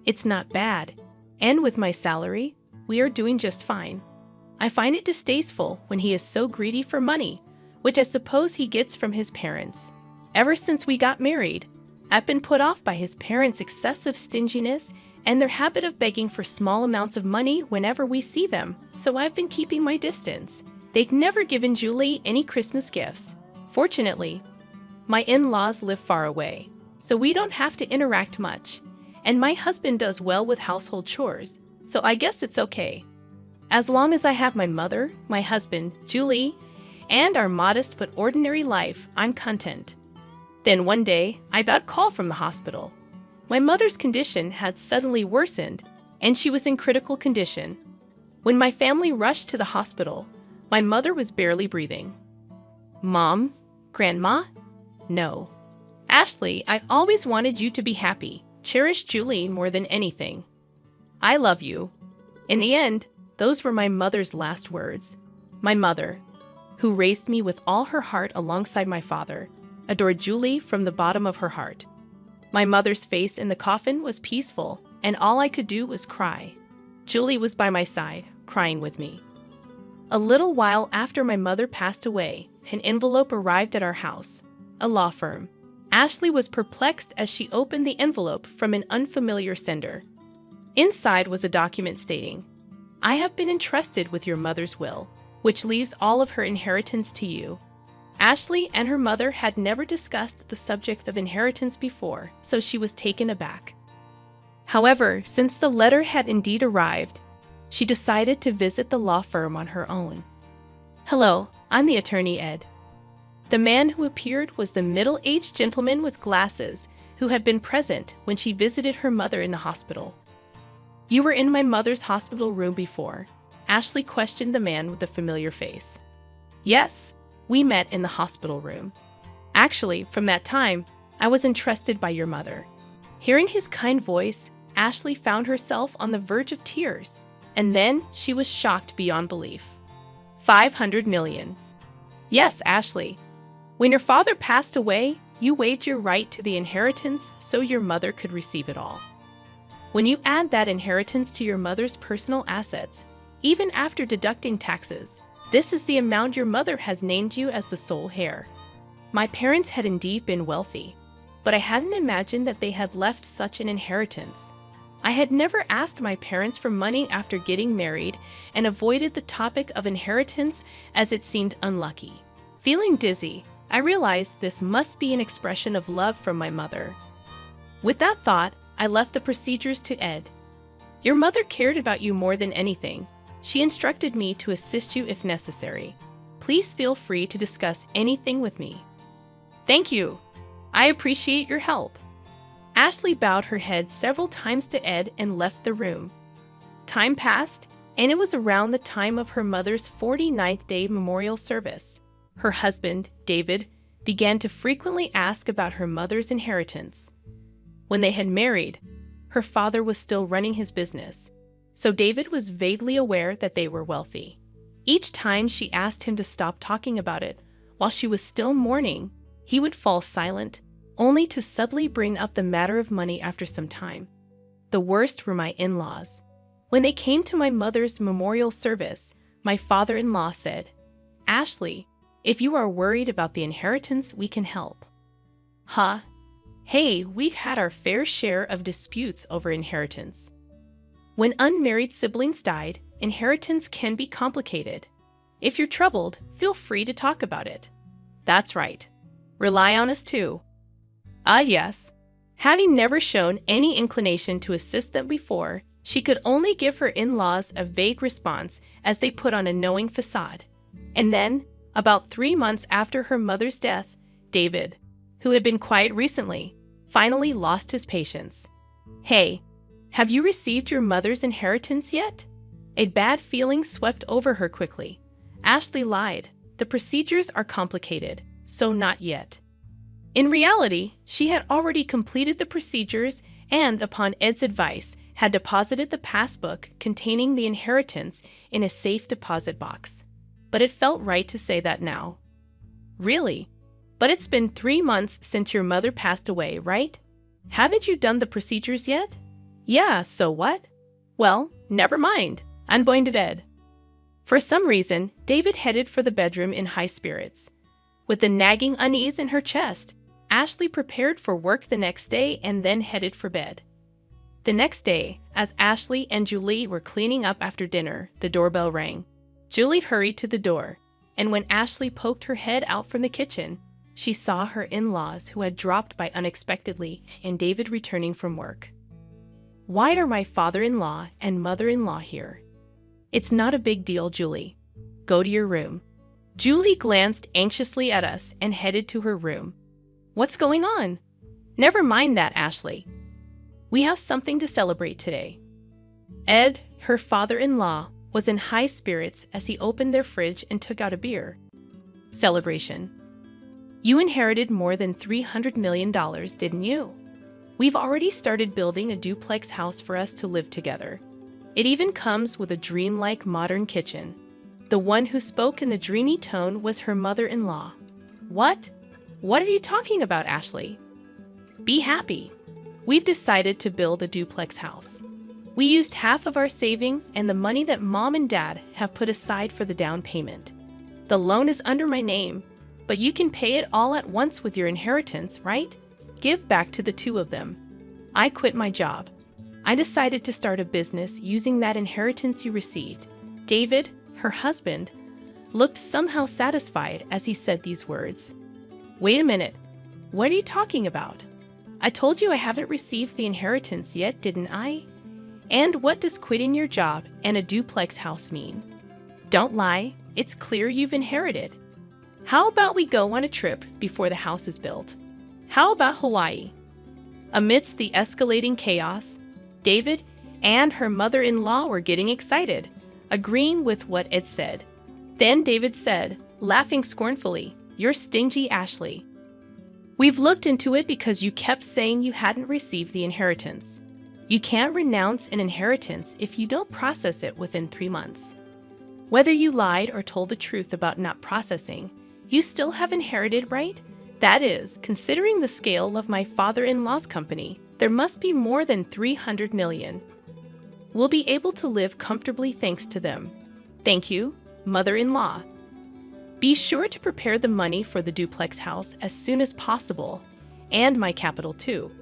It's not bad, and with my salary, we are doing just fine. I find it distasteful when he is so greedy for money, which I suppose he gets from his parents. Ever since we got married, I've been put off by his parents' excessive stinginess and their habit of begging for small amounts of money whenever we see them, so I've been keeping my distance. They've never given Julie any Christmas gifts. Fortunately, my in-laws live far away, so we don't have to interact much, and my husband does well with household chores, so I guess it's okay. As long as I have my mother, my husband, Julie, and our modest but ordinary life, I'm content. Then one day, I got a call from the hospital. My mother's condition had suddenly worsened, and she was in critical condition. When my family rushed to the hospital, my mother was barely breathing. "Mom? Grandma? No. Ashley, I always wanted you to be happy. Cherish Julie more than anything. I love you." In the end, those were my mother's last words. My mother, who raised me with all her heart alongside my father, adored Julie from the bottom of her heart. My mother's face in the coffin was peaceful, and all I could do was cry. Julie was by my side, crying with me. A little while after my mother passed away, an envelope arrived at our house, a law firm. Ashley was perplexed as she opened the envelope from an unfamiliar sender. Inside was a document stating, "I have been entrusted with your mother's will, which leaves all of her inheritance to you." Ashley and her mother had never discussed the subject of inheritance before, so she was taken aback. However, since the letter had indeed arrived, she decided to visit the law firm on her own. "Hello, I'm the attorney Ed." The man who appeared was the middle-aged gentleman with glasses who had been present when she visited her mother in the hospital. "You were in my mother's hospital room before?" Ashley questioned the man with the familiar face. "Yes, we met in the hospital room. Actually, from that time, I was entrusted by your mother." Hearing his kind voice, Ashley found herself on the verge of tears, and then she was shocked beyond belief. 500 million. Yes, Ashley. When your father passed away, you waived your right to the inheritance so your mother could receive it all. When you add that inheritance to your mother's personal assets, even after deducting taxes, this is the amount your mother has named you as the sole heir. My parents had indeed been wealthy, but I hadn't imagined that they had left such an inheritance. I had never asked my parents for money after getting married and avoided the topic of inheritance as it seemed unlucky. Feeling dizzy, I realized this must be an expression of love from my mother. With that thought, I left the procedures to Ed. "Your mother cared about you more than anything. She instructed me to assist you if necessary. Please feel free to discuss anything with me." "Thank you. I appreciate your help." Ashley bowed her head several times to Ed and left the room. Time passed, and it was around the time of her mother's 49th day memorial service. her husband, David, began to frequently ask about her mother's inheritance. When they had married, her father was still running his business, so David was vaguely aware that they were wealthy. Each time she asked him to stop talking about it while she was still mourning, he would fall silent, only to subtly bring up the matter of money after some time. The worst were my in-laws. When they came to my mother's memorial service, my father-in-law said, "Ashley, if you are worried about the inheritance, we can help." Huh? Hey, we've had our fair share of disputes over inheritance. When unmarried siblings died, inheritance can be complicated. If you're troubled, feel free to talk about it. That's right. Rely on us too. Yes. Having never shown any inclination to assist them before, she could only give her in-laws a vague response as they put on a knowing facade. And then, about 3 months after her mother's death, David, who had been quiet recently, finally lost his patience. "Hey, have you received your mother's inheritance yet?" A bad feeling swept over her quickly. Ashley lied. The procedures are complicated, so not yet. In reality, she had already completed the procedures and, upon Ed's advice, had deposited the passbook containing the inheritance in a safe deposit box. But it felt right to say that now. "Really? But it's been 3 months since your mother passed away, right? Haven't you done the procedures yet?" "Yeah, so what?" "Well, never mind. I'm going to bed." For some reason, David headed for the bedroom in high spirits. With the nagging unease in her chest, Ashley prepared for work the next day and then headed for bed. The next day, as Ashley and Julie were cleaning up after dinner, the doorbell rang. Julie hurried to the door, and when Ashley poked her head out from the kitchen, she saw her in-laws who had dropped by unexpectedly and David returning from work. "Why are my father-in-law and mother-in-law here?" "It's not a big deal, Julie. Go to your room." Julie glanced anxiously at us and headed to her room. "What's going on?" "Never mind that, Ashley. We have something to celebrate today." Ed, her father-in-law, was in high spirits as he opened their fridge and took out a beer. "Celebration. You inherited more than $300 million, didn't you? We've already started building a duplex house for us to live together. It even comes with a dreamlike modern kitchen." The one who spoke in the dreamy tone was her mother-in-law. "What? What are you talking about, Ashley?" "Be happy. We've decided to build a duplex house. We used half of our savings and the money that Mom and Dad have put aside for the down payment. The loan is under my name, but you can pay it all at once with your inheritance, right? Give back to the two of them. I quit my job. I decided to start a business using that inheritance you received." David, her husband, looked somehow satisfied as he said these words. "Wait a minute. What are you talking about? I told you I haven't received the inheritance yet, didn't I? And what does quitting your job and a duplex house mean? Don't lie. It's clear you've inherited. How about we go on a trip before the house is built? How about Hawaii?" Amidst the escalating chaos, David and her mother-in-law were getting excited, agreeing with what Ed said. Then David said, laughing scornfully, "You're stingy, Ashley. We've looked into it because you kept saying you hadn't received the inheritance. You can't renounce an inheritance if you don't process it within 3 months. Whether you lied or told the truth about not processing, you still have inherited, right? That is, considering the scale of my father-in-law's company, there must be more than 300 million. We'll be able to live comfortably thanks to them. Thank you, mother-in-law. Be sure to prepare the money for the duplex house as soon as possible, and my capital too."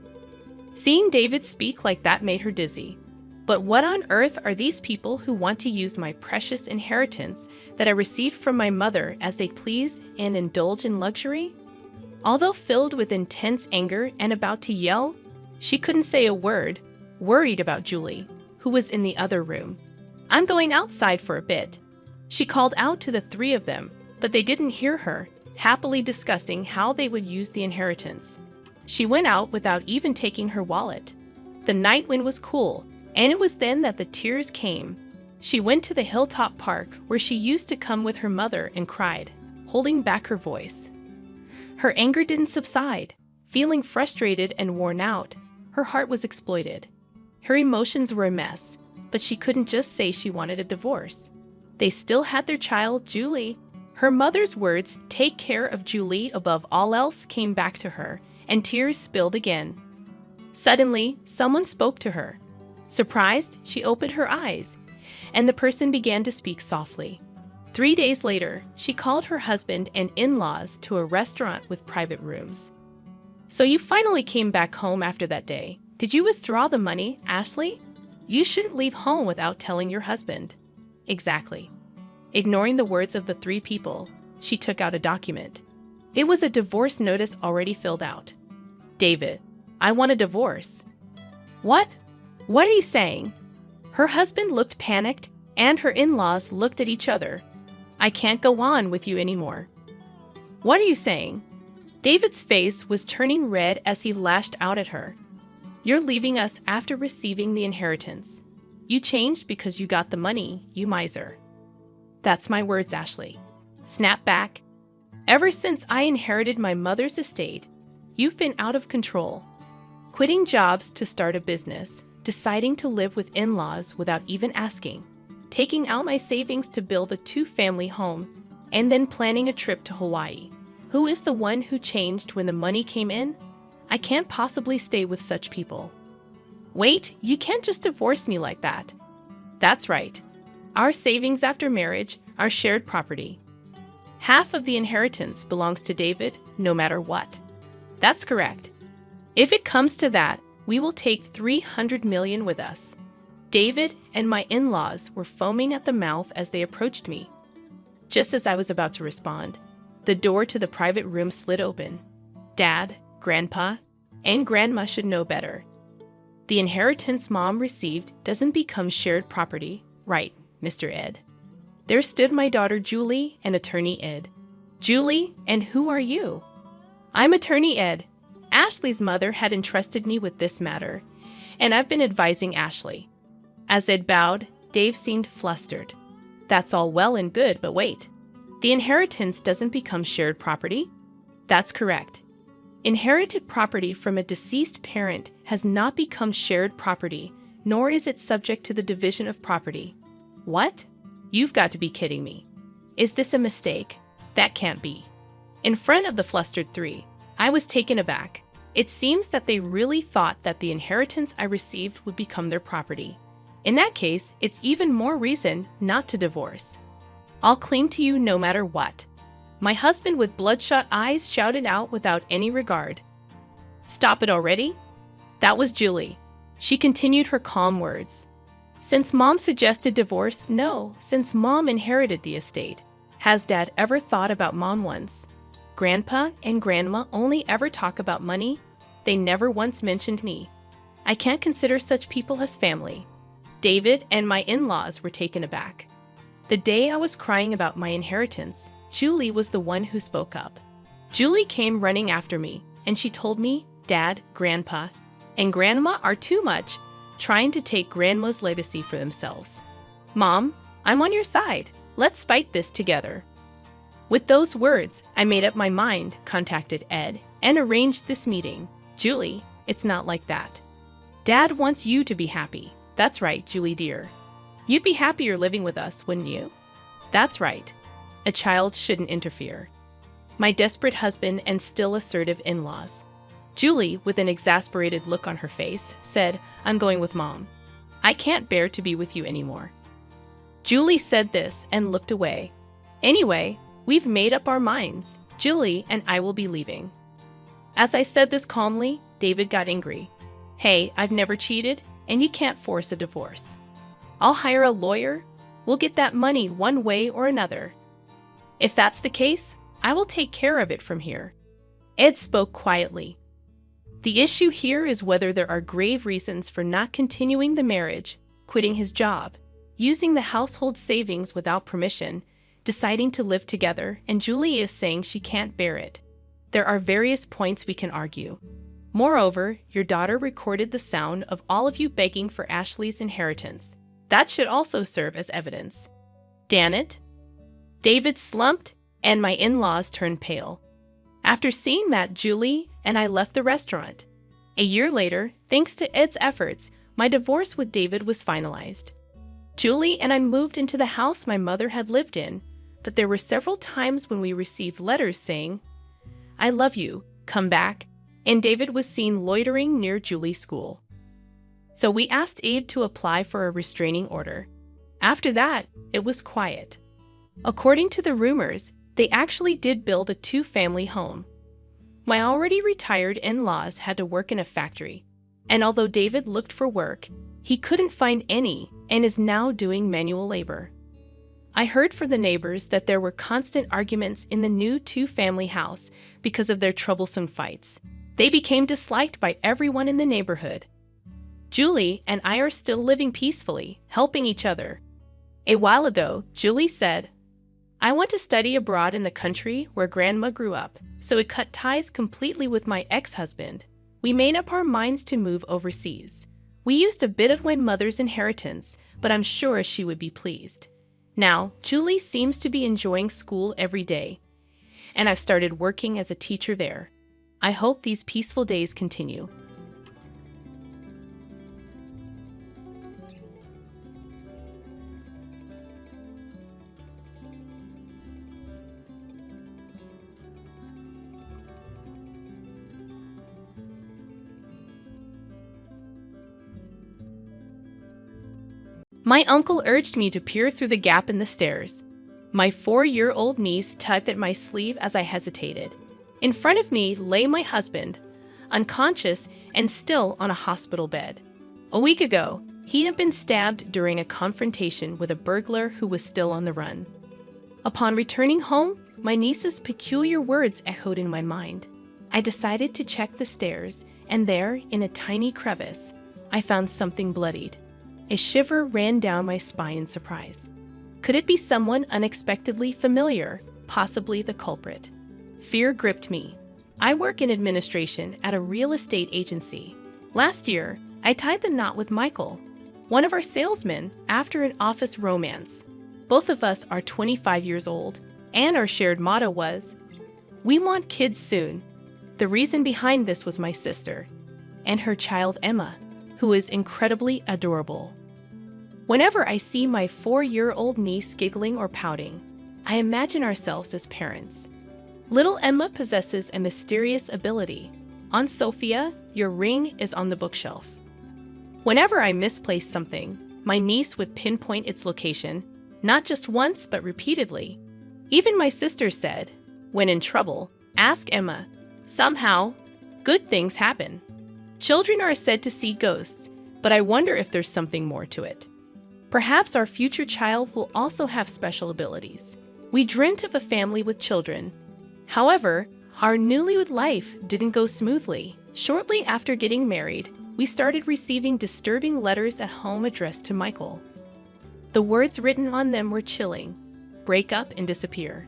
Seeing David speak like that made her dizzy. But what on earth are these people who want to use my precious inheritance that I received from my mother as they please and indulge in luxury? Although filled with intense anger and about to yell, she couldn't say a word, worried about Julie, who was in the other room. "I'm going outside for a bit." She called out to the 3 of them, but they didn't hear her, happily discussing how they would use the inheritance. She went out without even taking her wallet. The night wind was cool, and it was then that the tears came. She went to the hilltop park where she used to come with her mother and cried, holding back her voice. Her anger didn't subside. Feeling frustrated and worn out, her heart was exploited. Her emotions were a mess, but she couldn't just say she wanted a divorce. They still had their child, Julie. Her mother's words, "Take care of Julie above all else," came back to her, and tears spilled again. Suddenly, someone spoke to her. Surprised, she opened her eyes, and the person began to speak softly. 3 days later, she called her husband and in-laws to a restaurant with private rooms. "So you finally came back home after that day. Did you withdraw the money, Ashley? You shouldn't leave home without telling your husband." "Exactly." Ignoring the words of the 3 people, she took out a document. It was a divorce notice already filled out. "David, I want a divorce." "What? What are you saying?" Her husband looked panicked, and her in-laws looked at each other. "I can't go on with you anymore." "What are you saying?" David's face was turning red as he lashed out at her. "You're leaving us after receiving the inheritance. You changed because you got the money, you miser." "That's my words, Ashley." Snap back. "Ever since I inherited my mother's estate, you've been out of control. Quitting jobs to start a business, deciding to live with in-laws without even asking, taking out my savings to build a 2-family home, and then planning a trip to Hawaii. Who is the one who changed when the money came in? I can't possibly stay with such people." "Wait, you can't just divorce me like that." "That's right. Our savings after marriage are shared property. Half of the inheritance belongs to David, no matter what." "That's correct. If it comes to that, we will take $300 million with us." David and my in-laws were foaming at the mouth as they approached me. Just as I was about to respond, the door to the private room slid open. Dad, Grandpa, and Grandma should know better. The inheritance Mom received doesn't become shared property, right, Mr. Ed? There stood my daughter Julie and Attorney Ed. "Julie, and who are you?" "I'm Attorney Ed. Ashley's mother had entrusted me with this matter, and I've been advising Ashley." As Ed bowed, Dave seemed flustered. "That's all well and good, but wait. The inheritance doesn't become shared property?" "That's correct. Inherited property from a deceased parent has not become shared property, nor is it subject to the division of property." "What? You've got to be kidding me. Is this a mistake? That can't be." In front of the flustered 3, I was taken aback. It seems that they really thought that the inheritance I received would become their property. In that case, it's even more reason not to divorce. "I'll cling to you no matter what." My husband with bloodshot eyes shouted out without any regard. "Stop it already?" That was Julie. She continued her calm words. "Since Mom suggested divorce, no. Since Mom inherited the estate. Has Dad ever thought about Mom once? Grandpa and Grandma only ever talk about money. They never once mentioned me. I can't consider such people as family." David and my in-laws were taken aback. The day I was crying about my inheritance, Julie was the one who spoke up. Julie came running after me, and she told me Dad, Grandpa, and Grandma are too much, trying to take Grandma's legacy for themselves. "Mom, I'm on your side. Let's fight this together." With those words, I made up my mind, contacted Ed, and arranged this meeting. "Julie, it's not like that. Dad wants you to be happy." "That's right, Julie dear. You'd be happier living with us, wouldn't you?" "That's right. A child shouldn't interfere." My desperate husband and still assertive in-laws. Julie, with an exasperated look on her face, said, "I'm going with Mom. I can't bear to be with you anymore." Julie said this and looked away. "Anyway, we've made up our minds. Julie and I will be leaving." As I said this calmly, David got angry. "Hey, I've never cheated, and you can't force a divorce. I'll hire a lawyer. We'll get that money one way or another. If that's the case, I will take care of it from here." Ed spoke quietly. "The issue here is whether there are grave reasons for not continuing the marriage, quitting his job, using the household savings without permission, deciding to live together, and Julie is saying she can't bear it. There are various points we can argue. Moreover, your daughter recorded the sound of all of you begging for Ashley's inheritance. That should also serve as evidence." "Damn it." David slumped and my in-laws turned pale. After seeing that, Julie and I left the restaurant. A year later, thanks to Ed's efforts, my divorce with David was finalized. Julie and I moved into the house my mother had lived in, but there were several times when we received letters saying, "I love you, come back," and David was seen loitering near Julie's school. So we asked Abe to apply for a restraining order. After that, it was quiet. According to the rumors, they actually did build a two-family home. My already retired in-laws had to work in a factory, and although David looked for work, he couldn't find any and is now doing manual labor. I heard from the neighbors that there were constant arguments in the new two-family house because of their troublesome fights. They became disliked by everyone in the neighborhood. Julie and I are still living peacefully, helping each other. A while ago, Julie said, "I want to study abroad in the country where Grandma grew up," so it cut ties completely with my ex-husband. We made up our minds to move overseas. We used a bit of my mother's inheritance, but I'm sure she would be pleased. Now, Julie seems to be enjoying school every day, and I've started working as a teacher there. I hope these peaceful days continue. My uncle urged me to peer through the gap in the stairs. My 4-year-old niece tugged at my sleeve as I hesitated. In front of me lay my husband, unconscious and still on a hospital bed. A week ago, he had been stabbed during a confrontation with a burglar who was still on the run. Upon returning home, my niece's peculiar words echoed in my mind. I decided to check the stairs, and there, in a tiny crevice, I found something bloodied. A shiver ran down my spine in surprise. Could it be someone unexpectedly familiar, possibly the culprit? Fear gripped me. I work in administration at a real estate agency. Last year, I tied the knot with Michael, one of our salesmen, after an office romance. Both of us are 25 years old, and our shared motto was, "We want kids soon." The reason behind this was my sister and her child Emma, who is incredibly adorable. Whenever I see my 4-year-old niece giggling or pouting, I imagine ourselves as parents. Little Emma possesses a mysterious ability. Aunt Sophia, your ring is on the bookshelf. Whenever I misplaced something, my niece would pinpoint its location, not just once but repeatedly. Even my sister said, when in trouble, ask Emma. Somehow, good things happen. Children are said to see ghosts, but I wonder if there's something more to it. Perhaps our future child will also have special abilities. We dreamt of a family with children. However, our newlywed life didn't go smoothly. Shortly after getting married, we started receiving disturbing letters at home addressed to Michael. The words written on them were chilling: break up and disappear.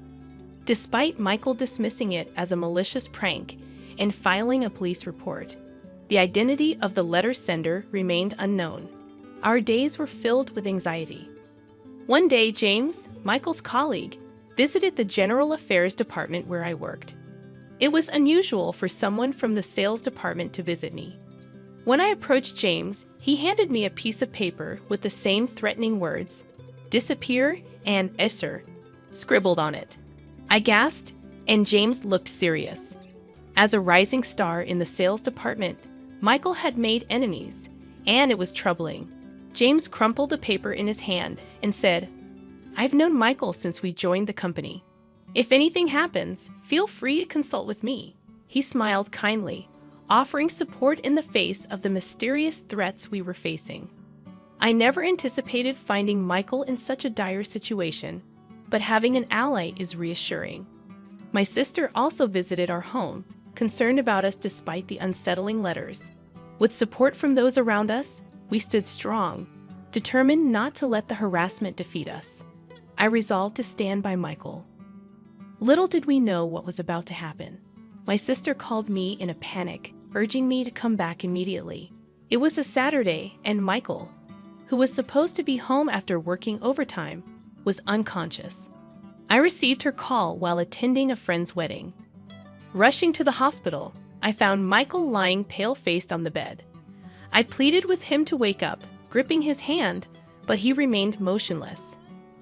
Despite Michael dismissing it as a malicious prank and filing a police report, the identity of the letter sender remained unknown. Our days were filled with anxiety. One day, James, Michael's colleague, visited the General Affairs Department where I worked. It was unusual for someone from the sales department to visit me. When I approached James, he handed me a piece of paper with the same threatening words, "disappear" and "esser," scribbled on it. I gasped, and James looked serious. As a rising star in the sales department, Michael had made enemies, and it was troubling. James crumpled the paper in his hand and said, "I've known Michael since we joined the company. If anything happens, feel free to consult with me." He smiled kindly, offering support in the face of the mysterious threats we were facing. I never anticipated finding Michael in such a dire situation, but having an ally is reassuring. My sister also visited our home, concerned about us despite the unsettling letters. With support from those around us, we stood strong, determined not to let the harassment defeat us. I resolved to stand by Michael. Little did we know what was about to happen. My sister called me in a panic, urging me to come back immediately. It was a Saturday, and Michael, who was supposed to be home after working overtime, was unconscious. I received her call while attending a friend's wedding. Rushing to the hospital, I found Michael lying pale-faced on the bed. I pleaded with him to wake up, gripping his hand, but he remained motionless.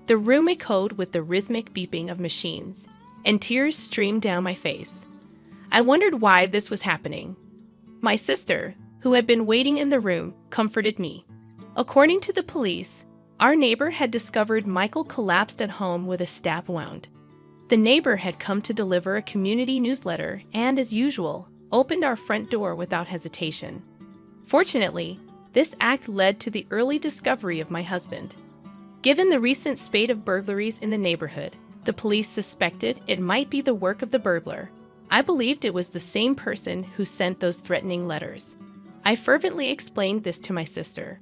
The room echoed with the rhythmic beeping of machines, and tears streamed down my face. I wondered why this was happening. My sister, who had been waiting in the room, comforted me. According to the police, our neighbor had discovered Michael collapsed at home with a stab wound. The neighbor had come to deliver a community newsletter and, as usual, opened our front door without hesitation. Fortunately, this act led to the early discovery of my husband. Given the recent spate of burglaries in the neighborhood, the police suspected it might be the work of the burglar. I believed it was the same person who sent those threatening letters. I fervently explained this to my sister,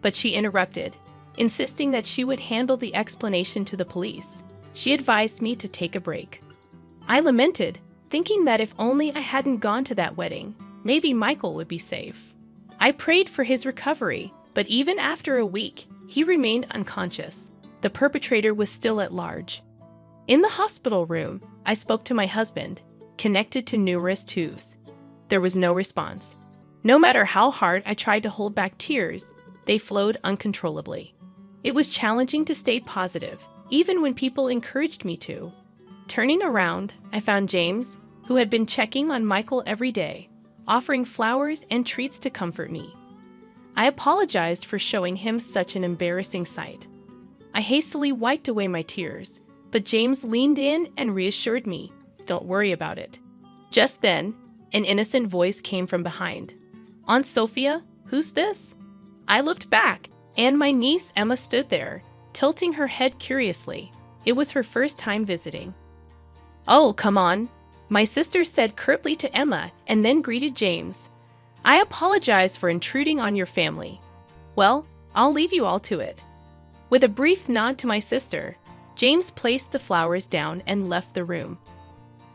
but she interrupted, insisting that she would handle the explanation to the police. She advised me to take a break. I lamented, thinking that if only I hadn't gone to that wedding, maybe Michael would be safe. I prayed for his recovery, but even after a week, he remained unconscious. The perpetrator was still at large. In the hospital room, I spoke to my husband, connected to numerous tubes. There was no response. No matter how hard I tried to hold back tears, they flowed uncontrollably. It was challenging to stay positive, even when people encouraged me to. Turning around, I found James, who had been checking on Michael every day, offering flowers and treats to comfort me. I apologized for showing him such an embarrassing sight. I hastily wiped away my tears, but James leaned in and reassured me, "Don't worry about it." Just then, an innocent voice came from behind. "Aunt Sophia, who's this?" I looked back, and my niece Emma stood there, tilting her head curiously. It was her first time visiting. "Oh, come on," my sister said curtly to Emma and then greeted James. "I apologize for intruding on your family. Well, I'll leave you all to it." With a brief nod to my sister, James placed the flowers down and left the room.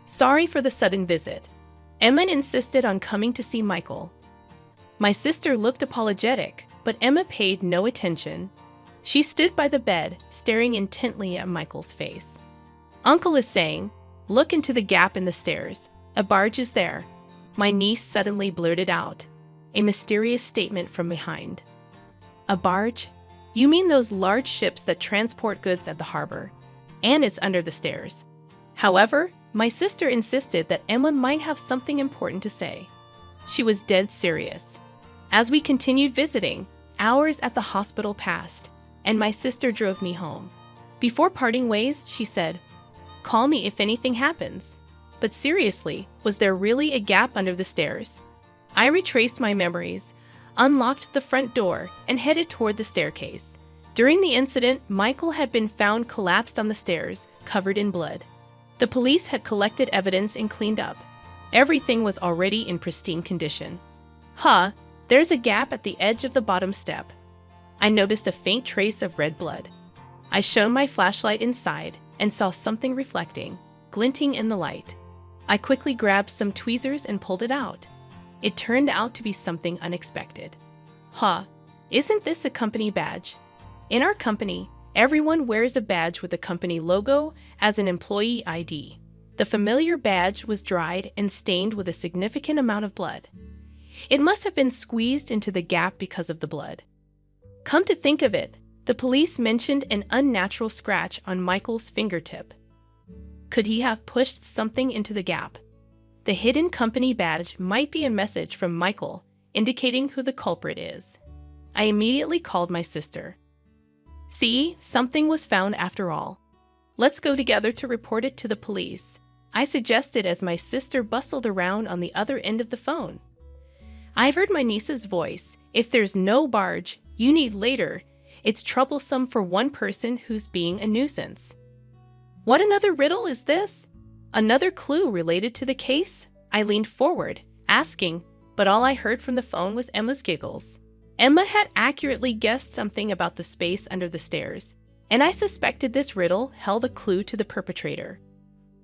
Sorry for the sudden visit. Emma insisted on coming to see Michael. My sister looked apologetic, but Emma paid no attention. She stood by the bed, staring intently at Michael's face. "Uncle is saying, look into the gap in the stairs. A barge is there." My niece suddenly blurted out, a mysterious statement from behind. "A barge? You mean those large ships that transport goods at the harbor? And it's under the stairs." However, my sister insisted that Emma might have something important to say. She was dead serious. As we continued visiting, hours at the hospital passed, and my sister drove me home. Before parting ways, she said, "Call me if anything happens." But seriously, was there really a gap under the stairs? I retraced my memories, unlocked the front door, and headed toward the staircase. During the incident, Michael had been found collapsed on the stairs, covered in blood. The police had collected evidence and cleaned up. Everything was already in pristine condition. There's a gap at the edge of the bottom step. I noticed a faint trace of red blood. I shone my flashlight inside and saw something reflecting, glinting in the light. I quickly grabbed some tweezers and pulled it out. It turned out to be something unexpected. Isn't this a company badge? In our company, everyone wears a badge with a company logo as an employee ID. The familiar badge was dried and stained with a significant amount of blood. It must have been squeezed into the gap because of the blood. Come to think of it, the police mentioned an unnatural scratch on Michael's fingertip. Could he have pushed something into the gap? The hidden company badge might be a message from Michael, indicating who the culprit is. I immediately called my sister. "See, something was found after all. Let's go together to report it to the police," I suggested as my sister bustled around on the other end of the phone. I heard my niece's voice. "If there's no barge, you need later. It's troublesome for one person who's being a nuisance." What another riddle is this? Another clue related to the case? I leaned forward, asking, but all I heard from the phone was Emma's giggles. Emma had accurately guessed something about the space under the stairs, and I suspected this riddle held a clue to the perpetrator.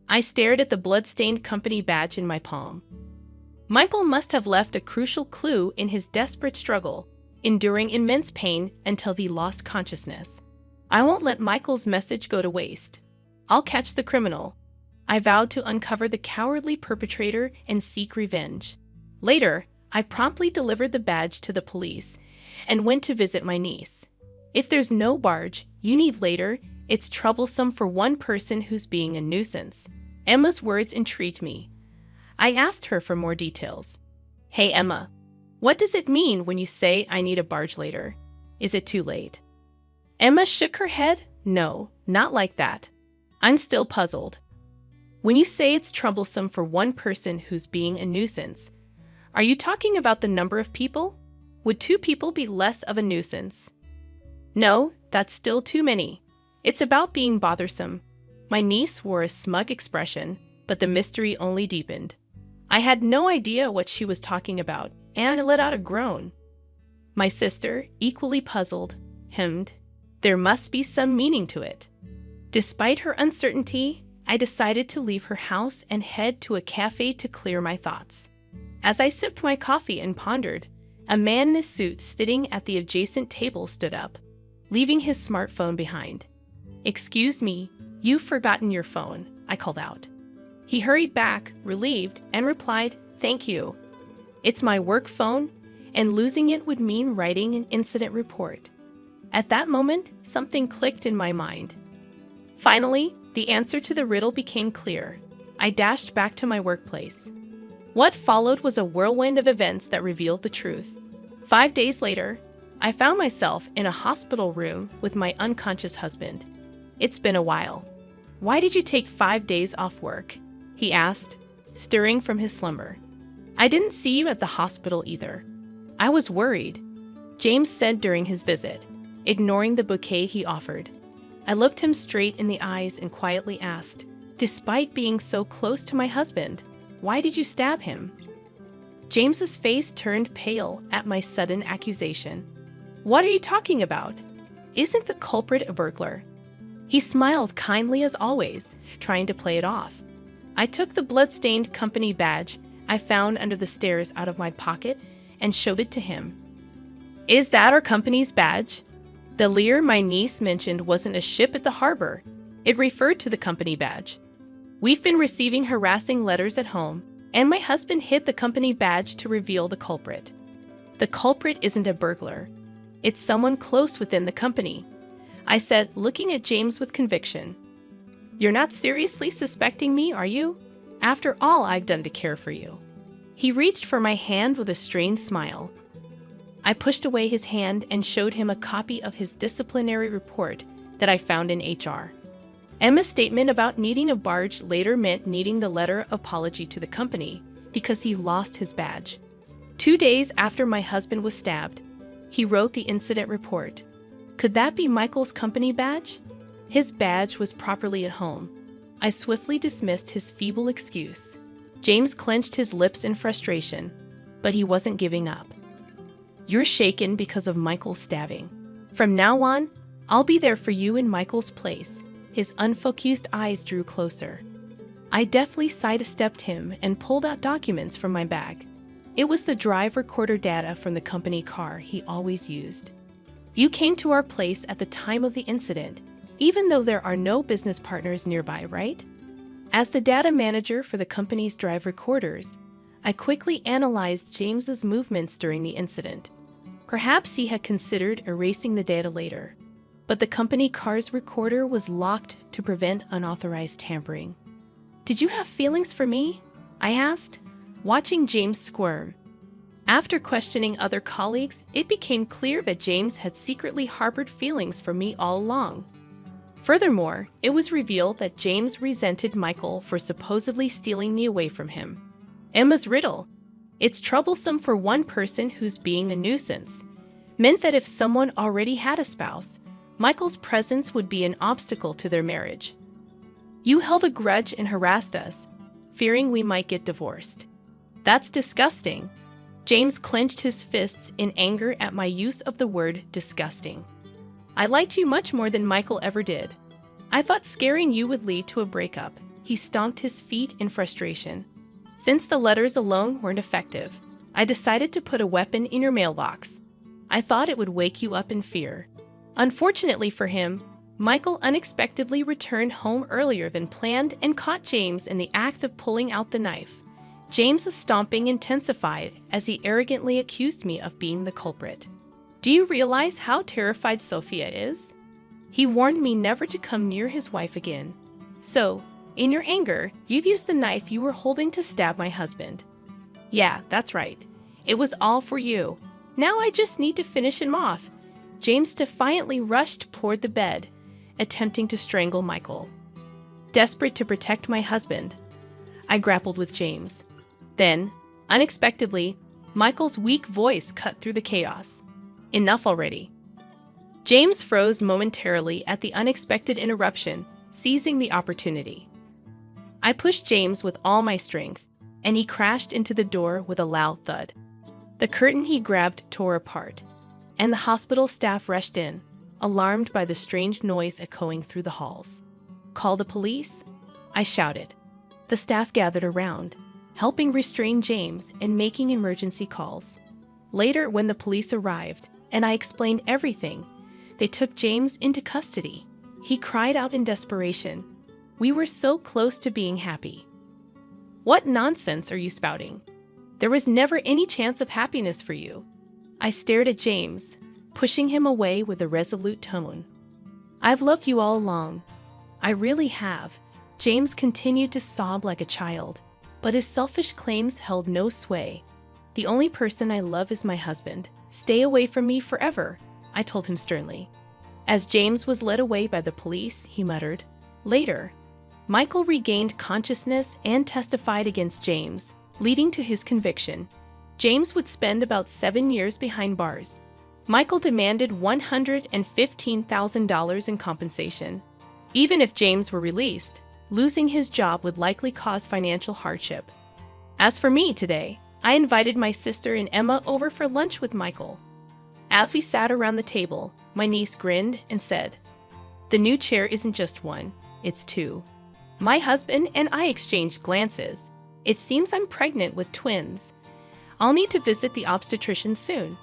I stared at the blood-stained company badge in my palm. Michael must have left a crucial clue in his desperate struggle, enduring immense pain until he lost consciousness. I won't let Michael's message go to waste. I'll catch the criminal. I vowed to uncover the cowardly perpetrator and seek revenge. Later, I promptly delivered the badge to the police and went to visit my niece. If there's no barge you need later, it's troublesome for one person who's being a nuisance. Emma's words intrigued me. I asked her for more details. Hey Emma, what does it mean when you say I need a barge later? Is it too late? Emma shook her head. No, not like that. I'm still puzzled. When you say it's troublesome for one person who's being a nuisance, are you talking about the number of people? Would 2 people be less of a nuisance? No, that's still too many. It's about being bothersome. My niece wore a smug expression, but the mystery only deepened. I had no idea what she was talking about, and I let out a groan. My sister, equally puzzled, hemmed. There must be some meaning to it. Despite her uncertainty, I decided to leave her house and head to a cafe to clear my thoughts. As I sipped my coffee and pondered, a man in a suit sitting at the adjacent table stood up, leaving his smartphone behind. Excuse me, you've forgotten your phone, I called out. He hurried back, relieved, and replied, thank you. It's my work phone, and losing it would mean writing an incident report. At that moment, something clicked in my mind. Finally, the answer to the riddle became clear. I dashed back to my workplace. What followed was a whirlwind of events that revealed the truth. 5 days later, I found myself in a hospital room with my unconscious husband. It's been a while. Why did you take 5 days off work? He asked, stirring from his slumber. I didn't see you at the hospital either. I was worried, James said during his visit, ignoring the bouquet he offered. I looked him straight in the eyes and quietly asked, despite being so close to my husband, why did you stab him? James's face turned pale at my sudden accusation. What are you talking about? Isn't the culprit a burglar? He smiled kindly as always, trying to play it off. I took the blood-stained company badge I found under the stairs out of my pocket and showed it to him. Is that our company's badge? The Lear my niece mentioned wasn't a ship at the harbor. It referred to the company badge. We've been receiving harassing letters at home, and my husband hid the company badge to reveal the culprit. The culprit isn't a burglar. It's someone close within the company, I said, looking at James with conviction. You're not seriously suspecting me, are you? After all I've done to care for you. He reached for my hand with a strained smile. I pushed away his hand and showed him a copy of his disciplinary report that I found in HR. Emma's statement about needing a barge later meant needing the letter of apology to the company because he lost his badge. 2 days after my husband was stabbed, he wrote the incident report. Could that be Michael's company badge? His badge was properly at home. I swiftly dismissed his feeble excuse. James clenched his lips in frustration, but he wasn't giving up. You're shaken because of Michael's stabbing. From now on, I'll be there for you in Michael's place. His unfocused eyes drew closer. I deftly sidestepped him and pulled out documents from my bag. It was the drive recorder data from the company car he always used. You came to our place at the time of the incident, even though there are no business partners nearby, right? As the data manager for the company's drive recorders, I quickly analyzed James's movements during the incident. Perhaps he had considered erasing the data later, but the company car's recorder was locked to prevent unauthorized tampering. Did you have feelings for me? I asked, watching James squirm. After questioning other colleagues, it became clear that James had secretly harbored feelings for me all along. Furthermore, it was revealed that James resented Michael for supposedly stealing me away from him. Emma's riddle, it's troublesome for one person who's being a nuisance, meant that if someone already had a spouse, Michael's presence would be an obstacle to their marriage. You held a grudge and harassed us, fearing we might get divorced. That's disgusting. James clenched his fists in anger at my use of the word disgusting. I liked you much more than Michael ever did. I thought scaring you would lead to a breakup. He stomped his feet in frustration. Since the letters alone weren't effective, I decided to put a weapon in your mailbox. I thought it would wake you up in fear. Unfortunately for him, Michael unexpectedly returned home earlier than planned and caught James in the act of pulling out the knife. James's stomping intensified as he arrogantly accused me of being the culprit. "Do you realize how terrified Sophia is?" He warned me never to come near his wife again. "So, in your anger, you've used the knife you were holding to stab my husband." "Yeah, that's right. It was all for you. Now I just need to finish him off." James defiantly rushed toward the bed, attempting to strangle Michael. Desperate to protect my husband, I grappled with James. Then, unexpectedly, Michael's weak voice cut through the chaos. "Enough already." James froze momentarily at the unexpected interruption, seizing the opportunity. I pushed James with all my strength, and he crashed into the door with a loud thud. The curtain he grabbed tore apart, and the hospital staff rushed in, alarmed by the strange noise echoing through the halls. "Call the police?" I shouted. The staff gathered around, helping restrain James and making emergency calls. Later, when the police arrived, and I explained everything, they took James into custody. He cried out in desperation. We were so close to being happy. "What nonsense are you spouting? There was never any chance of happiness for you." I stared at James, pushing him away with a resolute tone. "I've loved you all along. I really have." James continued to sob like a child, but his selfish claims held no sway. "The only person I love is my husband. Stay away from me forever," I told him sternly. As James was led away by the police, he muttered. Later, Michael regained consciousness and testified against James, leading to his conviction. James would spend about 7 years behind bars. Michael demanded $115,000 in compensation. Even if James were released, losing his job would likely cause financial hardship. As for me today, I invited my sister and Emma over for lunch with Michael. As we sat around the table, my niece grinned and said, "The new chair isn't just one, it's two." My husband and I exchanged glances. It seems I'm pregnant with twins. I'll need to visit the obstetrician soon.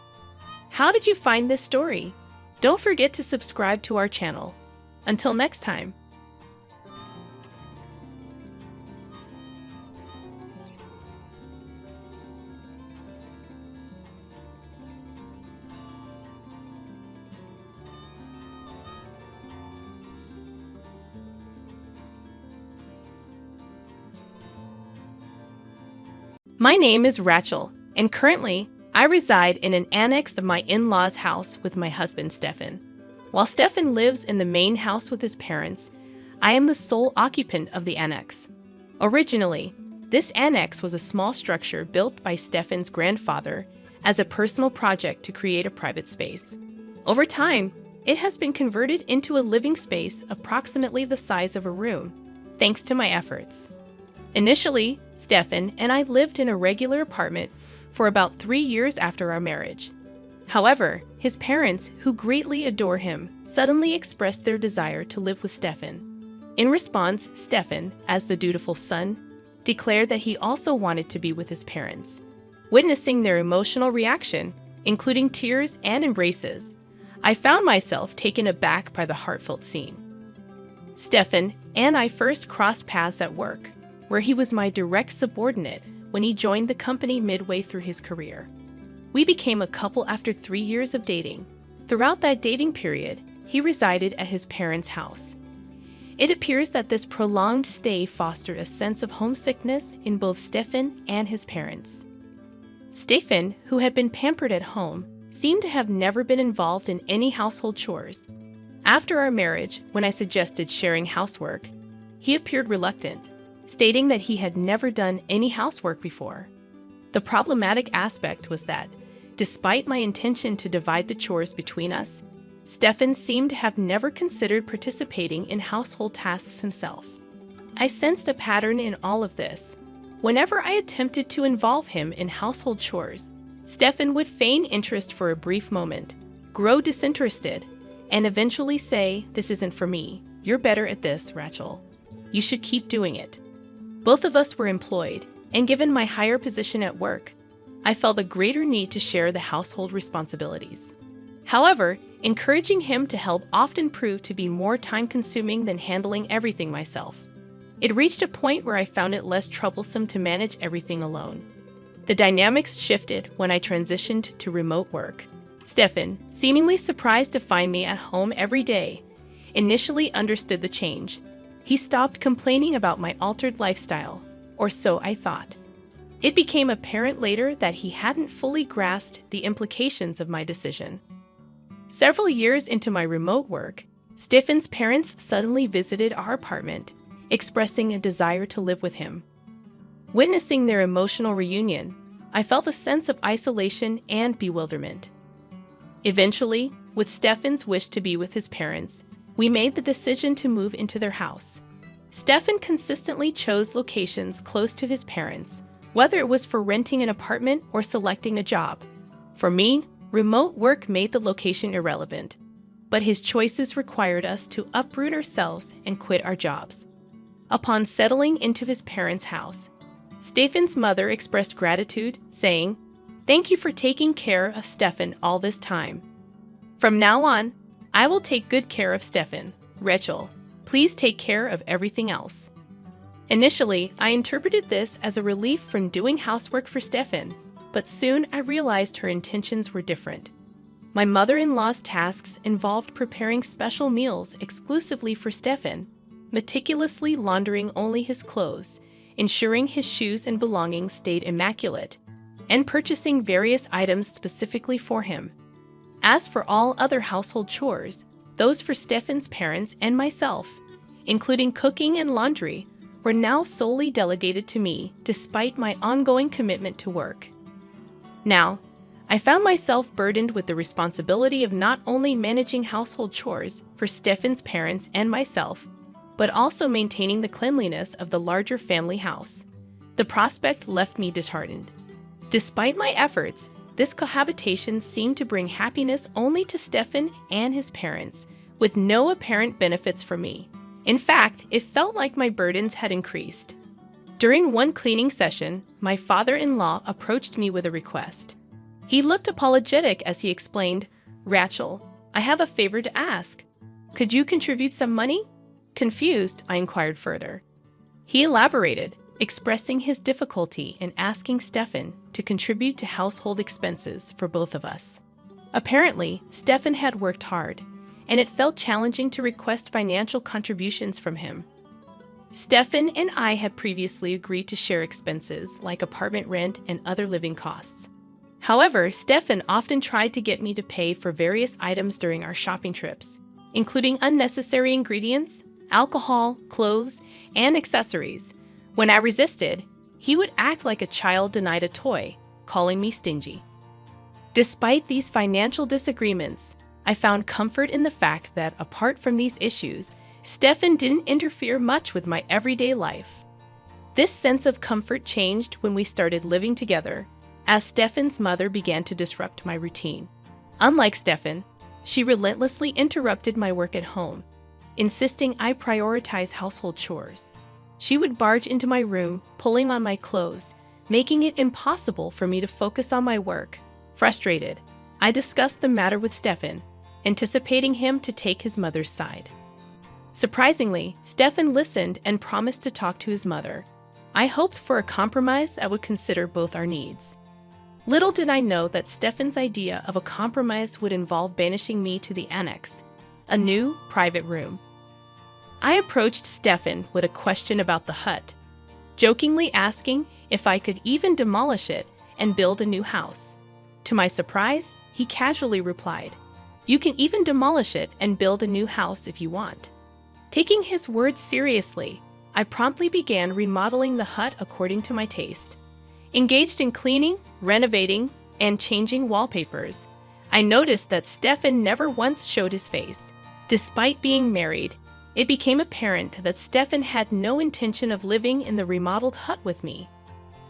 How did you find this story? Don't forget to subscribe to our channel. Until next time. My name is Rachel, and currently, I reside in an annex of my in-laws' house with my husband, Stefan. While Stefan lives in the main house with his parents, I am the sole occupant of the annex. Originally, this annex was a small structure built by Stefan's grandfather as a personal project to create a private space. Over time, it has been converted into a living space approximately the size of a room, thanks to my efforts. Initially, Stefan and I lived in a regular apartment for about 3 years after our marriage. However, his parents, who greatly adore him, suddenly expressed their desire to live with Stefan. In response, Stefan, as the dutiful son, declared that he also wanted to be with his parents. Witnessing their emotional reaction, including tears and embraces, I found myself taken aback by the heartfelt scene. Stefan and I first crossed paths at work, where he was my direct subordinate when he joined the company midway through his career. We became a couple after 3 years of dating. Throughout that dating period, he resided at his parents' house. It appears that this prolonged stay fostered a sense of homesickness in both Stefan and his parents. Stefan, who had been pampered at home, seemed to have never been involved in any household chores. After our marriage, when I suggested sharing housework, he appeared reluctant, stating that he had never done any housework before. The problematic aspect was that, despite my intention to divide the chores between us, Stefan seemed to have never considered participating in household tasks himself. I sensed a pattern in all of this. Whenever I attempted to involve him in household chores, Stefan would feign interest for a brief moment, grow disinterested, and eventually say, "This isn't for me. You're better at this, Rachel. You should keep doing it." Both of us were employed, and given my higher position at work, I felt a greater need to share the household responsibilities. However, Encouraging him to help often proved to be more time-consuming than handling everything myself. It reached a point where I found it less troublesome to manage everything alone. The dynamics shifted when I transitioned to remote work. Stefan, seemingly surprised to find me at home every day, initially understood the change. He stopped complaining about my altered lifestyle, or so I thought. It became apparent later that he hadn't fully grasped the implications of my decision. Several years into my remote work, Stefan's parents suddenly visited our apartment, expressing a desire to live with him. Witnessing their emotional reunion, I felt a sense of isolation and bewilderment. Eventually, with Stefan's wish to be with his parents, we made the decision to move into their house. Stefan consistently chose locations close to his parents, whether it was for renting an apartment or selecting a job. For me, remote work made the location irrelevant, but his choices required us to uproot ourselves and quit our jobs. Upon settling into his parents' house, Stefan's mother expressed gratitude, saying, "Thank you for taking care of Stefan all this time. From now on, I will take good care of Stefan. Rachel, please take care of everything else." Initially, I interpreted this as a relief from doing housework for Stefan, but soon I realized her intentions were different. My mother-in-law's tasks involved preparing special meals exclusively for Stefan, meticulously laundering only his clothes, ensuring his shoes and belongings stayed immaculate, and purchasing various items specifically for him. As for all other household chores, those for Stefan's parents and myself, including cooking and laundry, were now solely delegated to me despite my ongoing commitment to work. Now, I found myself burdened with the responsibility of not only managing household chores for Stefan's parents and myself, but also maintaining the cleanliness of the larger family house. The prospect left me disheartened. Despite my efforts, this cohabitation seemed to bring happiness only to Stefan and his parents, with no apparent benefits for me. In fact, it felt like my burdens had increased. During one cleaning session, my father-in-law approached me with a request. He looked apologetic as he explained, "Rachel, I have a favor to ask. Could you contribute some money?" Confused, I inquired further. He elaborated, expressing his difficulty in asking Stefan to contribute to household expenses for both of us. Apparently, Stefan had worked hard, and it felt challenging to request financial contributions from him. Stefan and I had previously agreed to share expenses like apartment rent and other living costs. However, Stefan often tried to get me to pay for various items during our shopping trips, including unnecessary ingredients, alcohol, clothes, and accessories. When I resisted, he would act like a child denied a toy, calling me stingy. Despite these financial disagreements, I found comfort in the fact that, apart from these issues, Stefan didn't interfere much with my everyday life. This sense of comfort changed when we started living together, as Stefan's mother began to disrupt my routine. Unlike Stefan, she relentlessly interrupted my work at home, insisting I prioritize household chores. She would barge into my room, pulling on my clothes, making it impossible for me to focus on my work. Frustrated, I discussed the matter with Stefan, anticipating him to take his mother's side. Surprisingly, Stefan listened and promised to talk to his mother. I hoped for a compromise that would consider both our needs. Little did I know that Stefan's idea of a compromise would involve banishing me to the annex, a new, private room. I approached Stefan with a question about the hut, jokingly asking if I could even demolish it and build a new house. To my surprise, he casually replied, "You can even demolish it and build a new house if you want." Taking his words seriously, I promptly began remodeling the hut according to my taste. Engaged in cleaning, renovating, and changing wallpapers, I noticed that Stefan never once showed his face. Despite being married, it became apparent that Stefan had no intention of living in the remodeled hut with me.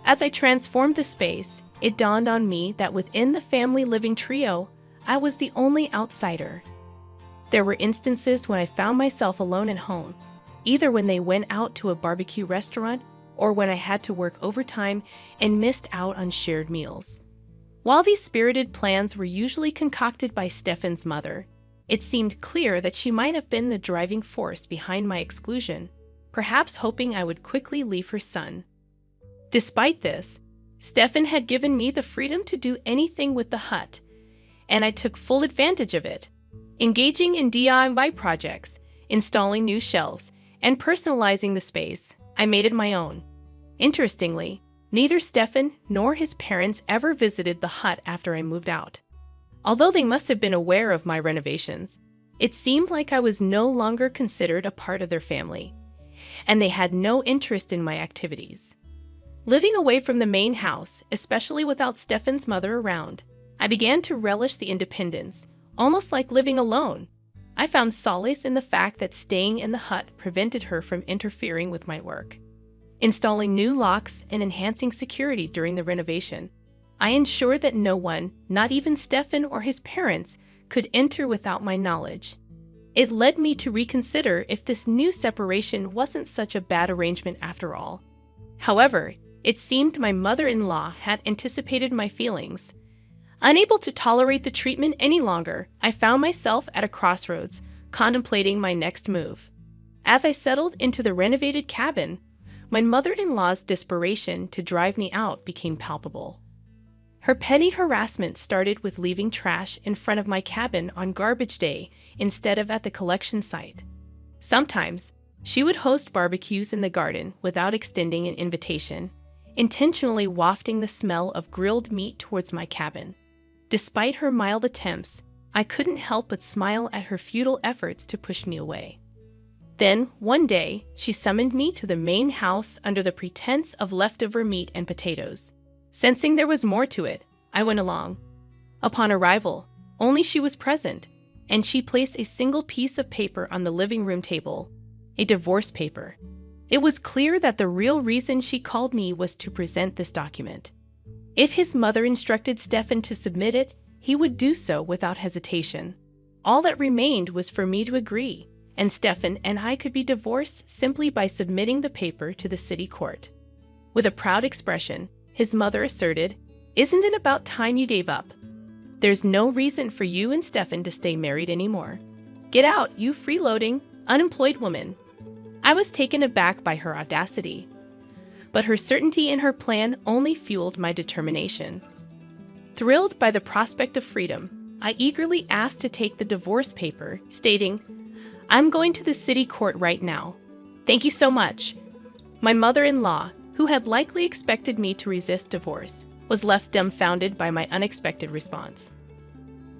As I transformed the space, it dawned on me that within the family living trio, I was the only outsider. There were instances when I found myself alone at home, either when they went out to a barbecue restaurant or when I had to work overtime and missed out on shared meals. While these spirited plans were usually concocted by Stefan's mother, It seemed clear that she might have been the driving force behind my exclusion, perhaps hoping I would quickly leave her son. Despite this, Stefan had given me the freedom to do anything with the hut, and I took full advantage of it, engaging in DIY projects, installing new shelves, and personalizing the space. I made it my own. Interestingly, neither Stefan nor his parents ever visited the hut after I moved out. Although they must have been aware of my renovations, it seemed like I was no longer considered a part of their family, and they had no interest in my activities. Living away from the main house, especially without Stefan's mother around, I began to relish the independence, almost like living alone. I found solace in the fact that staying in the hut prevented her from interfering with my work. Installing new locks and enhancing security during the renovation, I ensured that no one, not even Stefan or his parents, could enter without my knowledge. It led me to reconsider if this new separation wasn't such a bad arrangement after all. However, it seemed my mother-in-law had anticipated my feelings. Unable to tolerate the treatment any longer, I found myself at a crossroads, contemplating my next move. As I settled into the renovated cabin, my mother-in-law's desperation to drive me out became palpable. Her petty harassment started with leaving trash in front of my cabin on garbage day instead of at the collection site. Sometimes, she would host barbecues in the garden without extending an invitation, intentionally wafting the smell of grilled meat towards my cabin. Despite her mild attempts, I couldn't help but smile at her futile efforts to push me away. Then, one day, she summoned me to the main house under the pretense of leftover meat and potatoes. Sensing there was more to it, I went along. Upon arrival, only she was present, and she placed a single piece of paper on the living room table, a divorce paper. It was clear that the real reason she called me was to present this document. If his mother instructed Stefan to submit it, he would do so without hesitation. All that remained was for me to agree, and Stefan and I could be divorced simply by submitting the paper to the city court. With a proud expression, his mother asserted, "Isn't it about time you gave up? There's no reason for you and Stefan to stay married anymore. Get out, you freeloading, unemployed woman." I was taken aback by her audacity, but her certainty in her plan only fueled my determination. Thrilled by the prospect of freedom, I eagerly asked to take the divorce paper, stating, "I'm going to the city court right now. Thank you so much." My mother-in-law, who had likely expected me to resist divorce, was left dumbfounded by my unexpected response.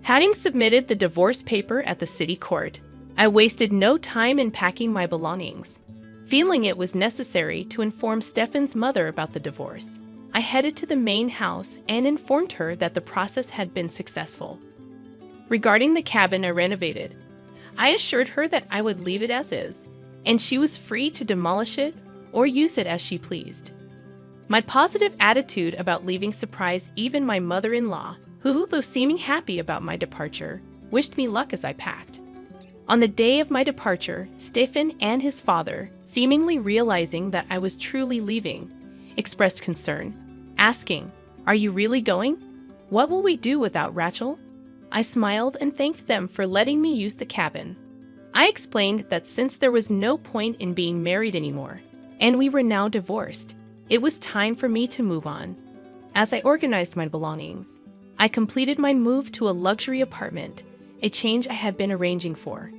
Having submitted the divorce paper at the city court, I wasted no time in packing my belongings. Feeling it was necessary to inform Stefan's mother about the divorce, I headed to the main house and informed her that the process had been successful. Regarding the cabin I renovated, I assured her that I would leave it as is, and she was free to demolish it or use it as she pleased. My positive attitude about leaving surprised even my mother-in-law, who, though seeming happy about my departure, wished me luck as I packed. On the day of my departure, Stefan and his father, seemingly realizing that I was truly leaving, expressed concern, asking, "Are you really going? What will we do without Rachel?" I smiled and thanked them for letting me use the cabin. I explained that since there was no point in being married anymore, and we were now divorced, it was time for me to move on. As I organized my belongings, I completed my move to a luxury apartment, a change I had been arranging for.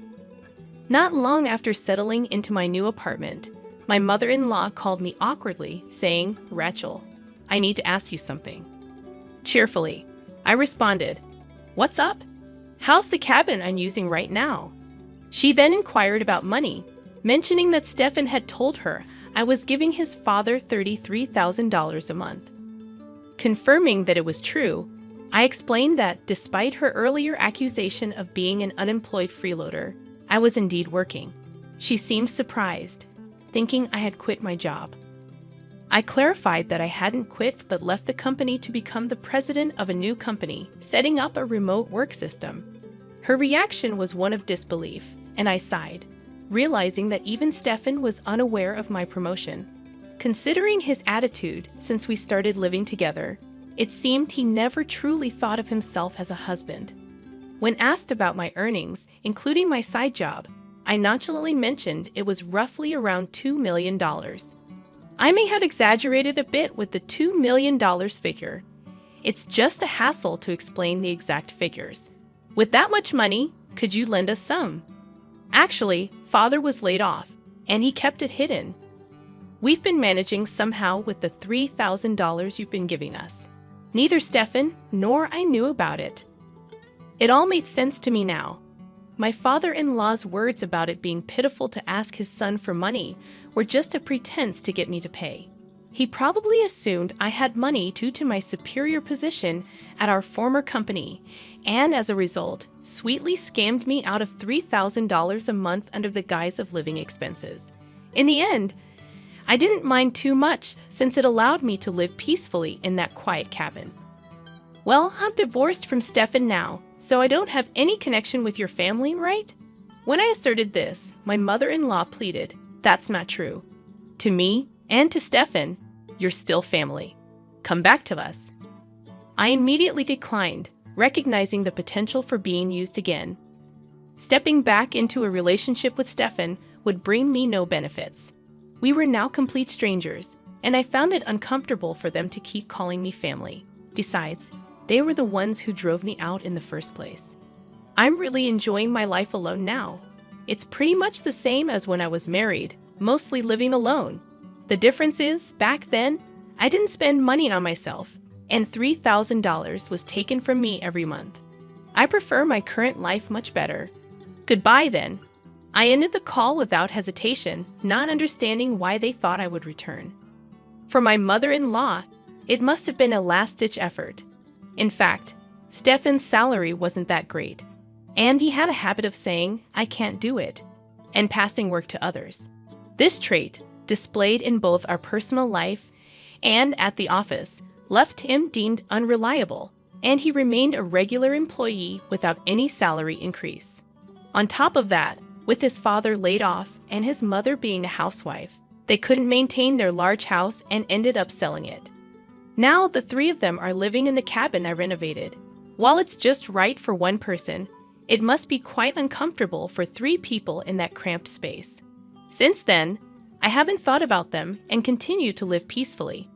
Not long after settling into my new apartment, my mother-in-law called me awkwardly, saying, "Rachel, I need to ask you something." Cheerfully, I responded, "What's up? How's the cabin I'm using right now?" She then inquired about money, mentioning that Stefan had told her I was giving his father $33,000 a month. Confirming that it was true, I explained that despite her earlier accusation of being an unemployed freeloader, I was indeed working. She seemed surprised, thinking I had quit my job. I clarified that I hadn't quit but left the company to become the president of a new company, setting up a remote work system. Her reaction was one of disbelief, and I sighed, realizing that even Stefan was unaware of my promotion. Considering his attitude since we started living together, it seemed he never truly thought of himself as a husband. When asked about my earnings, including my side job, I nonchalantly mentioned it was roughly around $2 million. I may have exaggerated a bit with the $2 million figure. It's just a hassle to explain the exact figures. With that much money, could you lend us some? Actually, Father was laid off, and he kept it hidden. We've been managing somehow with the $3,000 you've been giving us. Neither Stefan nor I knew about it. It all made sense to me now. My father-in-law's words about it being pitiful to ask his son for money were just a pretense to get me to pay. He probably assumed I had money due to my superior position at our former company, and as a result, sweetly scammed me out of $3,000 a month under the guise of living expenses. In the end, I didn't mind too much since it allowed me to live peacefully in that quiet cabin. Well, I'm divorced from Stefan now, so I don't have any connection with your family, right? When I asserted this, my mother-in-law pleaded, "That's not true. To me and to Stefan, you're still family. Come back to us." I immediately declined, recognizing the potential for being used again. Stepping back into a relationship with Stefan would bring me no benefits. We were now complete strangers, and I found it uncomfortable for them to keep calling me family. Besides, they were the ones who drove me out in the first place. I'm really enjoying my life alone now. It's pretty much the same as when I was married, mostly living alone. The difference is, back then, I didn't spend money on myself, and $3,000 was taken from me every month. I prefer my current life much better. Goodbye, then. I ended the call without hesitation, not understanding why they thought I would return. For my mother-in-law, it must have been a last-ditch effort. In fact, Stefan's salary wasn't that great, and he had a habit of saying, "I can't do it," and passing work to others. This trait, displayed in both our personal life and at the office, left him deemed unreliable, and he remained a regular employee without any salary increase. On top of that, with his father laid off and his mother being a housewife, they couldn't maintain their large house and ended up selling it. Now the three of them are living in the cabin I renovated. While it's just right for one person, it must be quite uncomfortable for three people in that cramped space. Since then, I haven't thought about them and continue to live peacefully.